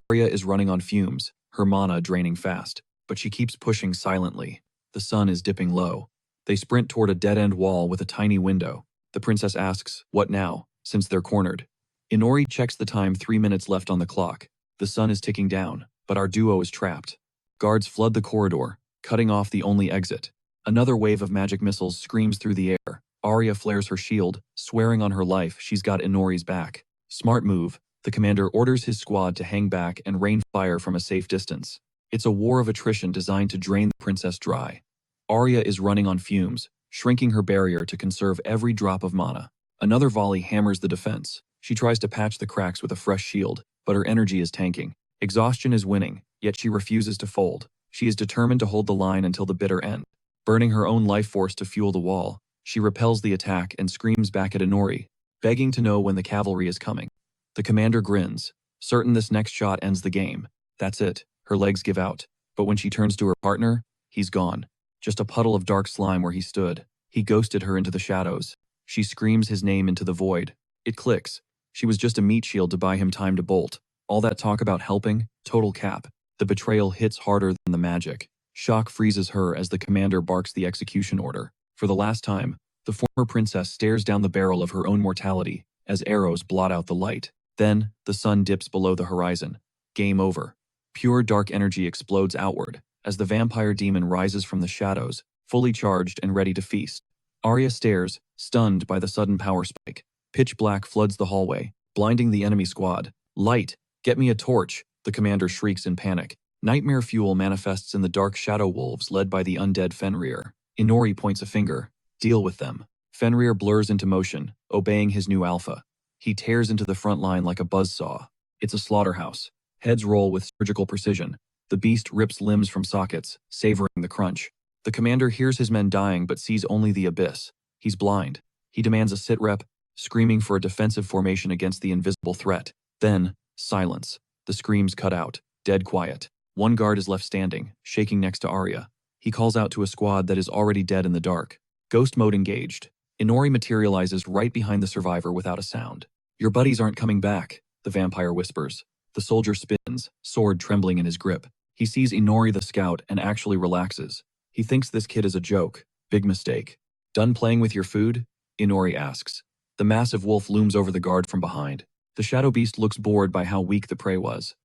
Arya is running on fumes, her mana draining fast, but she keeps pushing silently. The sun is dipping low. They sprint toward a dead-end wall with a tiny window. The princess asks, "What now?" since they're cornered. Inori checks the time, 3 minutes left on the clock. The sun is ticking down, but our duo is trapped. Guards flood the corridor, cutting off the only exit. Another wave of magic missiles screams through the air. Arya flares her shield, swearing on her life she's got Inori's back. Smart move. The commander orders his squad to hang back and rain fire from a safe distance. It's a war of attrition designed to drain the princess dry. Arya is running on fumes, shrinking her barrier to conserve every drop of mana. Another volley hammers the defense. She tries to patch the cracks with a fresh shield, but her energy is tanking. Exhaustion is winning, yet she refuses to fold. She is determined to hold the line until the bitter end. Burning her own life force to fuel the wall, she repels the attack and screams back at Inori, begging to know when the cavalry is coming. The commander grins, certain this next shot ends the game. That's it, her legs give out. But when she turns to her partner, he's gone. Just a puddle of dark slime where he stood. He ghosted her into the shadows. She screams his name into the void. It clicks. She was just a meat shield to buy him time to bolt. All that talk about helping, total cap. The betrayal hits harder than the magic. Shock freezes her as the commander barks the execution order. For the last time, the former princess stares down the barrel of her own mortality as arrows blot out the light. Then, the sun dips below the horizon. Game over. Pure dark energy explodes outward as the vampire demon rises from the shadows, fully charged and ready to feast. Arya stares, stunned by the sudden power spike. Pitch black floods the hallway, blinding the enemy squad. "Light! Get me a torch!" the commander shrieks in panic. Nightmare fuel manifests in the dark shadow wolves led by the undead Fenrir. Inori points a finger. "Deal with them." Fenrir blurs into motion, obeying his new alpha. He tears into the front line like a buzzsaw. It's a slaughterhouse. Heads roll with surgical precision. The beast rips limbs from sockets, savoring the crunch. The commander hears his men dying but sees only the abyss. He's blind. He demands a sit rep, screaming for a defensive formation against the invisible threat. Then, silence. The screams cut out. Dead quiet. One guard is left standing, shaking next to Arya. He calls out to a squad that is already dead in the dark. Ghost mode engaged. Inori materializes right behind the survivor without a sound. "Your buddies aren't coming back," the vampire whispers. The soldier spins, sword trembling in his grip. He sees Inori the scout and actually relaxes. He thinks this kid is a joke. Big mistake. "Done playing with your food?" Inori asks. The massive wolf looms over the guard from behind. The shadow beast looks bored by how weak the prey was.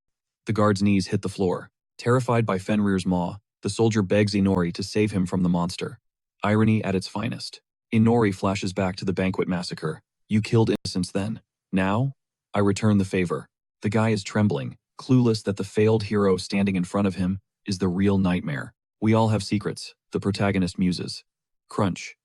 The guard's knees hit the floor. Terrified by Fenrir's maw, the soldier begs Inori to save him from the monster. Irony at its finest. Inori flashes back to the banquet massacre. "You killed innocents then. Now? I return the favor." The guy is trembling, clueless that the failed hero standing in front of him is the real nightmare. "We all have secrets," the protagonist muses. Crunch.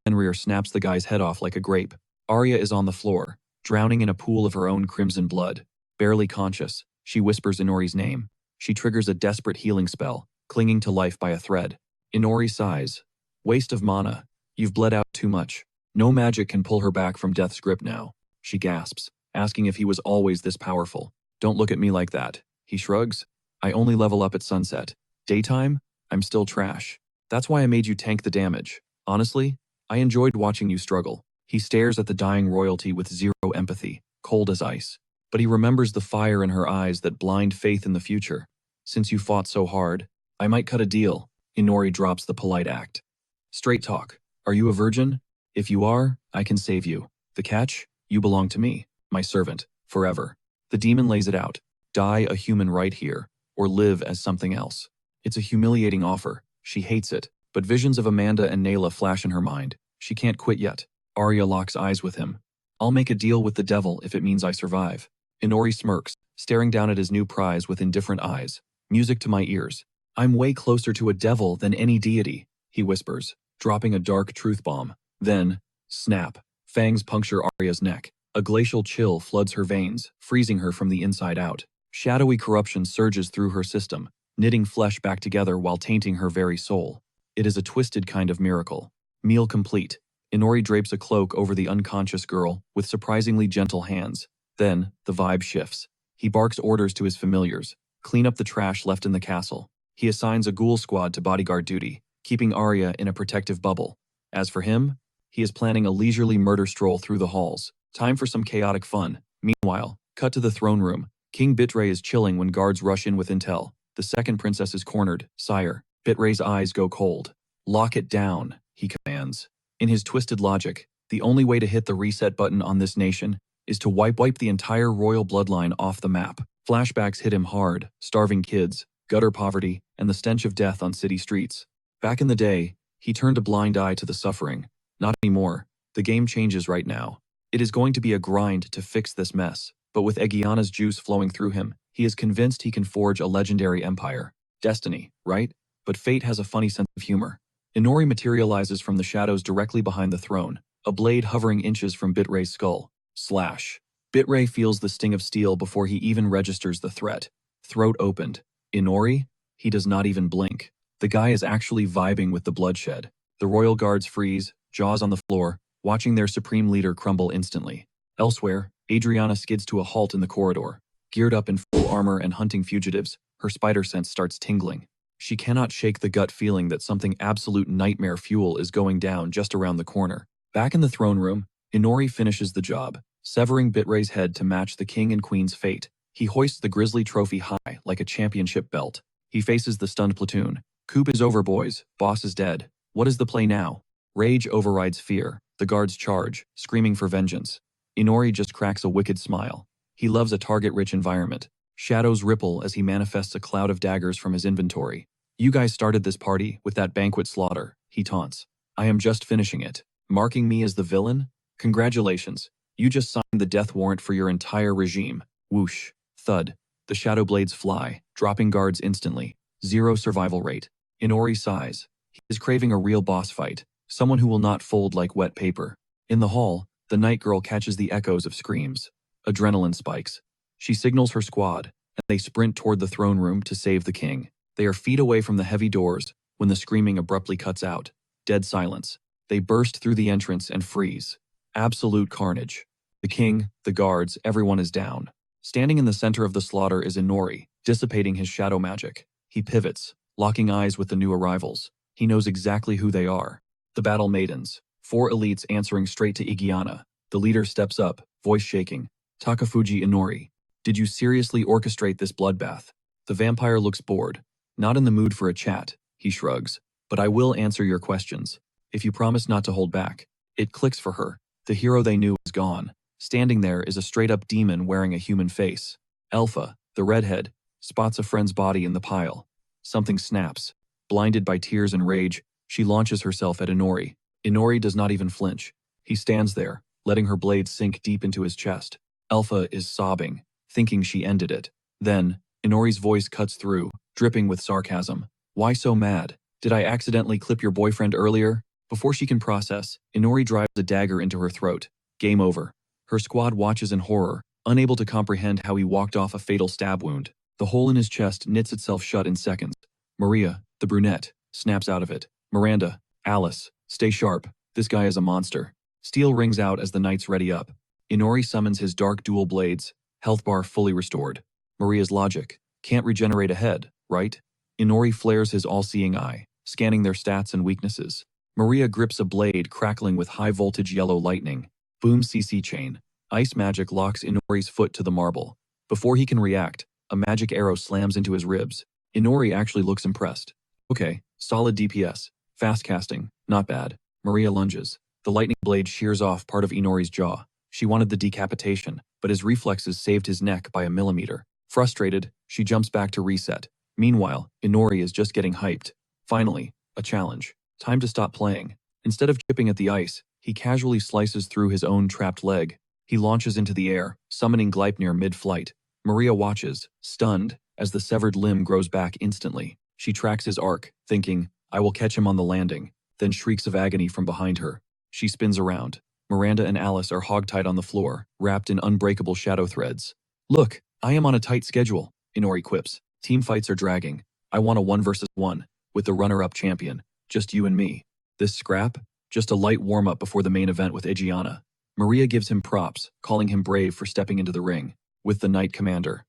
Fenrir snaps the guy's head off like a grape. Arya is on the floor, drowning in a pool of her own crimson blood. Barely conscious, she whispers Inori's name. She triggers a desperate healing spell, clinging to life by a thread. Inori sighs. "Waste of mana. You've bled out too much." No magic can pull her back from death's grip now. She gasps, asking if he was always this powerful. "Don't look at me like that." He shrugs. "I only level up at sunset. Daytime? I'm still trash. That's why I made you tank the damage. Honestly, I enjoyed watching you struggle." He stares at the dying royalty with zero empathy, cold as ice. But he remembers the fire in her eyes that blind faith in the future. "Since you fought so hard, I might cut a deal." Inori drops the polite act. "Straight talk. Are you a virgin? If you are, I can save you. The catch? You belong to me, my servant, forever." The demon lays it out. Die a human right here, or live as something else. It's a humiliating offer. She hates it, but visions of Amanda and Nayla flash in her mind. She can't quit yet. Arya locks eyes with him. "I'll make a deal with the devil if it means I survive." Inori smirks, staring down at his new prize with indifferent eyes. Music to my ears. "I'm way closer to a devil than any deity," he whispers, dropping a dark truth bomb. Then, snap. Fangs puncture Arya's neck. A glacial chill floods her veins, freezing her from the inside out. Shadowy corruption surges through her system, knitting flesh back together while tainting her very soul. It is a twisted kind of miracle. Meal complete. Inori drapes a cloak over the unconscious girl with surprisingly gentle hands. Then, the vibe shifts. He barks orders to his familiars. Clean up the trash left in the castle. He assigns a ghoul squad to bodyguard duty, keeping Arya in a protective bubble. As for him, he is planning a leisurely murder stroll through the halls. Time for some chaotic fun. Meanwhile, cut to the throne room. King Bitray is chilling when guards rush in with intel. The second princess is cornered. "Sire." Bitray's eyes go cold. "Lock it down," he commands. In his twisted logic, the only way to hit the reset button on this nation is to wipe the entire royal bloodline off the map. Flashbacks hit him hard: starving kids, gutter poverty, and the stench of death on city streets. Back in the day, he turned a blind eye to the suffering. Not anymore. The game changes right now. It is going to be a grind to fix this mess, but with Egiana's juice flowing through him, he is convinced he can forge a legendary empire. Destiny, right? But fate has a funny sense of humor. Inori materializes from the shadows directly behind the throne, a blade hovering inches from Bitray's skull. Slash. Bitray feels the sting of steel before he even registers the threat. Throat opened. Inori? He does not even blink. The guy is actually vibing with the bloodshed. The royal guards freeze, jaws on the floor, watching their supreme leader crumble instantly. Elsewhere, Adriana skids to a halt in the corridor. Geared up in full armor and hunting fugitives, her spider sense starts tingling. She cannot shake the gut feeling that something absolute nightmare fuel is going down just around the corner. Back in the throne room, Inori finishes the job, severing Bitray's head to match the king and queen's fate. He hoists the grisly trophy high like a championship belt. He faces the stunned platoon. "Coup is over, boys. Boss is dead. What is the play now?" Rage overrides fear. The guards charge, screaming for vengeance. Inori just cracks a wicked smile. He loves a target-rich environment. Shadows ripple as he manifests a cloud of daggers from his inventory. "You guys started this party with that banquet slaughter," he taunts. "I am just finishing it. Marking me as the villain? Congratulations. You just signed the death warrant for your entire regime." Whoosh. Thud. The shadow blades fly, dropping guards instantly. Zero survival rate. Inori sighs. He is craving a real boss fight. Someone who will not fold like wet paper. In the hall, the night girl catches the echoes of screams. Adrenaline spikes. She signals her squad, and they sprint toward the throne room to save the king. They are feet away from the heavy doors when the screaming abruptly cuts out. Dead silence. They burst through the entrance and freeze. Absolute carnage. The king, the guards, everyone is down. Standing in the center of the slaughter is Inori, dissipating his shadow magic. He pivots, locking eyes with the new arrivals. He knows exactly who they are. The battle maidens. 4 elites answering straight to Igiana. The leader steps up, voice shaking. Takafuji Inori. Did you seriously orchestrate this bloodbath? The vampire looks bored. Not in the mood for a chat, he shrugs. But I will answer your questions. If you promise not to hold back. It clicks for her. The hero they knew is gone. Standing there is a straight-up demon wearing a human face. Alpha, the redhead, spots a friend's body in the pile. Something snaps. Blinded by tears and rage, she launches herself at Inori. Inori does not even flinch. He stands there, letting her blade sink deep into his chest. Alpha is sobbing, thinking she ended it. Then, Inori's voice cuts through, dripping with sarcasm. Why so mad? Did I accidentally clip your boyfriend earlier? Before she can process, Inori drives a dagger into her throat. Game over. Her squad watches in horror, unable to comprehend how he walked off a fatal stab wound. The hole in his chest knits itself shut in seconds. Maria, the brunette, snaps out of it. Miranda, Alice, stay sharp. This guy is a monster. Steel rings out as the knights ready up. Inori summons his dark dual blades, health bar fully restored. Maria's logic. Can't regenerate a head, right? Inori flares his all-seeing eye, scanning their stats and weaknesses. Maria grips a blade crackling with high-voltage yellow lightning. Boom CC chain. Ice magic locks Inori's foot to the marble. Before he can react, a magic arrow slams into his ribs. Inori actually looks impressed. Okay, solid DPS. Fast casting. Not bad. Maria lunges. The lightning blade shears off part of Inori's jaw. She wanted the decapitation, but his reflexes saved his neck by a millimeter. Frustrated, she jumps back to reset. Meanwhile, Inori is just getting hyped. Finally, a challenge. Time to stop playing. Instead of chipping at the ice, he casually slices through his own trapped leg. He launches into the air, summoning Gleipnir mid-flight. Maria watches, stunned, as the severed limb grows back instantly. She tracks his arc, thinking, I will catch him on the landing, then shrieks of agony from behind her. She spins around. Miranda and Alice are hogtied on the floor, wrapped in unbreakable shadow threads. Look, I am on a tight schedule, Inori quips. Team fights are dragging. I want a 1 versus 1, with the runner-up champion. Just you and me. This scrap? Just a light warm-up before the main event with Egiana. Maria gives him props, calling him brave for stepping into the ring, with the Knight Commander.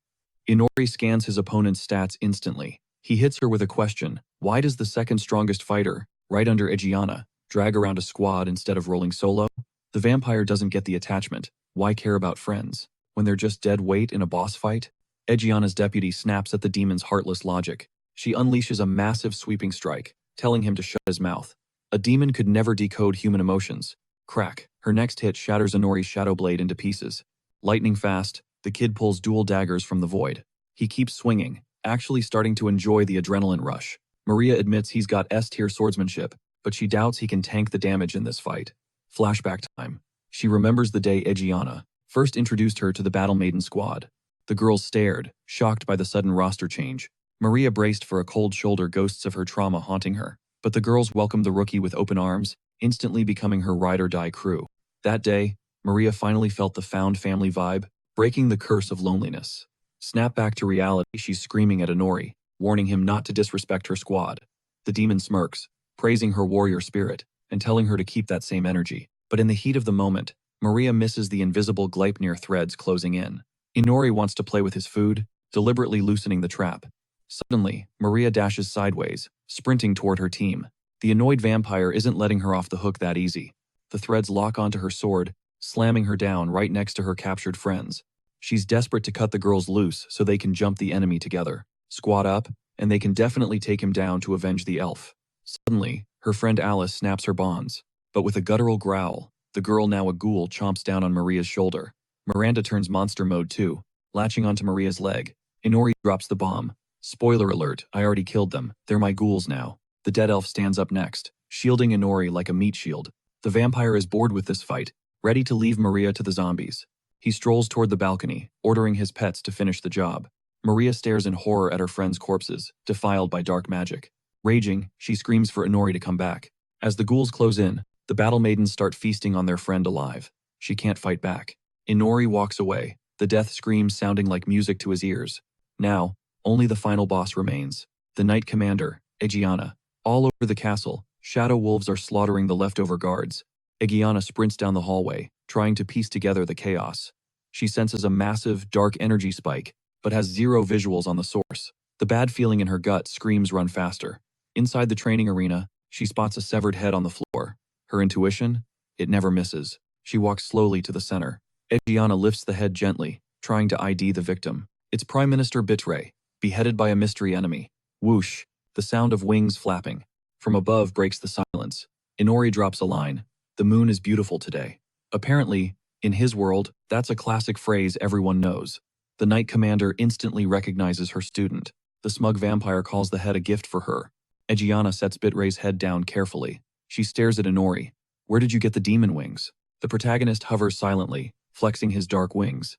Inori scans his opponent's stats instantly. He hits her with a question. Why does the second strongest fighter, right under Egiana, drag around a squad instead of rolling solo? The vampire doesn't get the attachment. Why care about friends, when they're just dead weight in a boss fight? Egiana's deputy snaps at the demon's heartless logic. She unleashes a massive sweeping strike, telling him to shut his mouth. A demon could never decode human emotions. Crack. Her next hit shatters Inori's shadow blade into pieces. Lightning fast, the kid pulls dual daggers from the void. He keeps swinging, actually starting to enjoy the adrenaline rush. Maria admits he's got S-tier swordsmanship, but she doubts he can tank the damage in this fight. Flashback time. She remembers the day Egiana first introduced her to the Battle Maiden squad. The girls stared, shocked by the sudden roster change. Maria braced for a cold shoulder, ghosts of her trauma haunting her. But the girls welcomed the rookie with open arms, instantly becoming her ride-or-die crew. That day, Maria finally felt the found family vibe, breaking the curse of loneliness. Snap back to reality, she's screaming at Inori, warning him not to disrespect her squad. The demon smirks, praising her warrior spirit, and telling her to keep that same energy. But in the heat of the moment, Maria misses the invisible Gleipnir threads closing in. Inori wants to play with his food, deliberately loosening the trap. Suddenly, Maria dashes sideways, sprinting toward her team. The annoyed vampire isn't letting her off the hook that easy. The threads lock onto her sword, slamming her down right next to her captured friends. She's desperate to cut the girls loose so they can jump the enemy together. Squad up, and they can definitely take him down to avenge the elf. Suddenly, her friend Alice snaps her bonds. But with a guttural growl, the girl, now a ghoul, chomps down on Maria's shoulder. Miranda turns monster mode too, latching onto Maria's leg. Inori drops the bomb. Spoiler alert, I already killed them. They're my ghouls now. The dead elf stands up next, shielding Inori like a meat shield. The vampire is bored with this fight, ready to leave Maria to the zombies. He strolls toward the balcony, ordering his pets to finish the job. Maria stares in horror at her friends' corpses, defiled by dark magic. Raging, she screams for Inori to come back. As the ghouls close in, the battle maidens start feasting on their friend alive. She can't fight back. Inori walks away, the death screams sounding like music to his ears. Now, only the final boss remains. The Knight Commander, Egiana. All over the castle, shadow wolves are slaughtering the leftover guards. Egiana sprints down the hallway, trying to piece together the chaos. She senses a massive, dark energy spike, but has zero visuals on the source. The bad feeling in her gut screams run faster. Inside the training arena, she spots a severed head on the floor. Her intuition? It never misses. She walks slowly to the center. Egiana lifts the head gently, trying to ID the victim. It's Prime Minister Bitre, beheaded by a mystery enemy. Whoosh, the sound of wings flapping. From above breaks the silence. Inori drops a line. The moon is beautiful today. Apparently, in his world, that's a classic phrase everyone knows. The Knight Commander instantly recognizes her student. The smug vampire calls the head a gift for her. Egiana sets Bitre's head down carefully. She stares at Inori. Where did you get the demon wings? The protagonist hovers silently, flexing his dark wings.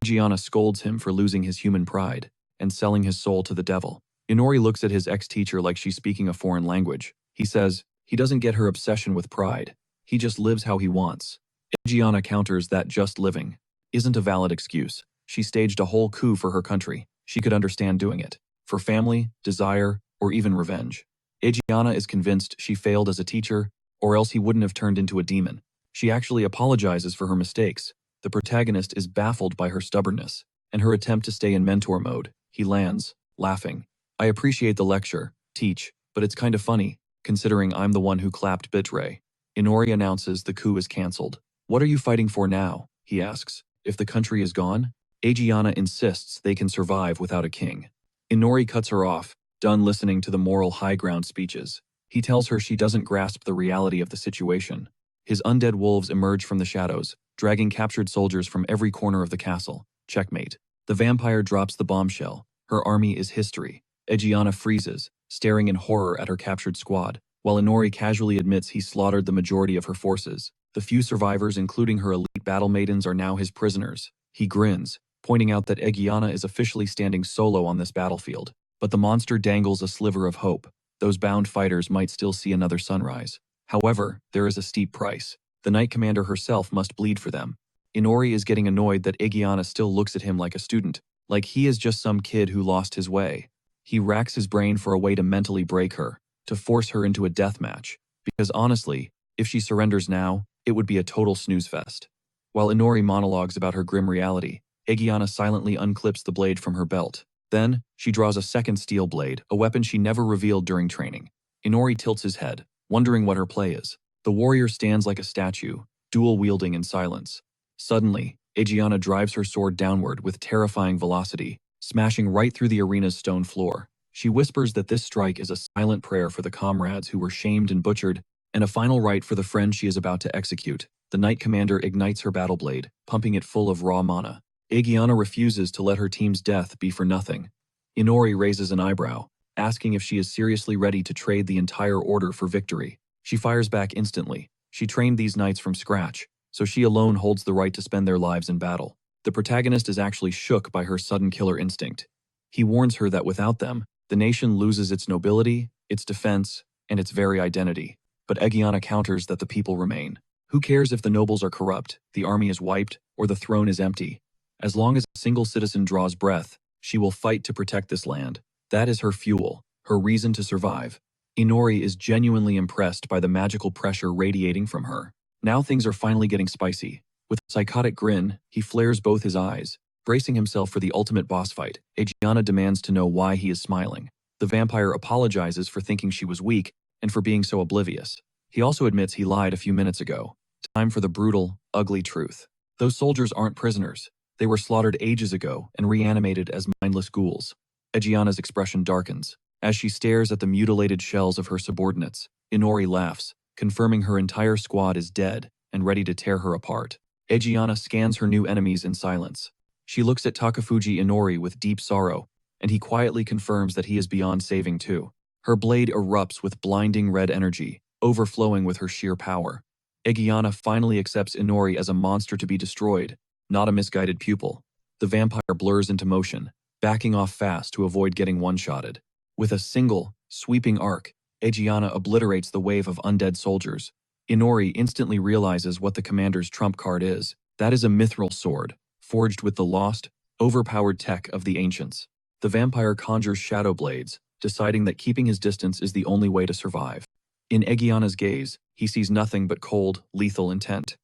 Egiana scolds him for losing his human pride and selling his soul to the devil. Inori looks at his ex-teacher like she's speaking a foreign language. He says, he doesn't get her obsession with pride. He just lives how he wants. Egiana counters that just living isn't a valid excuse. She staged a whole coup for her country. She could understand doing it. For family, desire, or even revenge. Egiana is convinced she failed as a teacher, or else he wouldn't have turned into a demon. She actually apologizes for her mistakes. The protagonist is baffled by her stubbornness and her attempt to stay in mentor mode. He lands, laughing. I appreciate the lecture, teach, but it's kind of funny, considering I'm the one who clapped Bitre. Inori announces the coup is cancelled. What are you fighting for now? He asks. If the country is gone? Egiana insists they can survive without a king. Inori cuts her off, done listening to the moral high ground speeches. He tells her she doesn't grasp the reality of the situation. His undead wolves emerge from the shadows, dragging captured soldiers from every corner of the castle. Checkmate. The vampire drops the bombshell. Her army is history. Egiana freezes, staring in horror at her captured squad, while Inori casually admits he slaughtered the majority of her forces. The few survivors, including her elite battle maidens, are now his prisoners. He grins, pointing out that Egiana is officially standing solo on this battlefield. But the monster dangles a sliver of hope. Those bound fighters might still see another sunrise. However, there is a steep price. The Knight Commander herself must bleed for them. Inori is getting annoyed that Egiana still looks at him like a student, like he is just some kid who lost his way. He racks his brain for a way to mentally break her, to force her into a death match, because honestly, if she surrenders now, it would be a total snooze fest. While Inori monologues about her grim reality, Egiana silently unclips the blade from her belt. Then, she draws a second steel blade, a weapon she never revealed during training. Inori tilts his head, wondering what her play is. The warrior stands like a statue, dual-wielding in silence. Suddenly, Egiana drives her sword downward with terrifying velocity, smashing right through the arena's stone floor. She whispers that this strike is a silent prayer for the comrades who were shamed and butchered, and a final rite for the friend she is about to execute. The Knight Commander ignites her battle blade, pumping it full of raw mana. Egiana refuses to let her team's death be for nothing. Inori raises an eyebrow, asking if she is seriously ready to trade the entire order for victory. She fires back instantly. She trained these knights from scratch, so she alone holds the right to spend their lives in battle. The protagonist is actually shook by her sudden killer instinct. He warns her that without them, the nation loses its nobility, its defense, and its very identity. But Egiana counters that the people remain. Who cares if the nobles are corrupt, the army is wiped, or the throne is empty? As long as a single citizen draws breath, she will fight to protect this land. That is her fuel, her reason to survive. Inori is genuinely impressed by the magical pressure radiating from her. Now things are finally getting spicy. With a psychotic grin, he flares both his eyes. Bracing himself for the ultimate boss fight, Egiana demands to know why he is smiling. The vampire apologizes for thinking she was weak and for being so oblivious. He also admits he lied a few minutes ago. Time for the brutal, ugly truth. Those soldiers aren't prisoners. They were slaughtered ages ago and reanimated as mindless ghouls. Egiana's expression darkens. As she stares at the mutilated shells of her subordinates, Inori laughs, confirming her entire squad is dead and ready to tear her apart. Egiana scans her new enemies in silence. She looks at Takafuji Inori with deep sorrow, and he quietly confirms that he is beyond saving too. Her blade erupts with blinding red energy, overflowing with her sheer power. Egiana finally accepts Inori as a monster to be destroyed, not a misguided pupil. The vampire blurs into motion, backing off fast to avoid getting one-shotted. With a single, sweeping arc, Egiana obliterates the wave of undead soldiers. Inori instantly realizes what the commander's trump card is. That is a mithril sword, forged with the lost, overpowered tech of the ancients. The vampire conjures shadow blades, deciding that keeping his distance is the only way to survive. In Egiana's gaze, he sees nothing but cold, lethal intent.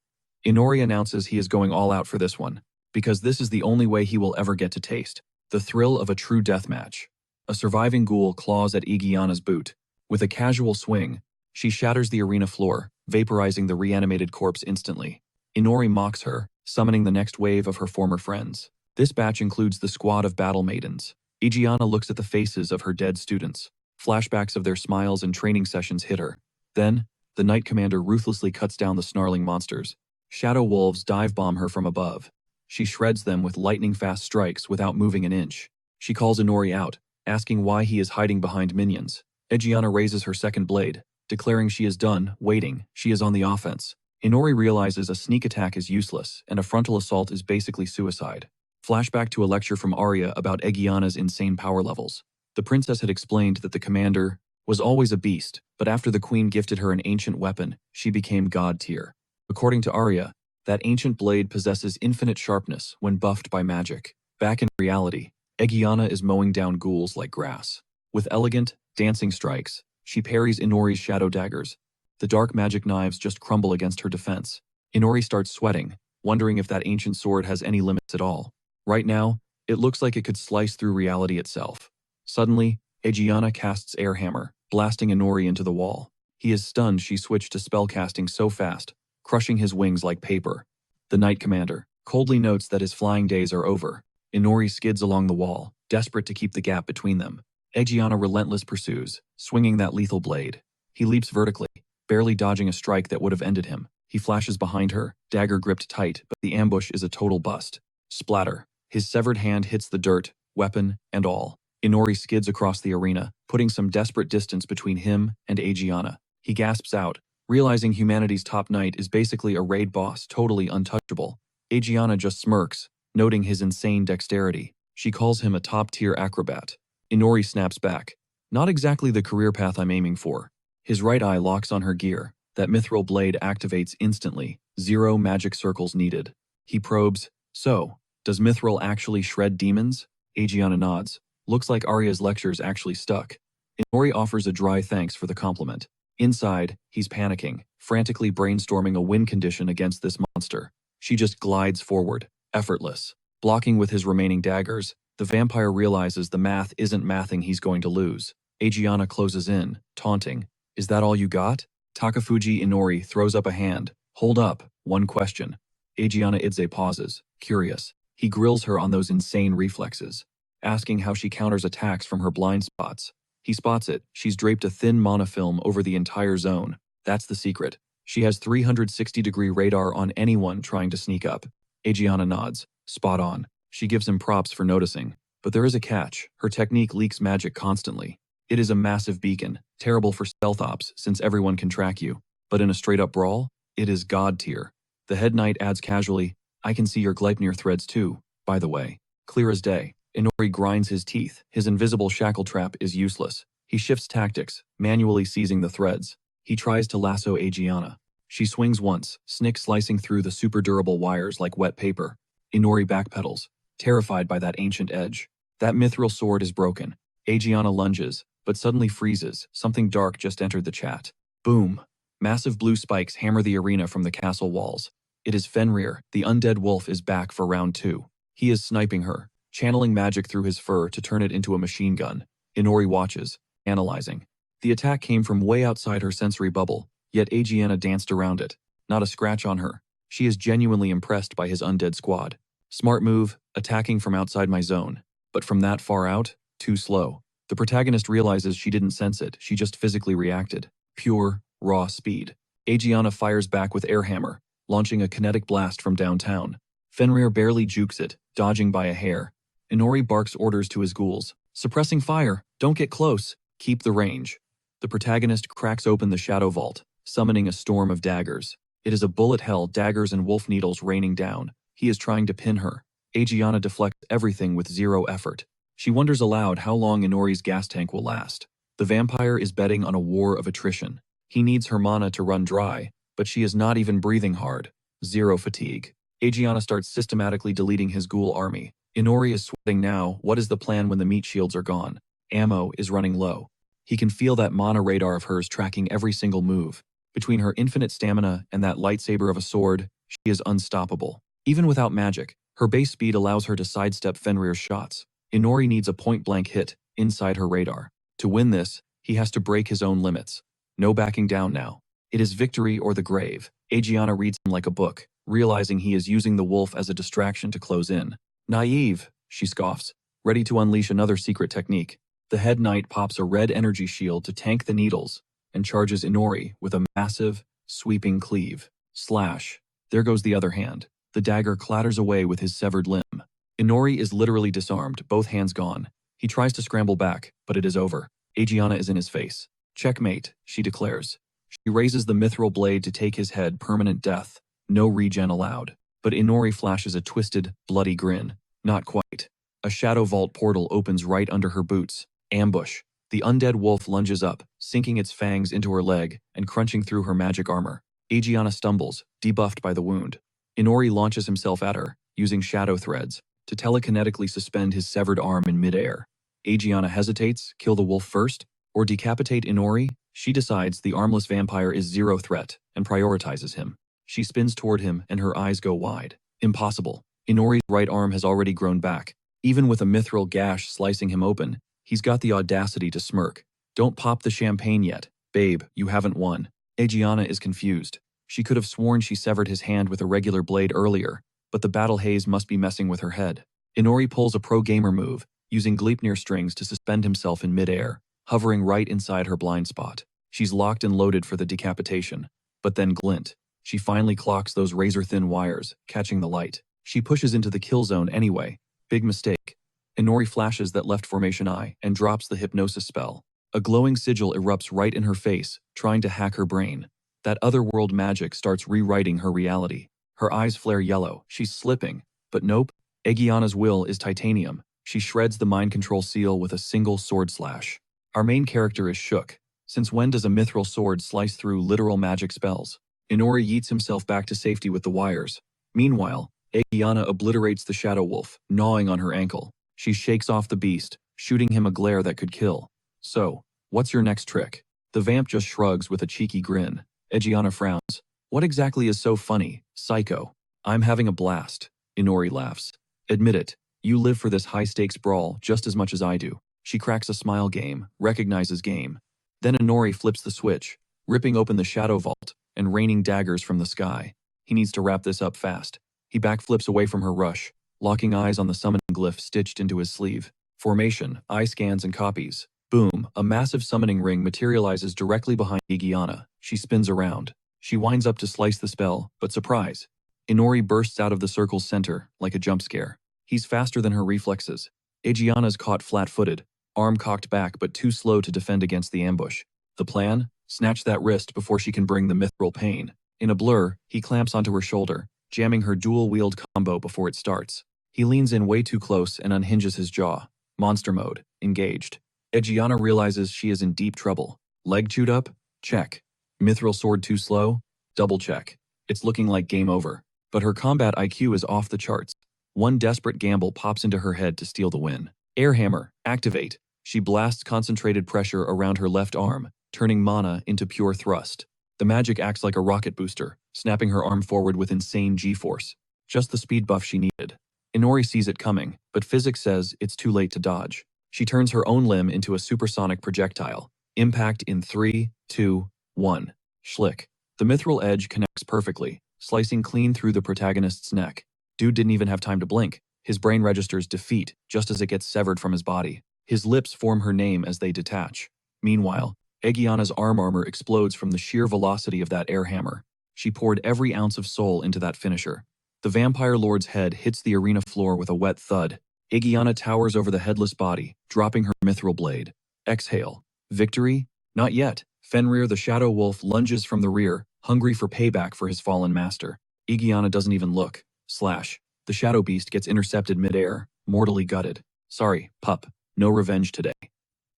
Inori announces he is going all out for this one, because this is the only way he will ever get to taste the thrill of a true deathmatch. A surviving ghoul claws at Egiana's boot. With a casual swing, she shatters the arena floor, vaporizing the reanimated corpse instantly. Inori mocks her, summoning the next wave of her former friends. This batch includes the squad of battle maidens. Egiana looks at the faces of her dead students. Flashbacks of their smiles and training sessions hit her. Then, the Knight Commander ruthlessly cuts down the snarling monsters. Shadow wolves dive-bomb her from above. She shreds them with lightning-fast strikes without moving an inch. She calls Inori out, asking why he is hiding behind minions. Egiana raises her second blade, declaring she is done waiting. She is on the offense. Inori realizes a sneak attack is useless, and a frontal assault is basically suicide. Flashback to a lecture from Arya about Egiana's insane power levels. The princess had explained that the commander was always a beast, but after the queen gifted her an ancient weapon, she became god tier. According to Arya, that ancient blade possesses infinite sharpness when buffed by magic. Back in reality, Egiana is mowing down ghouls like grass. With elegant, dancing strikes, she parries Inori's shadow daggers. The dark magic knives just crumble against her defense. Inori starts sweating, wondering if that ancient sword has any limits at all. Right now, it looks like it could slice through reality itself. Suddenly, Egiana casts Air Hammer, blasting Inori into the wall. He is stunned she switched to spellcasting so fast, crushing his wings like paper. The Knight Commander coldly notes that his flying days are over. Inori skids along the wall, desperate to keep the gap between them. Egiana relentless pursues, swinging that lethal blade. He leaps vertically, barely dodging a strike that would have ended him. He flashes behind her, dagger gripped tight, but the ambush is a total bust. Splatter. His severed hand hits the dirt, weapon and all. Inori skids across the arena, putting some desperate distance between him and Egiana. He gasps out, realizing humanity's top knight is basically a raid boss, totally untouchable. Egiana just smirks, noting his insane dexterity. She calls him a top-tier acrobat. Inori snaps back. Not exactly the career path I'm aiming for. His right eye locks on her gear. That mithril blade activates instantly. 0 magic circles needed. He probes. So, does mithril actually shred demons? Egiana nods. Looks like Arya's lectures actually stuck. Inori offers a dry thanks for the compliment. Inside, he's panicking, frantically brainstorming a win condition against this monster. She just glides forward, effortless. Blocking with his remaining daggers, the vampire realizes the math isn't mathing he's going to lose. Egiana closes in, taunting. Is that all you got? Takafuji Inori throws up a hand. Hold up, one question. Egiana Idze pauses, curious. He grills her on those insane reflexes, asking how she counters attacks from her blind spots. He spots it. She's draped a thin monofilm over the entire zone. That's the secret. She has 360-degree radar on anyone trying to sneak up. Egiana nods. Spot on. She gives him props for noticing. But there is a catch. Her technique leaks magic constantly. It is a massive beacon, terrible for stealth ops since everyone can track you. But in a straight-up brawl, it is god tier. The head knight adds casually, I can see your Gleipnir threads too, by the way. Clear as day. Inori grinds his teeth. His invisible shackle trap is useless. He shifts tactics, manually seizing the threads. He tries to lasso Egiana. She swings once, snick slicing through the super durable wires like wet paper. Inori backpedals, terrified by that ancient edge. That mithril sword is broken. Egiana lunges, but suddenly freezes. Something dark just entered the chat. Boom. Massive blue spikes hammer the arena from the castle walls. It is Fenrir, the undead wolf is back for round 2. He is sniping her, channeling magic through his fur to turn it into a machine gun. Inori watches, analyzing. The attack came from way outside her sensory bubble, yet Egiana danced around it. Not a scratch on her. She is genuinely impressed by his undead squad. Smart move, attacking from outside my zone. But from that far out, too slow. The protagonist realizes she didn't sense it, she just physically reacted. Pure, raw speed. Egiana fires back with Air Hammer, launching a kinetic blast from downtown. Fenrir barely jukes it, dodging by a hair. Inori barks orders to his ghouls. Suppressing fire, don't get close, keep the range. The protagonist cracks open the shadow vault, summoning a storm of daggers. It is a bullet hell, daggers and wolf needles raining down. He is trying to pin her. Egiana deflects everything with 0 effort. She wonders aloud how long Inori's gas tank will last. The vampire is betting on a war of attrition. He needs her mana to run dry, but she is not even breathing hard. 0 fatigue. Egiana starts systematically deleting his ghoul army. Inori is sweating now. What is the plan when the meat shields are gone? Ammo is running low. He can feel that mana radar of hers tracking every single move. Between her infinite stamina and that lightsaber of a sword, she is unstoppable. Even without magic, her base speed allows her to sidestep Fenrir's shots. Inori needs a point-blank hit inside her radar. To win this, he has to break his own limits. No backing down now. It is victory or the grave. Aegiana reads him like a book, realizing he is using the wolf as a distraction to close in. Naive, she scoffs, ready to unleash another secret technique. The head knight pops a red energy shield to tank the needles and charges Inori with a massive, sweeping cleave. Slash. There goes the other hand. The dagger clatters away with his severed limb. Inori is literally disarmed, both hands gone. He tries to scramble back, but it is over. Aegiana is in his face. Checkmate, she declares. She raises the mithril blade to take his head, permanent death. No regen allowed. But Inori flashes a twisted, bloody grin. Not quite. A shadow vault portal opens right under her boots. Ambush. The undead wolf lunges up, sinking its fangs into her leg and crunching through her magic armor. Aegiana stumbles, debuffed by the wound. Inori launches himself at her, using shadow threads, to telekinetically suspend his severed arm in midair. Aegiana hesitates, kill the wolf first, or decapitate Inori. She decides the armless vampire is zero threat and prioritizes him. She spins toward him and her eyes go wide. Impossible. Inori's right arm has already grown back. Even with a mithril gash slicing him open, he's got the audacity to smirk. Don't pop the champagne yet. Babe, you haven't won. Aegiana is confused. She could have sworn she severed his hand with a regular blade earlier, but the battle haze must be messing with her head. Inori pulls a pro-gamer move, using Gleipnir strings to suspend himself in midair, hovering right inside her blind spot. She's locked and loaded for the decapitation. But then glint. She finally clocks those razor-thin wires, catching the light. She pushes into the kill zone anyway. Big mistake. Inori flashes that left formation eye and drops the hypnosis spell. A glowing sigil erupts right in her face, trying to hack her brain. That otherworld magic starts rewriting her reality. Her eyes flare yellow. She's slipping. But nope. Aegiana's will is titanium. She shreds the mind control seal with a single sword slash. Our main character is shook. Since when does a mithril sword slice through literal magic spells? Inori yeets himself back to safety with the wires. Meanwhile, Aegiana obliterates the shadow wolf, gnawing on her ankle. She shakes off the beast, shooting him a glare that could kill. So, what's your next trick? The vamp just shrugs with a cheeky grin. Aegiana frowns. What exactly is so funny, psycho? I'm having a blast. Inori laughs. Admit it, you live for this high-stakes brawl just as much as I do. She cracks a smile game, recognizes game. Then Inori flips the switch, ripping open the shadow vault and raining daggers from the sky. He needs to wrap this up fast. He backflips away from her rush, locking eyes on the summoning glyph stitched into his sleeve. Formation, eye scans and copies. Boom, a massive summoning ring materializes directly behind Aegiana. She spins around. She winds up to slice the spell, but surprise. Inori bursts out of the circle's center, like a jump scare. He's faster than her reflexes. Aegiana's caught flat-footed, arm cocked back but too slow to defend against the ambush. The plan? Snatch that wrist before she can bring the mithril pain. In a blur, he clamps onto her shoulder, jamming her dual-wield combo before it starts. He leans in way too close and unhinges his jaw. Monster mode, engaged. Aegiana realizes she is in deep trouble. Leg chewed up? Check. Mithril sword too slow? Double check. It's looking like game over. But her combat IQ is off the charts. One desperate gamble pops into her head to steal the win. Air hammer, activate. She blasts concentrated pressure around her left arm, turning mana into pure thrust. The magic acts like a rocket booster, snapping her arm forward with insane G-force. Just the speed buff she needed. Inori sees it coming, but physics says it's too late to dodge. She turns her own limb into a supersonic projectile. Impact in 3, 2, 1. Schlick. The mithril edge connects perfectly, slicing clean through the protagonist's neck. Dude didn't even have time to blink. His brain registers defeat just as it gets severed from his body. His lips form her name as they detach. Meanwhile, Aegiana's arm armor explodes from the sheer velocity of that air hammer. She poured every ounce of soul into that finisher. The vampire lord's head hits the arena floor with a wet thud. Aegiana towers over the headless body, dropping her mithril blade. Exhale. Victory? Not yet. Fenrir the shadow wolf lunges from the rear, hungry for payback for his fallen master. Aegiana doesn't even look. Slash. The shadow beast gets intercepted midair, mortally gutted. Sorry, pup. No revenge today.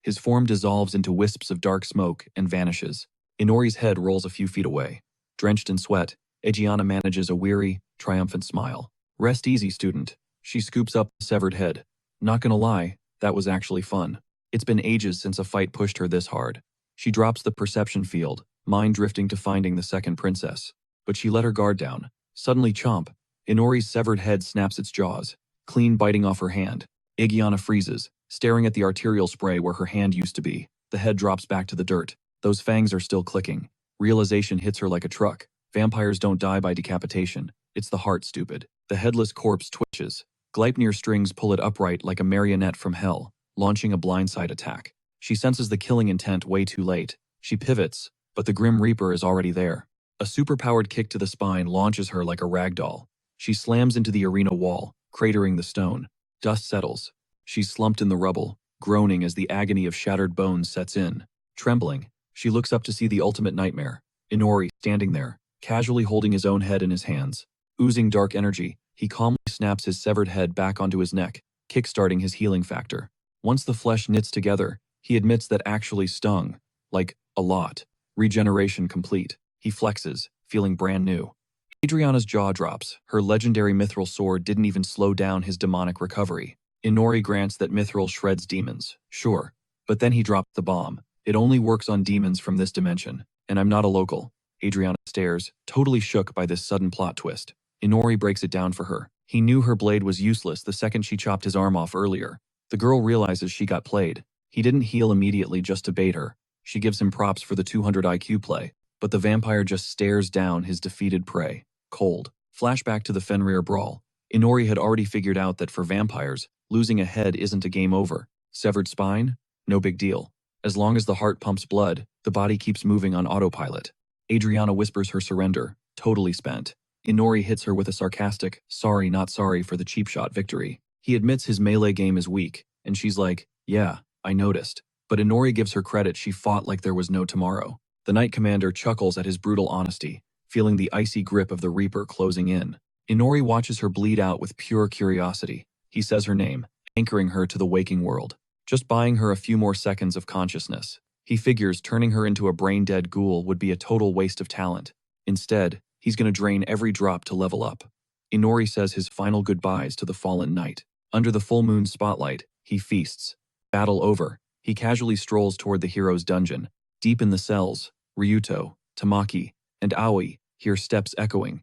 His form dissolves into wisps of dark smoke and vanishes. Inori's head rolls a few feet away. Drenched in sweat, Aegiana manages a weary, triumphant smile. Rest easy, student. She scoops up the severed head. Not gonna lie, that was actually fun. It's been ages since a fight pushed her this hard. She drops the perception field, mind drifting to finding the second princess. But she let her guard down. Suddenly chomp! Inori's severed head snaps its jaws, clean biting off her hand. Igiana freezes, staring at the arterial spray where her hand used to be. The head drops back to the dirt. Those fangs are still clicking. Realization hits her like a truck. Vampires don't die by decapitation. It's the heart, stupid. The headless corpse twitches. Gleipnir strings pull it upright like a marionette from hell, launching a blindside attack. She senses the killing intent way too late. She pivots, but the Grim Reaper is already there. A superpowered kick to the spine launches her like a ragdoll. She slams into the arena wall, cratering the stone. Dust settles. She's slumped in the rubble, groaning as the agony of shattered bones sets in. Trembling, she looks up to see the ultimate nightmare. Inori standing there, casually holding his own head in his hands. Oozing dark energy, he calmly snaps his severed head back onto his neck, kickstarting his healing factor. Once the flesh knits together, he admits that actually stung. Like, a lot. Regeneration complete. He flexes, feeling brand new. Adriana's jaw drops. Her legendary mithril sword didn't even slow down his demonic recovery. Inori grants that mithril shreds demons, sure. But then he dropped the bomb. It only works on demons from this dimension. And I'm not a local. Adriana stares, totally shook by this sudden plot twist. Inori breaks it down for her. He knew her blade was useless the second she chopped his arm off earlier. The girl realizes she got played. He didn't heal immediately just to bait her. She gives him props for the 200 IQ play. But the vampire just stares down his defeated prey. Cold. Flashback to the Fenrir brawl. Inori had already figured out that for vampires, losing a head isn't a game over. Severed spine? No big deal. As long as the heart pumps blood, the body keeps moving on autopilot. Adriana whispers her surrender, totally spent. Inori hits her with a sarcastic, sorry not sorry for the cheap shot victory. He admits his melee game is weak, and she's like, yeah, I noticed. But Inori gives her credit she fought like there was no tomorrow. The Knight Commander chuckles at his brutal honesty, feeling the icy grip of the Reaper closing in. Inori watches her bleed out with pure curiosity. He says her name, anchoring her to the waking world, just buying her a few more seconds of consciousness. He figures turning her into a brain-dead ghoul would be a total waste of talent. Instead, he's gonna drain every drop to level up. Inori says his final goodbyes to the fallen knight. Under the full moon spotlight, he feasts. Battle over. He casually strolls toward the hero's dungeon. Deep in the cells, Ryuto, Tamaki, and Aoi hear steps echoing.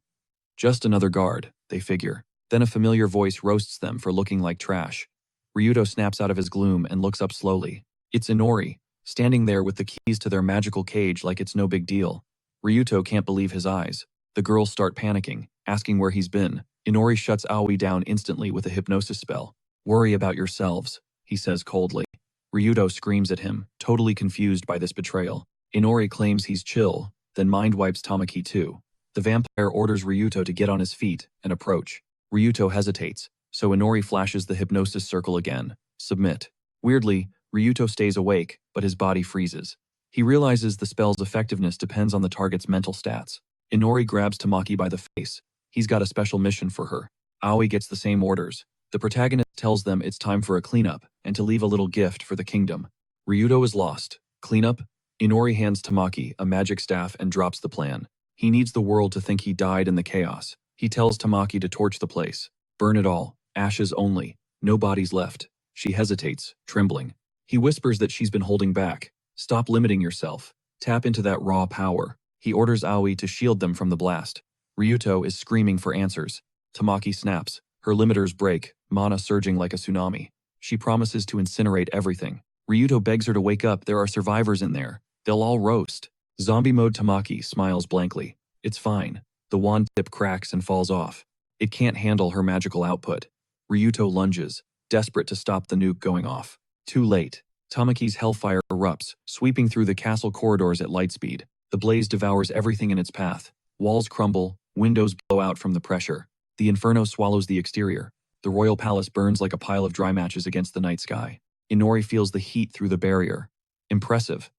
Just another guard, they figure. Then a familiar voice roasts them for looking like trash. Ryuto snaps out of his gloom and looks up slowly. It's Inori, standing there with the keys to their magical cage like it's no big deal. Ryuto can't believe his eyes. The girls start panicking, asking where he's been. Inori shuts Aoi down instantly with a hypnosis spell. Worry about yourselves, he says coldly. Ryuto screams at him, totally confused by this betrayal. Inori claims he's chill, then mind wipes Tamaki too. The vampire orders Ryuto to get on his feet and approach. Ryuto hesitates, so Inori flashes the hypnosis circle again. Submit. Weirdly, Ryuto stays awake, but his body freezes. He realizes the spell's effectiveness depends on the target's mental stats. Inori grabs Tamaki by the face. He's got a special mission for her. Aoi gets the same orders. The protagonist tells them it's time for a cleanup and to leave a little gift for the kingdom. Ryuto is lost. Cleanup? Inori hands Tamaki a magic staff and drops the plan. He needs the world to think he died in the chaos. He tells Tamaki to torch the place. Burn it all. Ashes only. No bodies left. She hesitates, trembling. He whispers that she's been holding back. Stop limiting yourself. Tap into that raw power. He orders Aoi to shield them from the blast. Ryuto is screaming for answers. Tamaki snaps. Her limiters break, mana surging like a tsunami. She promises to incinerate everything. Ryuto begs her to wake up. There are survivors in there. They'll all roast. Zombie mode Tamaki smiles blankly. It's fine. The wand tip cracks and falls off. It can't handle her magical output. Ryuto lunges, desperate to stop the nuke going off. Too late. Tamaki's hellfire erupts, sweeping through the castle corridors at light speed. The blaze devours everything in its path. Walls crumble, windows blow out from the pressure. The inferno swallows the exterior. The royal palace burns like a pile of dry matches against the night sky. Inori feels the heat through the barrier. Impressive.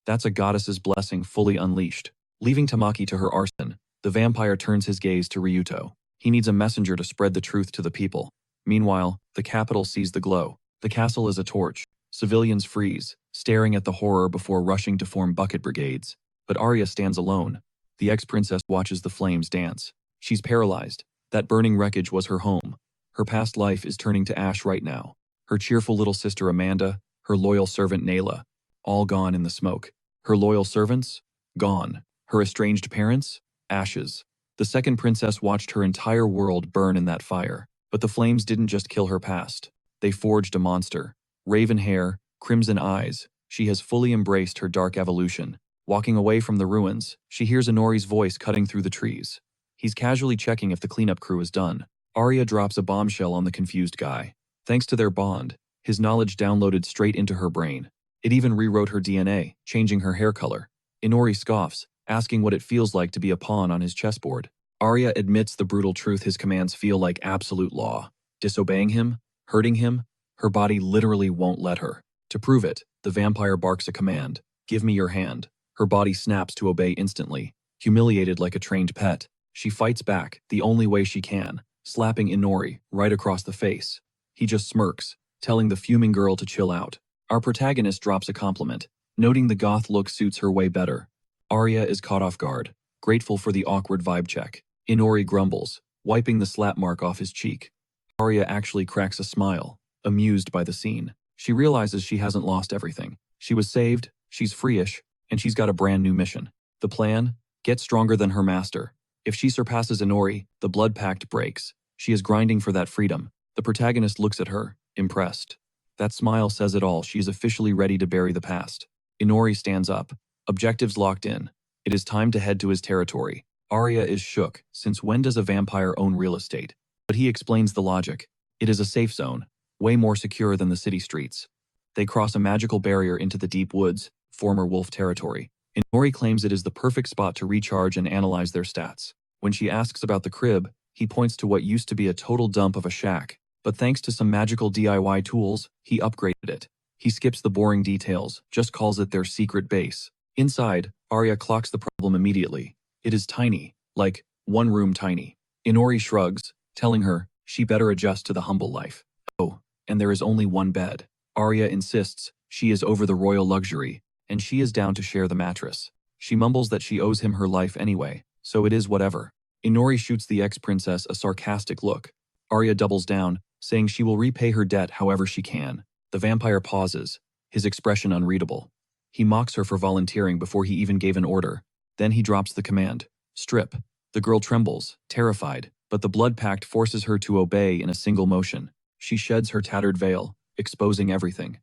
That's a goddess's blessing fully unleashed. Leaving Tamaki to her arson, the vampire turns his gaze to Ryuto. He needs a messenger to spread the truth to the people. Meanwhile, the capital sees the glow. The castle is a torch. Civilians freeze, staring at the horror before rushing to form bucket brigades. But Arya stands alone. The ex-princess watches the flames dance. She's paralyzed. That burning wreckage was her home. Her past life is turning to ash right now. Her cheerful little sister Amanda, her loyal servant Nayla, all gone in the smoke. Her loyal servants? Gone. Her estranged parents? Ashes. The second princess watched her entire world burn in that fire. But the flames didn't just kill her past. They forged a monster. Raven hair, crimson eyes. She has fully embraced her dark evolution. Walking away from the ruins, she hears Inori's voice cutting through the trees. He's casually checking if the cleanup crew is done. Arya drops a bombshell on the confused guy. Thanks to their bond, his knowledge downloaded straight into her brain. It even rewrote her DNA, changing her hair color. Inori scoffs, asking what it feels like to be a pawn on his chessboard. Arya admits the brutal truth: his commands feel like absolute law. Disobeying him, hurting him, her body literally won't let her. To prove it, the vampire barks a command. Give me your hand. Her body snaps to obey instantly. Humiliated like a trained pet, she fights back the only way she can, slapping Inori right across the face. He just smirks, telling the fuming girl to chill out. Our protagonist drops a compliment, noting the goth look suits her way better. Arya is caught off guard, grateful for the awkward vibe check. Inori grumbles, wiping the slap mark off his cheek. Arya actually cracks a smile, amused by the scene. She realizes she hasn't lost everything. She was saved, she's free-ish, and she's got a brand new mission. The plan? Get stronger than her master. If she surpasses Inori, the blood pact breaks. She is grinding for that freedom. The protagonist looks at her, impressed. That smile says it all. She is officially ready to bury the past. Inori stands up, objectives locked in. It is time to head to his territory. Arya is shook. Since when does a vampire own real estate? But he explains the logic. It is a safe zone, way more secure than the city streets. They cross a magical barrier into the deep woods, former wolf territory. Inori claims it is the perfect spot to recharge and analyze their stats. When she asks about the crib, he points to what used to be a total dump of a shack. But thanks to some magical DIY tools, he upgraded it. He skips the boring details, just calls it their secret base. Inside, Arya clocks the problem immediately. It is tiny, like one room tiny. Inori shrugs, telling her she better adjust to the humble life. Oh, and there is only one bed. Arya insists she is over the royal luxury, and she is down to share the mattress. She mumbles that she owes him her life anyway, so it is whatever. Inori shoots the ex-princess a sarcastic look. Arya doubles down, saying she will repay her debt however she can. The vampire pauses, his expression unreadable. He mocks her for volunteering before he even gave an order. Then he drops the command. Strip. The girl trembles, terrified, but the blood pact forces her to obey in a single motion. She sheds her tattered veil, exposing everything.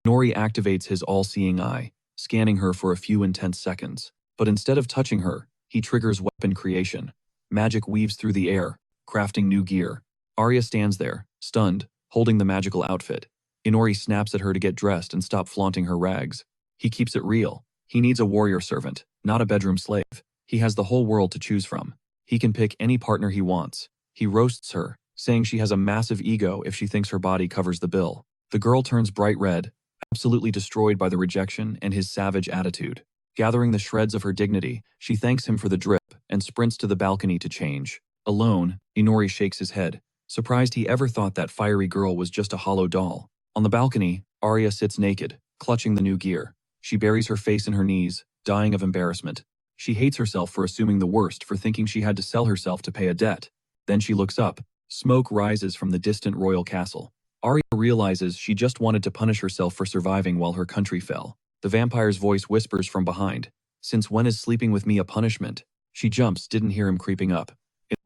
Inori activates his all-seeing eye, scanning her for a few intense seconds. But instead of touching her, he triggers weapon creation. Magic weaves through the air, crafting new gear. Arya stands there, stunned, holding the magical outfit. Inori snaps at her to get dressed and stop flaunting her rags. He keeps it real. He needs a warrior servant, not a bedroom slave. He has the whole world to choose from. He can pick any partner he wants. He roasts her, saying she has a massive ego if she thinks her body covers the bill. The girl turns bright red, absolutely destroyed by the rejection and his savage attitude. Gathering the shreds of her dignity, she thanks him for the drip and sprints to the balcony to change. Alone, Inori shakes his head, surprised he ever thought that fiery girl was just a hollow doll. On the balcony, Arya sits naked, clutching the new gear. She buries her face in her knees, dying of embarrassment. She hates herself for assuming the worst, for thinking she had to sell herself to pay a debt. Then she looks up. Smoke rises from the distant royal castle. Arya realizes she just wanted to punish herself for surviving while her country fell. The vampire's voice whispers from behind. Since when is sleeping with me a punishment? She jumps, didn't hear him creeping up.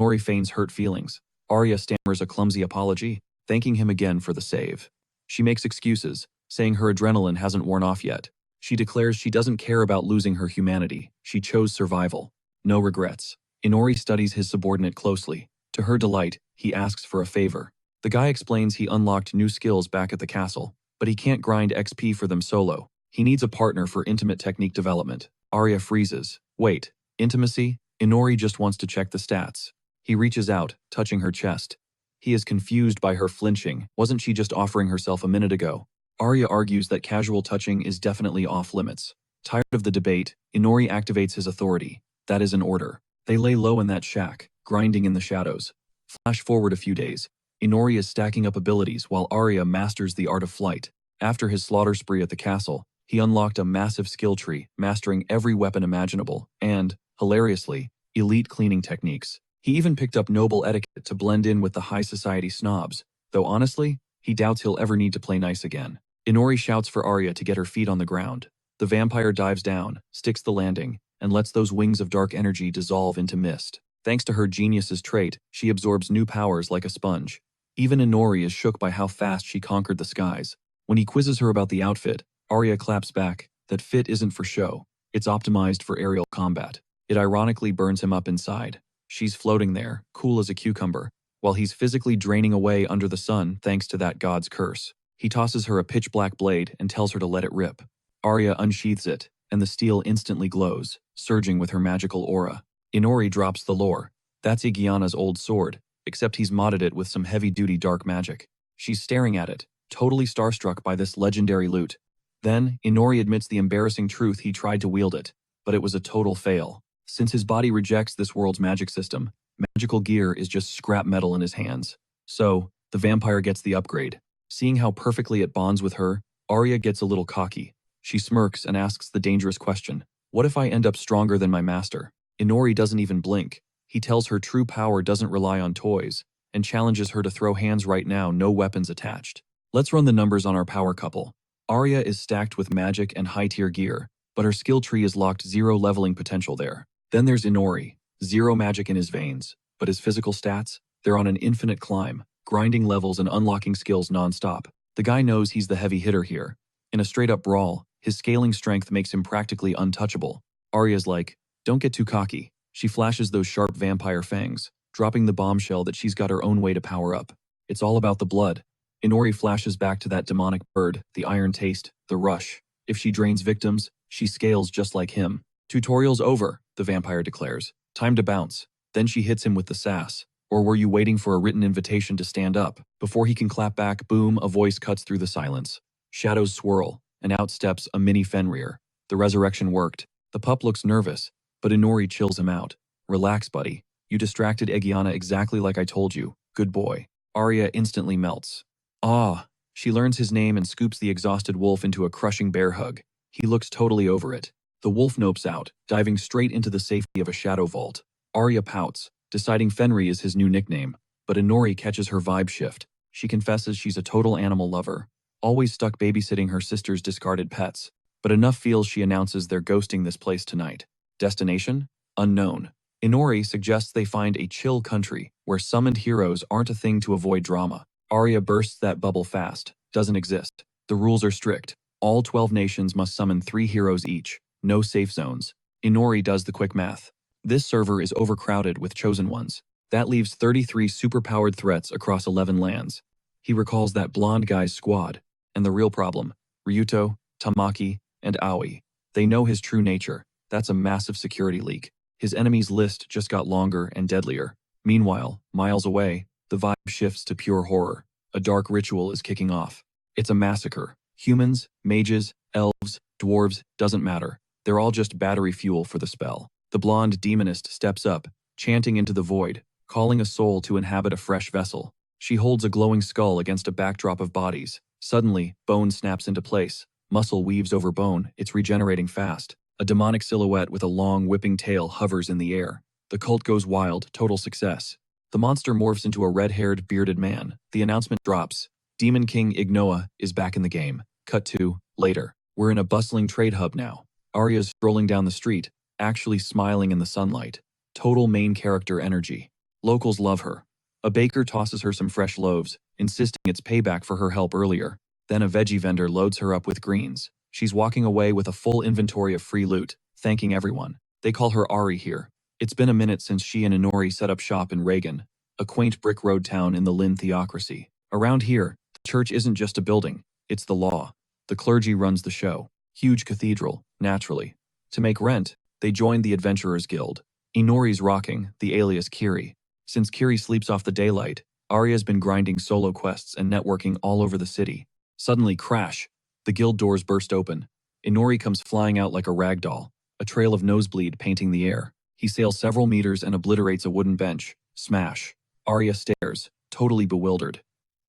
Inori feigns hurt feelings. Arya stammers a clumsy apology, thanking him again for the save. She makes excuses, saying her adrenaline hasn't worn off yet. She declares she doesn't care about losing her humanity. She chose survival. No regrets. Inori studies his subordinate closely. To her delight, he asks for a favor. The guy explains he unlocked new skills back at the castle, but he can't grind XP for them solo. He needs a partner for intimate technique development. Arya freezes. Wait, intimacy? Inori just wants to check the stats. He reaches out, touching her chest. He is confused by her flinching. Wasn't she just offering herself a minute ago? Arya argues that casual touching is definitely off limits. Tired of the debate, Inori activates his authority. That is an order. They lay low in that shack, grinding in the shadows. Flash forward a few days. Inori is stacking up abilities while Arya masters the art of flight. After his slaughter spree at the castle, he unlocked a massive skill tree, mastering every weapon imaginable, and, hilariously, elite cleaning techniques. He even picked up noble etiquette to blend in with the high society snobs, though honestly, he doubts he'll ever need to play nice again. Inori shouts for Arya to get her feet on the ground. The vampire dives down, sticks the landing, and lets those wings of dark energy dissolve into mist. Thanks to her genius's trait, she absorbs new powers like a sponge. Even Inori is shook by how fast she conquered the skies. When he quizzes her about the outfit, Arya claps back, that fit isn't for show. It's optimized for aerial combat. It ironically burns him up inside. She's floating there, cool as a cucumber, while he's physically draining away under the sun thanks to that god's curse. He tosses her a pitch-black blade and tells her to let it rip. Arya unsheathes it, and the steel instantly glows, surging with her magical aura. Inori drops the lore. That's Igiana's old sword, except he's modded it with some heavy-duty dark magic. She's staring at it, totally starstruck by this legendary loot. Then, Inori admits the embarrassing truth: he tried to wield it, but it was a total fail. Since his body rejects this world's magic system, magical gear is just scrap metal in his hands. So, the vampire gets the upgrade. Seeing how perfectly it bonds with her, Arya gets a little cocky. She smirks and asks the dangerous question, what if I end up stronger than my master? Inori doesn't even blink. He tells her true power doesn't rely on toys, and challenges her to throw hands right now, no weapons attached. Let's run the numbers on our power couple. Arya is stacked with magic and high-tier gear, but her skill tree is locked 0 leveling potential there. Then there's Inori, 0 magic in his veins, but his physical stats, they're on an infinite climb, grinding levels and unlocking skills non-stop. The guy knows he's the heavy hitter here. In a straight-up brawl, his scaling strength makes him practically untouchable. Arya's like, don't get too cocky. She flashes those sharp vampire fangs, dropping the bombshell that she's got her own way to power up. It's all about the blood. Inori flashes back to that demonic bird, the iron taste, the rush. If she drains victims, she scales just like him. Tutorial's over, the vampire declares. Time to bounce. Then she hits him with the sass. Or were you waiting for a written invitation to stand up? Before he can clap back, boom, a voice cuts through the silence. Shadows swirl, and out steps a mini Fenrir. The resurrection worked. The pup looks nervous, but Inori chills him out. Relax, buddy. You distracted Egiana exactly like I told you. Good boy. Arya instantly melts. Ah, she learns his name and scoops the exhausted wolf into a crushing bear hug. He looks totally over it. The wolf nopes out, diving straight into the safety of a shadow vault. Arya pouts, deciding Fenrir is his new nickname, but Inori catches her vibe shift. She confesses she's a total animal lover, always stuck babysitting her sister's discarded pets, but enough feels she announces they're ghosting this place tonight. Destination? Unknown. Inori suggests they find a chill country where summoned heroes aren't a thing to avoid drama. Arya bursts that bubble fast. Doesn't exist. The rules are strict. All 12 nations must summon 3 heroes each. No safe zones. Inori does the quick math. This server is overcrowded with chosen ones. That leaves 33 superpowered threats across 11 lands. He recalls that blonde guy's squad. And the real problem, Ryuto, Tamaki, and Aoi. They know his true nature. That's a massive security leak. His enemies' list just got longer and deadlier. Meanwhile, miles away, the vibe shifts to pure horror. A dark ritual is kicking off. It's a massacre. Humans, mages, elves, dwarves, doesn't matter. They're all just battery fuel for the spell. The blonde demonist steps up, chanting into the void, calling a soul to inhabit a fresh vessel. She holds a glowing skull against a backdrop of bodies. Suddenly, bone snaps into place. Muscle weaves over bone, it's regenerating fast. A demonic silhouette with a long, whipping tail hovers in the air. The cult goes wild, total success. The monster morphs into a red-haired, bearded man. The announcement drops. Demon King Ignoa is back in the game. Cut to, later. We're in a bustling trade hub now. Arya's strolling down the street, actually smiling in the sunlight. Total main character energy. Locals love her. A baker tosses her some fresh loaves, insisting it's payback for her help earlier. Then a veggie vendor loads her up with greens. She's walking away with a full inventory of free loot, thanking everyone. They call her Ari here. It's been a minute since she and Inori set up shop in Reagan, a quaint brick road town in the Lin theocracy. Around here, the church isn't just a building, it's the law. The clergy runs the show. Huge cathedral, naturally. To make rent, they joined the Adventurers Guild. Inori's rocking, the alias Kiri. Since Kiri sleeps off the daylight, Arya's been grinding solo quests and networking all over the city. Suddenly, crash. The guild doors burst open. Inori comes flying out like a rag doll, a trail of nosebleed painting the air. He sails several meters and obliterates a wooden bench. Smash. Arya stares, totally bewildered.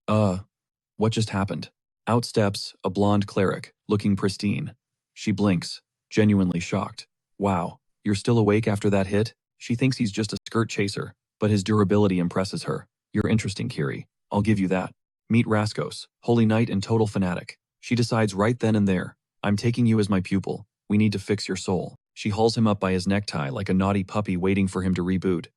What just happened? Out steps a blonde cleric, looking pristine. She blinks, genuinely shocked. Wow, you're still awake after that hit? She thinks he's just a skirt chaser, but his durability impresses her. You're interesting, Kiri. I'll give you that. Meet Raskos, holy knight and total fanatic. She decides right then and there, I'm taking you as my pupil. We need to fix your soul. She hauls him up by his necktie like a naughty puppy waiting for him to reboot.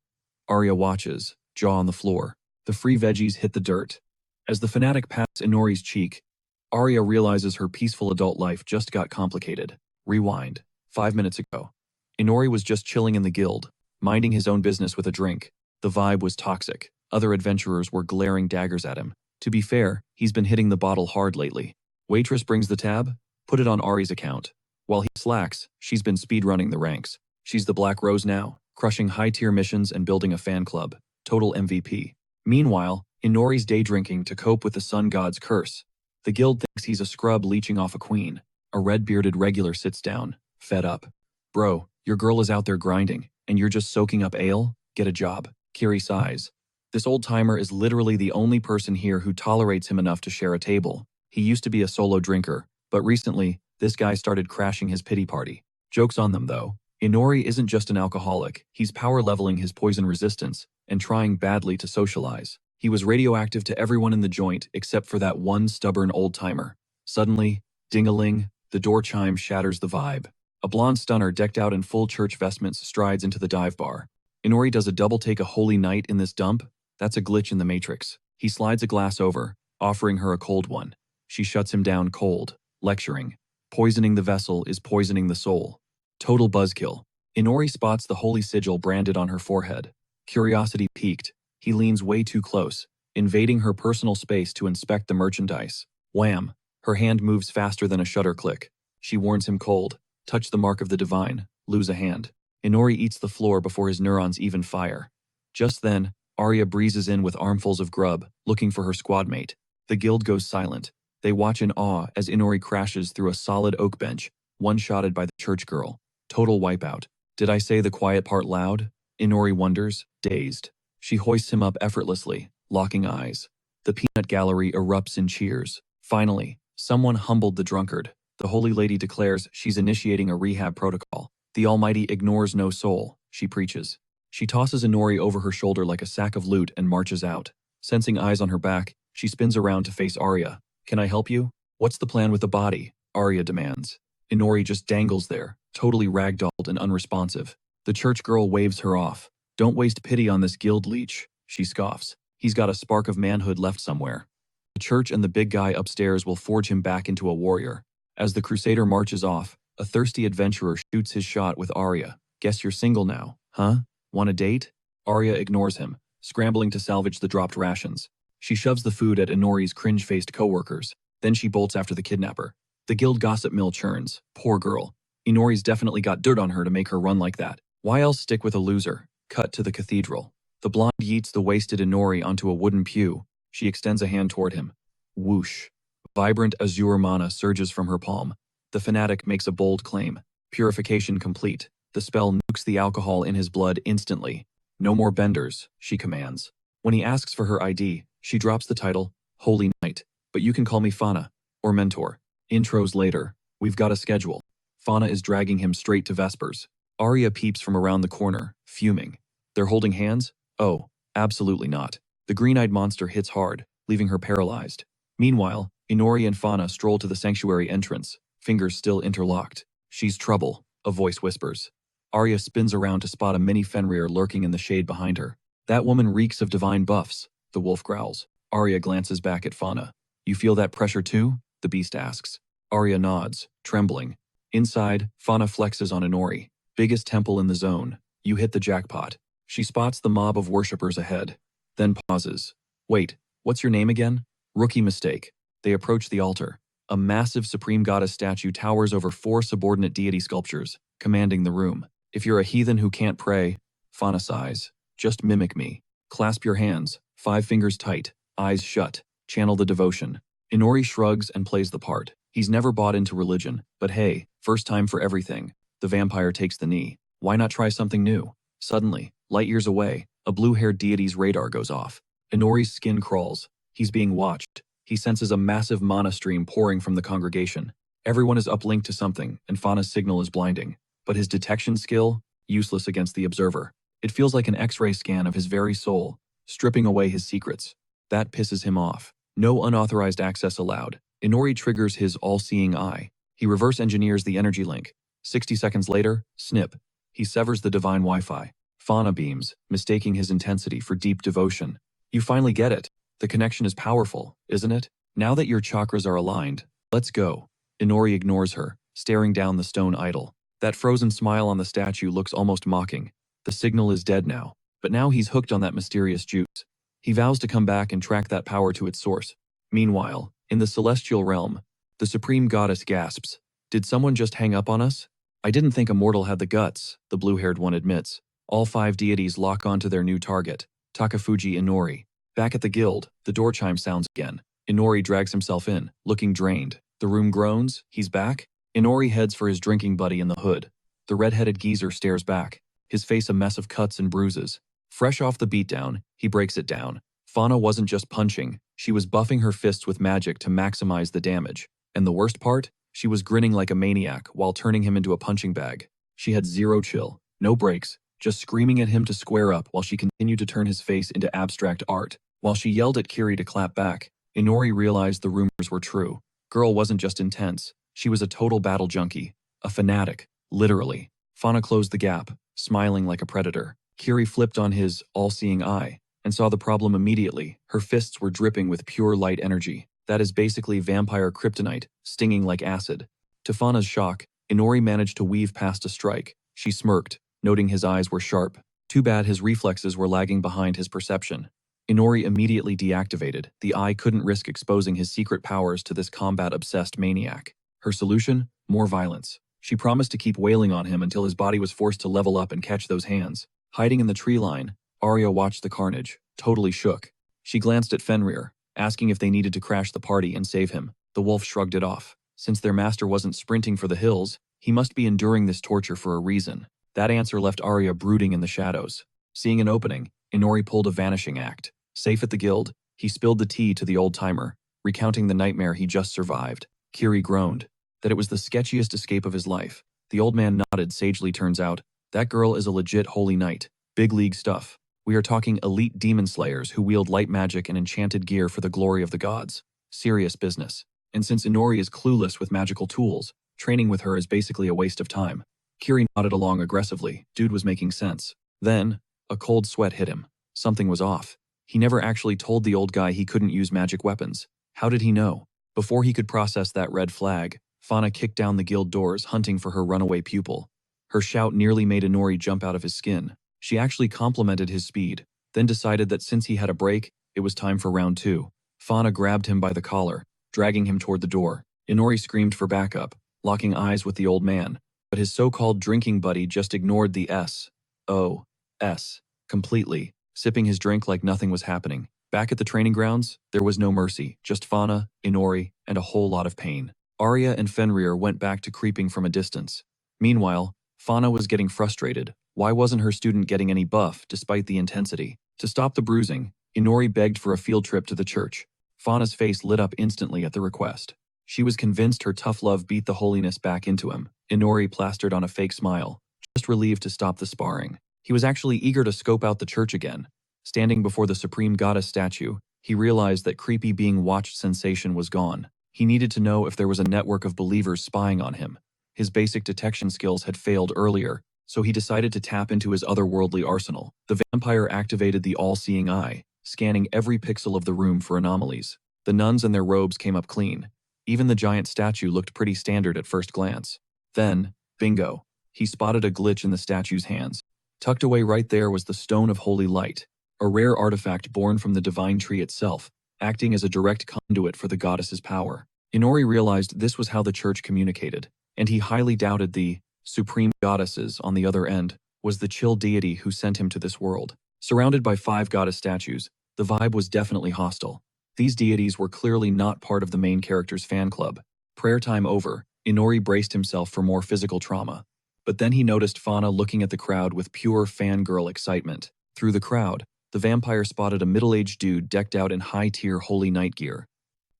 Arya watches, jaw on the floor. The free veggies hit the dirt. As the fanatic pats Inori's cheek, Arya realizes her peaceful adult life just got complicated. Rewind. 5 minutes ago. Inori was just chilling in the guild, minding his own business with a drink. The vibe was toxic. Other adventurers were glaring daggers at him. To be fair, he's been hitting the bottle hard lately. Waitress brings the tab, put it on Ari's account. While he slacks, she's been speedrunning the ranks. She's the Black Rose now, crushing high-tier missions and building a fan club. Total MVP. Meanwhile, Inori's day drinking to cope with the sun god's curse. The guild thinks he's a scrub leeching off a queen. A red-bearded regular sits down, fed up. Bro, your girl is out there grinding, and you're just soaking up ale? Get a job. Kiri sighs. This old-timer is literally the only person here who tolerates him enough to share a table. He used to be a solo drinker, but recently, this guy started crashing his pity party. Joke's on them though. Inori isn't just an alcoholic, he's power leveling his poison resistance and trying badly to socialize. He was radioactive to everyone in the joint except for that one stubborn old-timer. Suddenly, ding-a-ling, the door chime shatters the vibe. A blonde stunner decked out in full church vestments strides into the dive bar. Inori does a double take a holy night in this dump? That's a glitch in the matrix. He slides a glass over, offering her a cold one. She shuts him down cold, lecturing. Poisoning the vessel is poisoning the soul. Total buzzkill. Inori spots the holy sigil branded on her forehead. Curiosity piqued. He leans way too close, invading her personal space to inspect the merchandise. Wham! Her hand moves faster than a shutter click. She warns him cold. Touch the mark of the divine. Lose a hand. Inori eats the floor before his neurons even fire. Just then, Arya breezes in with armfuls of grub, looking for her squadmate. The guild goes silent. They watch in awe as Inori crashes through a solid oak bench, one-shotted by the church girl. Total wipeout. Did I say the quiet part loud? Inori wonders, dazed. She hoists him up effortlessly, locking eyes. The peanut gallery erupts in cheers. Finally, someone humbled the drunkard. The holy lady declares she's initiating a rehab protocol. The Almighty ignores no soul, she preaches. She tosses Inori over her shoulder like a sack of loot and marches out. Sensing eyes on her back, she spins around to face Arya. Can I help you? What's the plan with the body? Arya demands. Inori just dangles there, totally ragdolled and unresponsive. The church girl waves her off. Don't waste pity on this guild leech, she scoffs. He's got a spark of manhood left somewhere. The church and the big guy upstairs will forge him back into a warrior. As the crusader marches off, a thirsty adventurer shoots his shot with Arya. Guess you're single now, huh? Want a date? Arya ignores him, scrambling to salvage the dropped rations. She shoves the food at Inori's cringe-faced coworkers. Then she bolts after the kidnapper. The guild gossip mill churns. Poor girl. Inori's definitely got dirt on her to make her run like that. Why else stick with a loser? Cut to the cathedral. The blonde yeets the wasted Inori onto a wooden pew. She extends a hand toward him. Whoosh. Vibrant azure mana surges from her palm. The fanatic makes a bold claim. Purification complete. The spell nukes the alcohol in his blood instantly. No more benders, she commands. When he asks for her ID, she drops the title, Holy Knight. But you can call me Fauna, or Mentor. Intros later. We've got a schedule. Fauna is dragging him straight to Vespers. Arya peeps from around the corner, fuming. They're holding hands? Oh, absolutely not. The green-eyed monster hits hard, leaving her paralyzed. Meanwhile, Inori and Fauna stroll to the sanctuary entrance, fingers still interlocked. She's trouble, a voice whispers. Arya spins around to spot a mini Fenrir lurking in the shade behind her. That woman reeks of divine buffs, the wolf growls. Arya glances back at Fauna. You feel that pressure too? The beast asks. Arya nods, trembling. Inside, Fauna flexes on Inori. Biggest temple in the zone. You hit the jackpot. She spots the mob of worshippers ahead, then pauses. Wait, what's your name again? Rookie mistake. They approach the altar. A massive supreme goddess statue towers over 4 subordinate deity sculptures, commanding the room. If you're a heathen who can't pray, Fauna sighs. Just mimic me. Clasp your hands, 5 fingers tight, eyes shut. Channel the devotion. Inori shrugs and plays the part. He's never bought into religion, but hey, first time for everything. The vampire takes the knee. Why not try something new? Suddenly, light years away, a blue-haired deity's radar goes off. Inori's skin crawls. He's being watched. He senses a massive mana stream pouring from the congregation. Everyone is uplinked to something, and Fauna's signal is blinding. But his detection skill? Useless against the observer. It feels like an X-ray scan of his very soul, stripping away his secrets. That pisses him off. No unauthorized access allowed. Inori triggers his all-seeing eye. He reverse engineers the energy link. 60 seconds later, snip. He severs the divine Wi-Fi. Fauna beams, mistaking his intensity for deep devotion. You finally get it. The connection is powerful, isn't it? Now that your chakras are aligned, let's go. Inori ignores her, staring down the stone idol. That frozen smile on the statue looks almost mocking. The signal is dead now, but now he's hooked on that mysterious juice. He vows to come back and track that power to its source. Meanwhile, in the celestial realm, the supreme goddess gasps. Did someone just hang up on us? I didn't think a mortal had the guts, the blue-haired one admits. All 5 deities lock onto their new target, Takafuji Inori. Back at the guild, the door chime sounds again. Inori drags himself in, looking drained. The room groans. He's back? Inori heads for his drinking buddy in the hood. The red-headed geezer stares back, his face a mess of cuts and bruises. Fresh off the beatdown, he breaks it down. Fauna wasn't just punching, she was buffing her fists with magic to maximize the damage. And the worst part? She was grinning like a maniac while turning him into a punching bag. She had zero chill, no breaks, just screaming at him to square up while she continued to turn his face into abstract art. While she yelled at Kiri to clap back, Inori realized the rumors were true. Girl wasn't just intense, she was a total battle junkie. A fanatic, literally. Fauna closed the gap, smiling like a predator. Kiri flipped on his all-seeing eye and saw the problem immediately. Her fists were dripping with pure light energy. That is basically vampire kryptonite, stinging like acid. To Fauna's shock, Inori managed to weave past a strike. She smirked, noting his eyes were sharp. Too bad his reflexes were lagging behind his perception. Inori immediately deactivated. The eye couldn't risk exposing his secret powers to this combat-obsessed maniac. Her solution? More violence. She promised to keep wailing on him until his body was forced to level up and catch those hands. Hiding in the tree line, Arya watched the carnage, totally shook. She glanced at Fenrir, asking if they needed to crash the party and save him. The wolf shrugged it off. Since their master wasn't sprinting for the hills, he must be enduring this torture for a reason. That answer left Arya brooding in the shadows. Seeing an opening, Inori pulled a vanishing act. Safe at the guild, he spilled the tea to the old-timer, recounting the nightmare he just survived. Kiri groaned. That it was the sketchiest escape of his life. The old man nodded sagely. Turns out, that girl is a legit holy knight. Big league stuff. We are talking elite demon slayers who wield light magic and enchanted gear for the glory of the gods. Serious business. And since Inori is clueless with magical tools, training with her is basically a waste of time. Kiri nodded along aggressively. Dude was making sense. Then, a cold sweat hit him. Something was off. He never actually told the old guy he couldn't use magic weapons. How did he know? Before he could process that red flag, Fauna kicked down the guild doors, hunting for her runaway pupil. Her shout nearly made Inori jump out of his skin. She actually complimented his speed, then decided that since he had a break, it was time for round 2. Fauna grabbed him by the collar, dragging him toward the door. Inori screamed for backup, locking eyes with the old man, but his so-called drinking buddy just ignored the S.O.S. completely, sipping his drink like nothing was happening. Back at the training grounds, there was no mercy, just Fauna, Inori, and a whole lot of pain. Arya and Fenrir went back to creeping from a distance. Meanwhile, Fauna was getting frustrated. Why wasn't her student getting any buff despite the intensity? To stop the bruising, Inori begged for a field trip to the church. Fauna's face lit up instantly at the request. She was convinced her tough love beat the holiness back into him. Inori plastered on a fake smile, just relieved to stop the sparring. He was actually eager to scope out the church again. Standing before the supreme goddess statue, he realized that creepy being watched sensation was gone. He needed to know if there was a network of believers spying on him. His basic detection skills had failed earlier, so he decided to tap into his otherworldly arsenal. The vampire activated the all-seeing eye, scanning every pixel of the room for anomalies. The nuns and their robes came up clean. Even the giant statue looked pretty standard at first glance. Then, bingo, he spotted a glitch in the statue's hands. Tucked away right there was the Stone of Holy Light, a rare artifact born from the divine tree itself, acting as a direct conduit for the goddess's power. Inori realized this was how the church communicated, and he highly doubted the supreme goddesses on the other end was the chill deity who sent him to this world. Surrounded by 5 goddess statues, the vibe was definitely hostile. These deities were clearly not part of the main character's fan club. Prayer time over, Inori braced himself for more physical trauma. But then he noticed Fauna looking at the crowd with pure fangirl excitement. Through the crowd, the vampire spotted a middle-aged dude decked out in high-tier holy knight gear.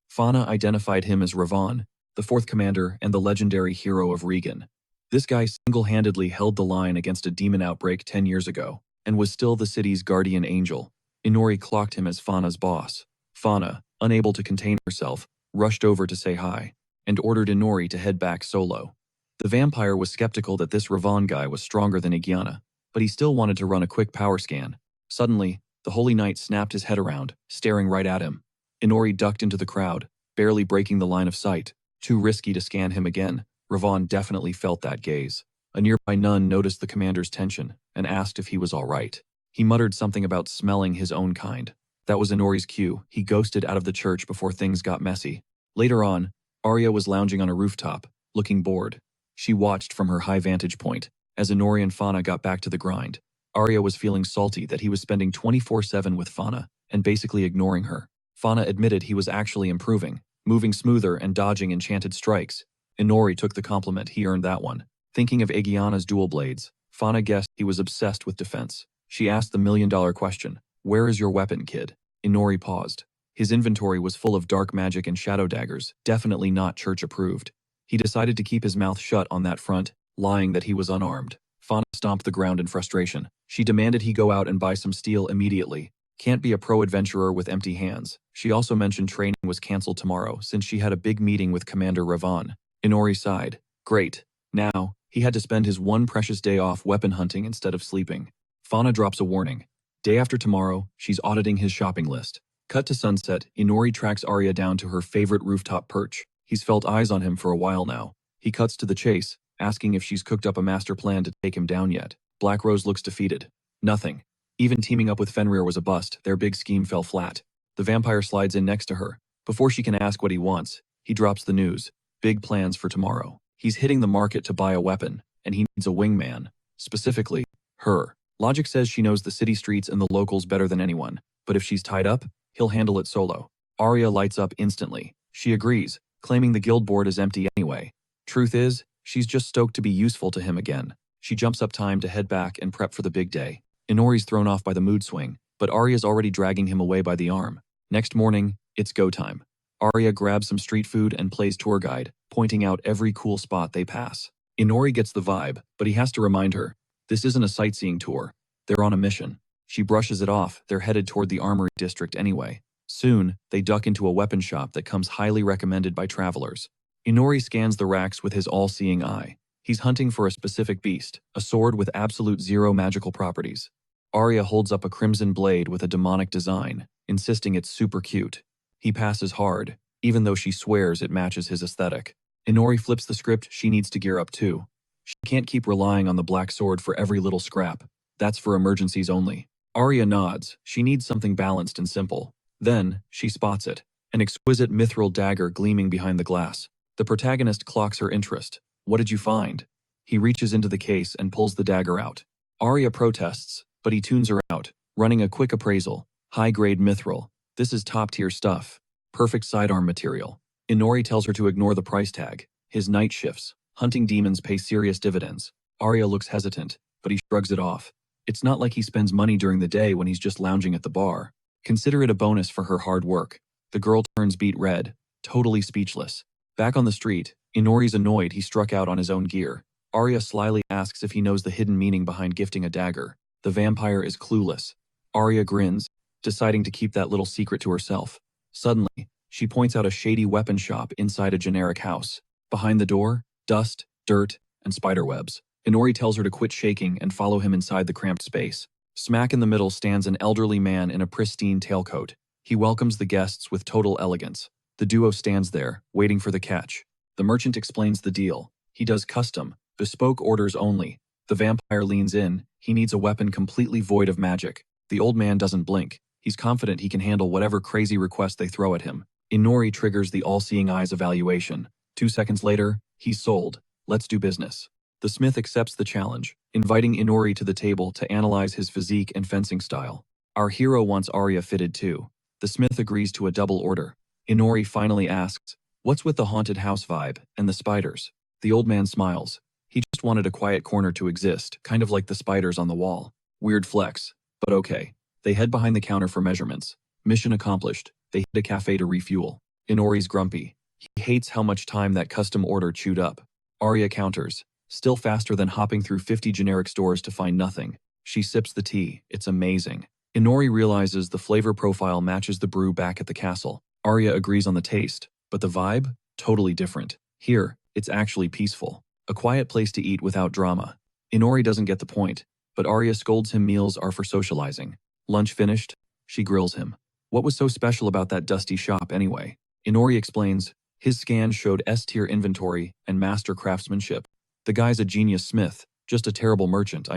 Fauna identified him as Ravon, the 4th commander and the legendary hero of Regan. This guy single-handedly held the line against a demon outbreak 10 years ago, and was still the city's guardian angel. Inori clocked him as Fauna's boss. Fauna, unable to contain herself, rushed over to say hi, and ordered Inori to head back solo. The vampire was skeptical that this Ravon guy was stronger than Igiana, but he still wanted to run a quick power scan. Suddenly, the Holy Knight snapped his head around, staring right at him. Inori ducked into the crowd, barely breaking the line of sight. Too risky to scan him again. Ravon definitely felt that gaze. A nearby nun noticed the commander's tension and asked if he was all right. He muttered something about smelling his own kind. That was Inori's cue. He ghosted out of the church before things got messy. Later on, Arya was lounging on a rooftop, looking bored. She watched from her high vantage point as Inori and Fauna got back to the grind. Arya was feeling salty that he was spending 24/7 with Fauna and basically ignoring her. Fauna admitted he was actually improving, moving smoother and dodging enchanted strikes. Inori took the compliment. He earned that one. Thinking of Aegiana's dual blades, Fauna guessed he was obsessed with defense. She asked the million-dollar question, "Where is your weapon, kid?" Inori paused. His inventory was full of dark magic and shadow daggers, definitely not church-approved. He decided to keep his mouth shut on that front, lying that he was unarmed. Fauna stomped the ground in frustration. She demanded he go out and buy some steel immediately. Can't be a pro-adventurer with empty hands. She also mentioned training was cancelled tomorrow since she had a big meeting with Commander Ravon. Inori sighed. Great. Now, he had to spend his one precious day off weapon hunting instead of sleeping. Fauna drops a warning. Day after tomorrow, she's auditing his shopping list. Cut to sunset, Inori tracks Arya down to her favorite rooftop perch. He's felt eyes on him for a while now. He cuts to the chase, asking if she's cooked up a master plan to take him down yet. Black Rose looks defeated. Nothing. Even teaming up with Fenrir was a bust. Their big scheme fell flat. The vampire slides in next to her. Before she can ask what he wants, he drops the news. Big plans for tomorrow. He's hitting the market to buy a weapon, and he needs a wingman. Specifically, her. Logic says she knows the city streets and the locals better than anyone, but if she's tied up, he'll handle it solo. Arya lights up instantly. She agrees, claiming the guild board is empty anyway. Truth is, she's just stoked to be useful to him again. She jumps up time to head back and prep for the big day. Inori's thrown off by the mood swing, but Arya's already dragging him away by the arm. Next morning, it's go time. Arya grabs some street food and plays tour guide, pointing out every cool spot they pass. Inori gets the vibe, but he has to remind her, this isn't a sightseeing tour. They're on a mission. She brushes it off. They're headed toward the armory district anyway. Soon, they duck into a weapon shop that comes highly recommended by travelers. Inori scans the racks with his all-seeing eye. He's hunting for a specific beast, a sword with absolute zero magical properties. Arya holds up a crimson blade with a demonic design, insisting it's super cute. He passes hard, even though she swears it matches his aesthetic. Inori flips the script. She needs to gear up too. She can't keep relying on the black sword for every little scrap. That's for emergencies only. Arya nods. She needs something balanced and simple. Then, she spots it. An exquisite mithril dagger gleaming behind the glass. The protagonist clocks her interest. What did you find? He reaches into the case and pulls the dagger out. Arya protests, but he tunes her out, running a quick appraisal. High-grade mithril. This is top-tier stuff. Perfect sidearm material. Inori tells her to ignore the price tag. His night shifts. Hunting demons pay serious dividends. Arya looks hesitant, but he shrugs it off. It's not like he spends money during the day when he's just lounging at the bar. Consider it a bonus for her hard work. The girl turns beet red, totally speechless. Back on the street, Inori's annoyed he struck out on his own gear. Arya slyly asks if he knows the hidden meaning behind gifting a dagger. The vampire is clueless. Arya grins, deciding to keep that little secret to herself. Suddenly, she points out a shady weapon shop inside a generic house. Behind the door, dust, dirt, and spiderwebs. Inori tells her to quit shaking and follow him inside the cramped space. Smack in the middle stands an elderly man in a pristine tailcoat. He welcomes the guests with total elegance. The duo stands there, waiting for the catch. The merchant explains the deal. He does custom, bespoke orders only. The vampire leans in. He needs a weapon completely void of magic. The old man doesn't blink. He's confident he can handle whatever crazy request they throw at him. Inori triggers the all-seeing eyes evaluation. 2 seconds later, he's sold. Let's do business. The smith accepts the challenge, inviting Inori to the table to analyze his physique and fencing style. Our hero wants Arya fitted too. The smith agrees to a double order. Inori finally asks, "What's with the haunted house vibe and the spiders?" The old man smiles. He just wanted a quiet corner to exist, kind of like the spiders on the wall. Weird flex, but okay. They head behind the counter for measurements. Mission accomplished. They hit a cafe to refuel. Inori's grumpy. He hates how much time that custom order chewed up. Arya counters. Still faster than hopping through 50 generic stores to find nothing. She sips the tea. It's amazing. Inori realizes the flavor profile matches the brew back at the castle. Arya agrees on the taste. But the vibe? Totally different. Here, it's actually peaceful. A quiet place to eat without drama. Inori doesn't get the point, but Arya scolds him meals are for socializing. Lunch finished? She grills him. What was so special about that dusty shop anyway? Inori explains, his scan showed S-tier inventory and master craftsmanship. The guy's a genius smith, just a terrible merchant,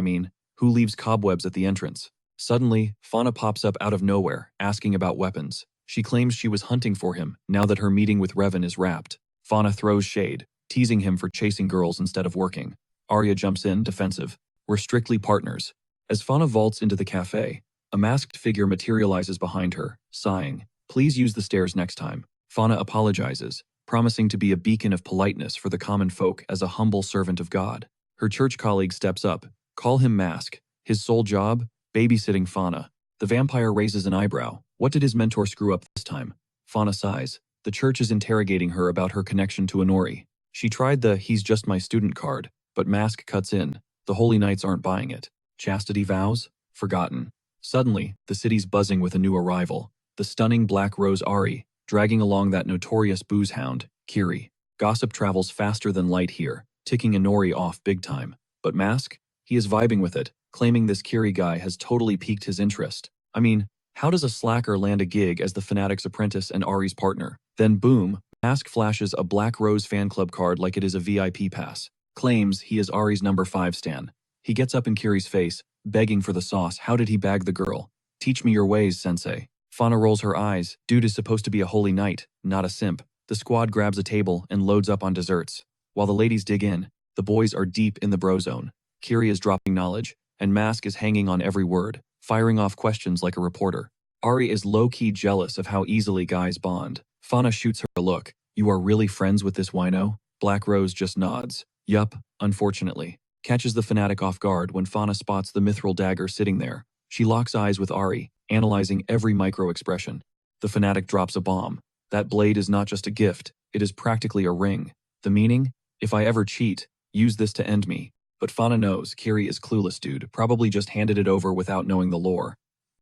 who leaves cobwebs at the entrance. Suddenly, Fauna pops up out of nowhere, asking about weapons. She claims she was hunting for him now that her meeting with Revan is wrapped. Fauna throws shade, teasing him for chasing girls instead of working. Arya jumps in, defensive. We're strictly partners. As Fauna vaults into the cafe, a masked figure materializes behind her, sighing. Please use the stairs next time. Fauna apologizes, promising to be a beacon of politeness for the common folk as a humble servant of God. Her church colleague steps up. Call him Mask. His sole job? Babysitting Fauna. The vampire raises an eyebrow. What did his mentor screw up this time? Fauna sighs. The church is interrogating her about her connection to Inori. She tried the "he's just my student" card, but Mask cuts in. The Holy Knights aren't buying it. Chastity vows? Forgotten. Suddenly, the city's buzzing with a new arrival. The stunning Black Rose Ari, dragging along that notorious booze hound, Kiri. Gossip travels faster than light here, ticking Inori off big time. But Mask? He is vibing with it, claiming this Kiri guy has totally piqued his interest. How does a slacker land a gig as the fanatic's apprentice and Ari's partner? Then boom, Mask flashes a Black Rose fan club card like it is a VIP pass. Claims he is Ari's number 5 stan. He gets up in Kiri's face, begging for the sauce. How did he bag the girl? Teach me your ways, sensei. Fauna rolls her eyes. Dude is supposed to be a holy knight, not a simp. The squad grabs a table and loads up on desserts. While the ladies dig in, the boys are deep in the bro zone. Kiri is dropping knowledge, and Mask is hanging on every word, firing off questions like a reporter. Ari is low-key jealous of how easily guys bond. Fauna shoots her a look. You are really friends with this wino? Black Rose just nods. Yup, unfortunately. Catches the fanatic off guard when Fauna spots the mithril dagger sitting there. She locks eyes with Ari, analyzing every micro-expression. The fanatic drops a bomb. That blade is not just a gift, it is practically a ring. The meaning? If I ever cheat, use this to end me. But Fauna knows Kiri is clueless dude, probably just handed it over without knowing the lore.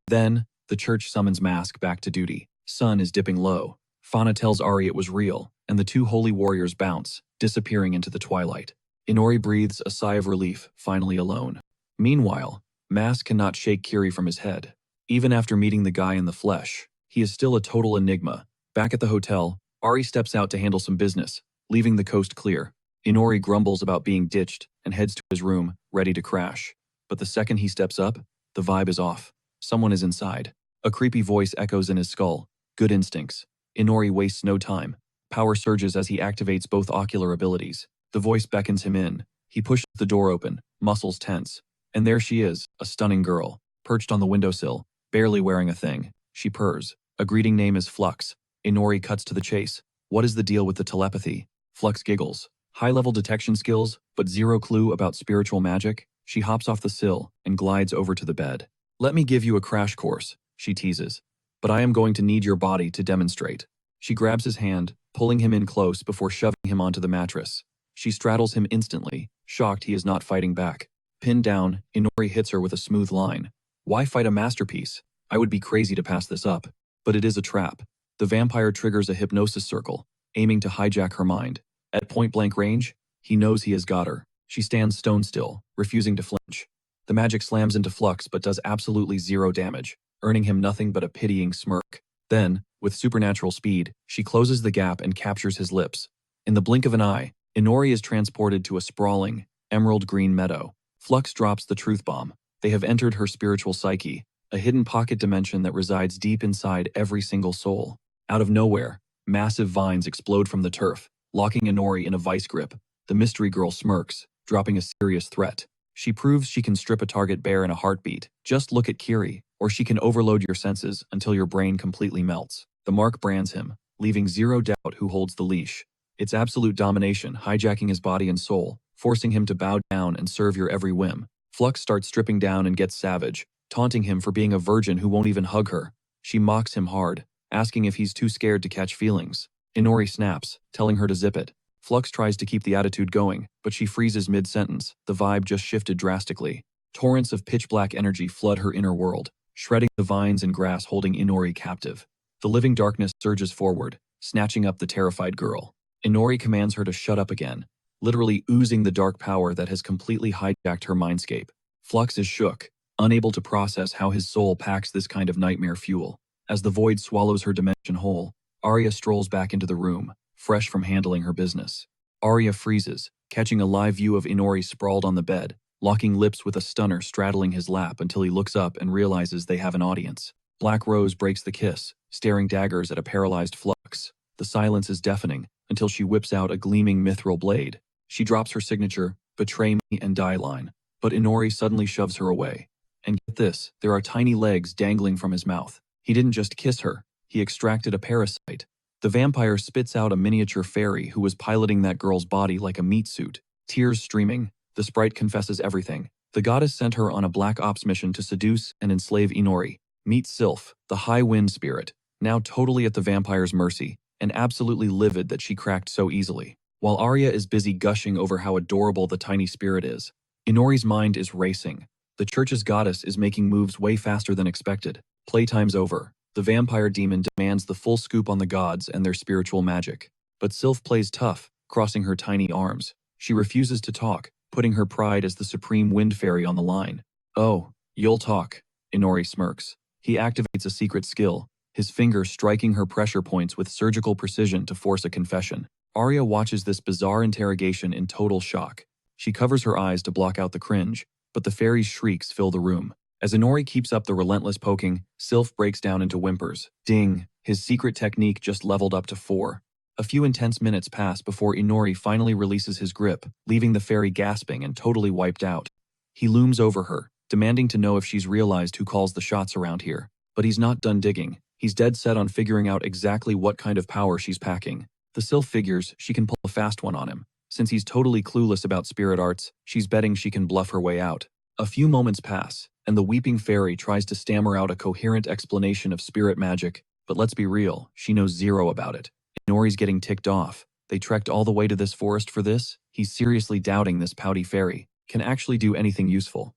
Then, the church summons Mask back to duty. Sun is dipping low. Fauna tells Ari it was real, and the two holy warriors bounce, disappearing into the twilight. Inori breathes a sigh of relief, finally alone. Meanwhile, Mask cannot shake Kiri from his head. Even after meeting the guy in the flesh, he is still a total enigma. Back at the hotel, Ari steps out to handle some business, leaving the coast clear. Inori grumbles about being ditched and heads to his room, ready to crash. But the second he steps up, the vibe is off. Someone is inside. A creepy voice echoes in his skull. Good instincts. Inori wastes no time. Power surges as he activates both ocular abilities. The voice beckons him in. He pushes the door open, muscles tense. And there she is, a stunning girl, perched on the windowsill, barely wearing a thing. She purrs. A greeting name is Flux. Inori cuts to the chase. What is the deal with the telepathy? Flux giggles. High-level detection skills, but zero clue about spiritual magic? She hops off the sill and glides over to the bed. Let me give you a crash course, she teases. But I am going to need your body to demonstrate. She grabs his hand, pulling him in close before shoving him onto the mattress. She straddles him instantly, shocked he is not fighting back. Pinned down, Inori hits her with a smooth line. Why fight a masterpiece? I would be crazy to pass this up. But it is a trap. The vampire triggers a hypnosis circle, aiming to hijack her mind. At point-blank range, he knows he has got her. She stands stone still, refusing to flinch. The magic slams into Flux but does absolutely zero damage, earning him nothing but a pitying smirk. Then, with supernatural speed, she closes the gap and captures his lips. In the blink of an eye, Inori is transported to a sprawling, emerald green meadow. Flux drops the truth bomb. They have entered her spiritual psyche, a hidden pocket dimension that resides deep inside every single soul. Out of nowhere, massive vines explode from the turf, locking Inori in a vice grip. The mystery girl smirks, dropping a serious threat. She proves she can strip a target bare in a heartbeat. Just look at Kiri, or she can overload your senses until your brain completely melts. The mark brands him, leaving zero doubt who holds the leash. It's absolute domination, hijacking his body and soul, forcing him to bow down and serve your every whim. Flux starts stripping down and gets savage, taunting him for being a virgin who won't even hug her. She mocks him hard, asking if he's too scared to catch feelings. Inori snaps, telling her to zip it. Flux tries to keep the attitude going, but she freezes mid-sentence. The vibe just shifted drastically. Torrents of pitch-black energy flood her inner world, shredding the vines and grass holding Inori captive. The living darkness surges forward, snatching up the terrified girl. Inori commands her to shut up again, literally oozing the dark power that has completely hijacked her mindscape. Flux is shook, unable to process how his soul packs this kind of nightmare fuel. As the void swallows her dimension whole, Arya strolls back into the room, fresh from handling her business. Arya freezes, catching a live view of Inori sprawled on the bed, locking lips with a stunner straddling his lap until he looks up and realizes they have an audience. Black Rose breaks the kiss, staring daggers at a paralyzed Flux. The silence is deafening until she whips out a gleaming mithril blade. She drops her signature, "Betray me and die" line, but Inori suddenly shoves her away. And get this, there are tiny legs dangling from his mouth. He didn't just kiss her, he extracted a parasite. The vampire spits out a miniature fairy who was piloting that girl's body like a meat suit. Tears streaming, the sprite confesses everything. The goddess sent her on a black ops mission to seduce and enslave Inori. Meet Sylph, the high wind spirit, now totally at the vampire's mercy, and absolutely livid that she cracked so easily. While Arya is busy gushing over how adorable the tiny spirit is, Inori's mind is racing. The church's goddess is making moves way faster than expected. Playtime's over. The vampire demon demands the full scoop on the gods and their spiritual magic. But Sylph plays tough, crossing her tiny arms. She refuses to talk, putting her pride as the supreme wind fairy on the line. "Oh, you'll talk," Inori smirks. He activates a secret skill, his finger striking her pressure points with surgical precision to force a confession. Arya watches this bizarre interrogation in total shock. She covers her eyes to block out the cringe, but the fairy's shrieks fill the room. As Inori keeps up the relentless poking, Sylph breaks down into whimpers. Ding, his secret technique just leveled up to 4. A few intense minutes pass before Inori finally releases his grip, leaving the fairy gasping and totally wiped out. He looms over her, demanding to know if she's realized who calls the shots around here. But he's not done digging. He's dead set on figuring out exactly what kind of power she's packing. The Sylph figures she can pull a fast one on him. Since he's totally clueless about spirit arts, she's betting she can bluff her way out. A few moments pass, and the weeping fairy tries to stammer out a coherent explanation of spirit magic, but let's be real, she knows zero about it. Inori's getting ticked off. They trekked all the way to this forest for this? He's seriously doubting this pouty fairy can actually do anything useful.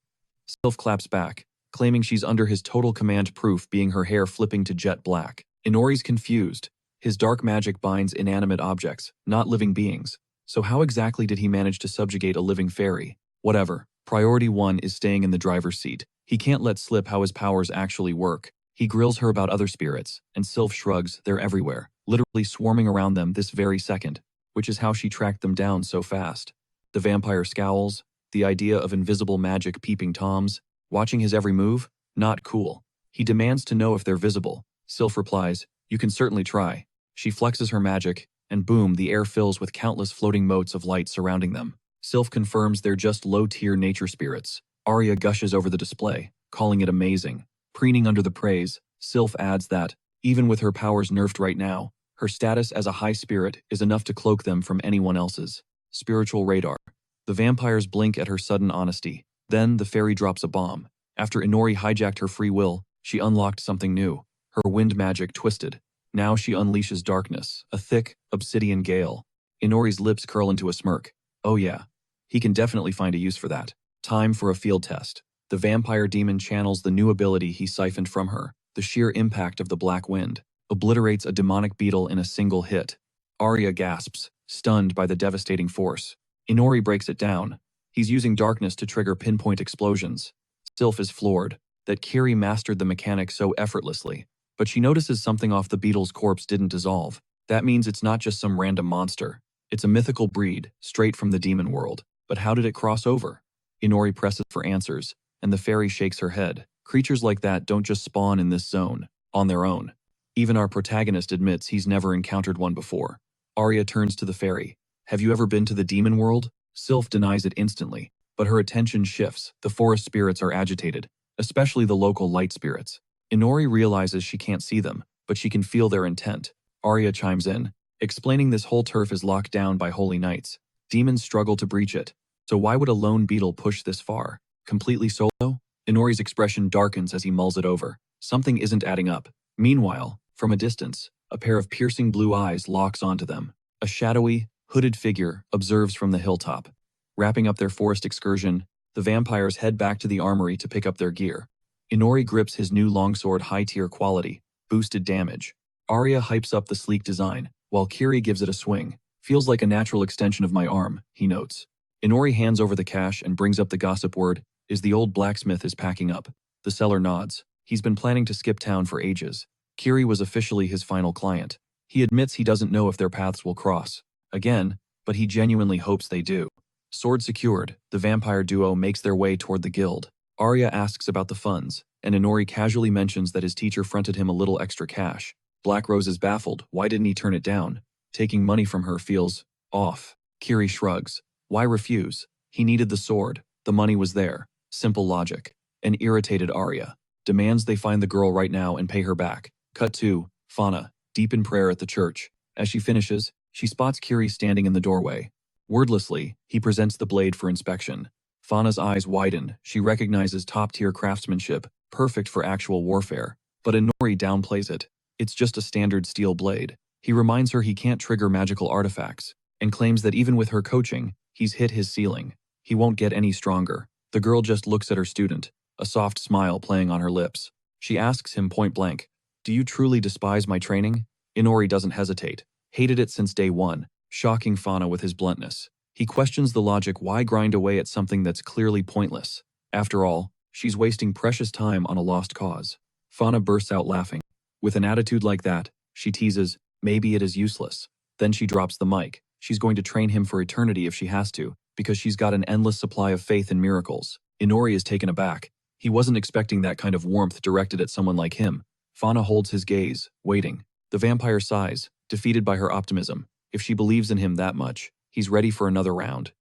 Sylph claps back, claiming she's under his total command, proof being her hair flipping to jet black. Inori's confused. His dark magic binds inanimate objects, not living beings. So how exactly did he manage to subjugate a living fairy? Whatever. Priority 1 is staying in the driver's seat. He can't let slip how his powers actually work. He grills her about other spirits, and Sylph shrugs. They're everywhere, literally swarming around them this very second, which is how she tracked them down so fast. The vampire scowls, the idea of invisible magic peeping toms, watching his every move, not cool. He demands to know if they're visible. Sylph replies, "You can certainly try." She flexes her magic, and boom, the air fills with countless floating motes of light surrounding them. Sylph confirms they're just low-tier nature spirits. Arya gushes over the display, calling it amazing. Preening under the praise, Sylph adds that, even with her powers nerfed right now, her status as a high spirit is enough to cloak them from anyone else's. Spiritual radar. The vampires blink at her sudden honesty. Then the fairy drops a bomb. After Inori hijacked her free will, she unlocked something new. Her wind magic twisted. Now she unleashes darkness, a thick, obsidian gale. Inori's lips curl into a smirk. Oh yeah, he can definitely find a use for that. Time for a field test. The vampire demon channels the new ability he siphoned from her. The sheer impact of the black wind obliterates a demonic beetle in a single hit. Arya gasps, stunned by the devastating force. Inori breaks it down. He's using darkness to trigger pinpoint explosions. Sylph is floored that Kiri mastered the mechanic so effortlessly. But she notices something off. The beetle's corpse didn't dissolve. That means it's not just some random monster. It's a mythical breed, straight from the demon world. But how did it cross over? Inori presses for answers, and the fairy shakes her head. Creatures like that don't just spawn in this zone, on their own. Even our protagonist admits he's never encountered one before. Arya turns to the fairy. Have you ever been to the demon world? Sylph denies it instantly, but her attention shifts. The forest spirits are agitated, especially the local light spirits. Inori realizes she can't see them, but she can feel their intent. Arya chimes in, explaining this whole turf is locked down by holy knights. Demons struggle to breach it. So why would a lone beetle push this far? Completely solo? Inori's expression darkens as he mulls it over. Something isn't adding up. Meanwhile, from a distance, a pair of piercing blue eyes locks onto them. A shadowy, hooded figure observes from the hilltop. Wrapping up their forest excursion, the vampires head back to the armory to pick up their gear. Inori grips his new longsword, high-tier quality, boosted damage. Arya hypes up the sleek design, while Kiri gives it a swing. Feels like a natural extension of my arm, he notes. Inori hands over the cash and brings up the gossip word, is the old blacksmith is packing up. The seller nods. He's been planning to skip town for ages. Kiri was officially his final client. He admits he doesn't know if their paths will cross again, but he genuinely hopes they do. Sword secured, the vampire duo makes their way toward the guild. Arya asks about the funds, and Inori casually mentions that his teacher fronted him a little extra cash. Black Rose is baffled. Why didn't he turn it down? Taking money from her feels off. Kiri shrugs. Why refuse? He needed the sword. The money was there. Simple logic. An irritated Arya demands they find the girl right now and pay her back. Cut to Fauna, deep in prayer at the church. As she finishes, she spots Kiri standing in the doorway. Wordlessly, he presents the blade for inspection. Fauna's eyes widen. She recognizes top-tier craftsmanship, perfect for actual warfare. But Inori downplays it. It's just a standard steel blade. He reminds her he can't trigger magical artifacts, and claims that even with her coaching, he's hit his ceiling. He won't get any stronger. The girl just looks at her student, a soft smile playing on her lips. She asks him point blank, "Do you truly despise my training?" Inori doesn't hesitate. Hated it since day one, shocking Fauna with his bluntness. He questions the logic. Why grind away at something that's clearly pointless? After all, she's wasting precious time on a lost cause. Fauna bursts out laughing. With an attitude like that, she teases, maybe it is useless. Then she drops the mic. She's going to train him for eternity if she has to, because she's got an endless supply of faith in miracles. Inori is taken aback. He wasn't expecting that kind of warmth directed at someone like him. Fauna holds his gaze, waiting. The vampire sighs, defeated by her optimism. If she believes in him that much, he's ready for another round.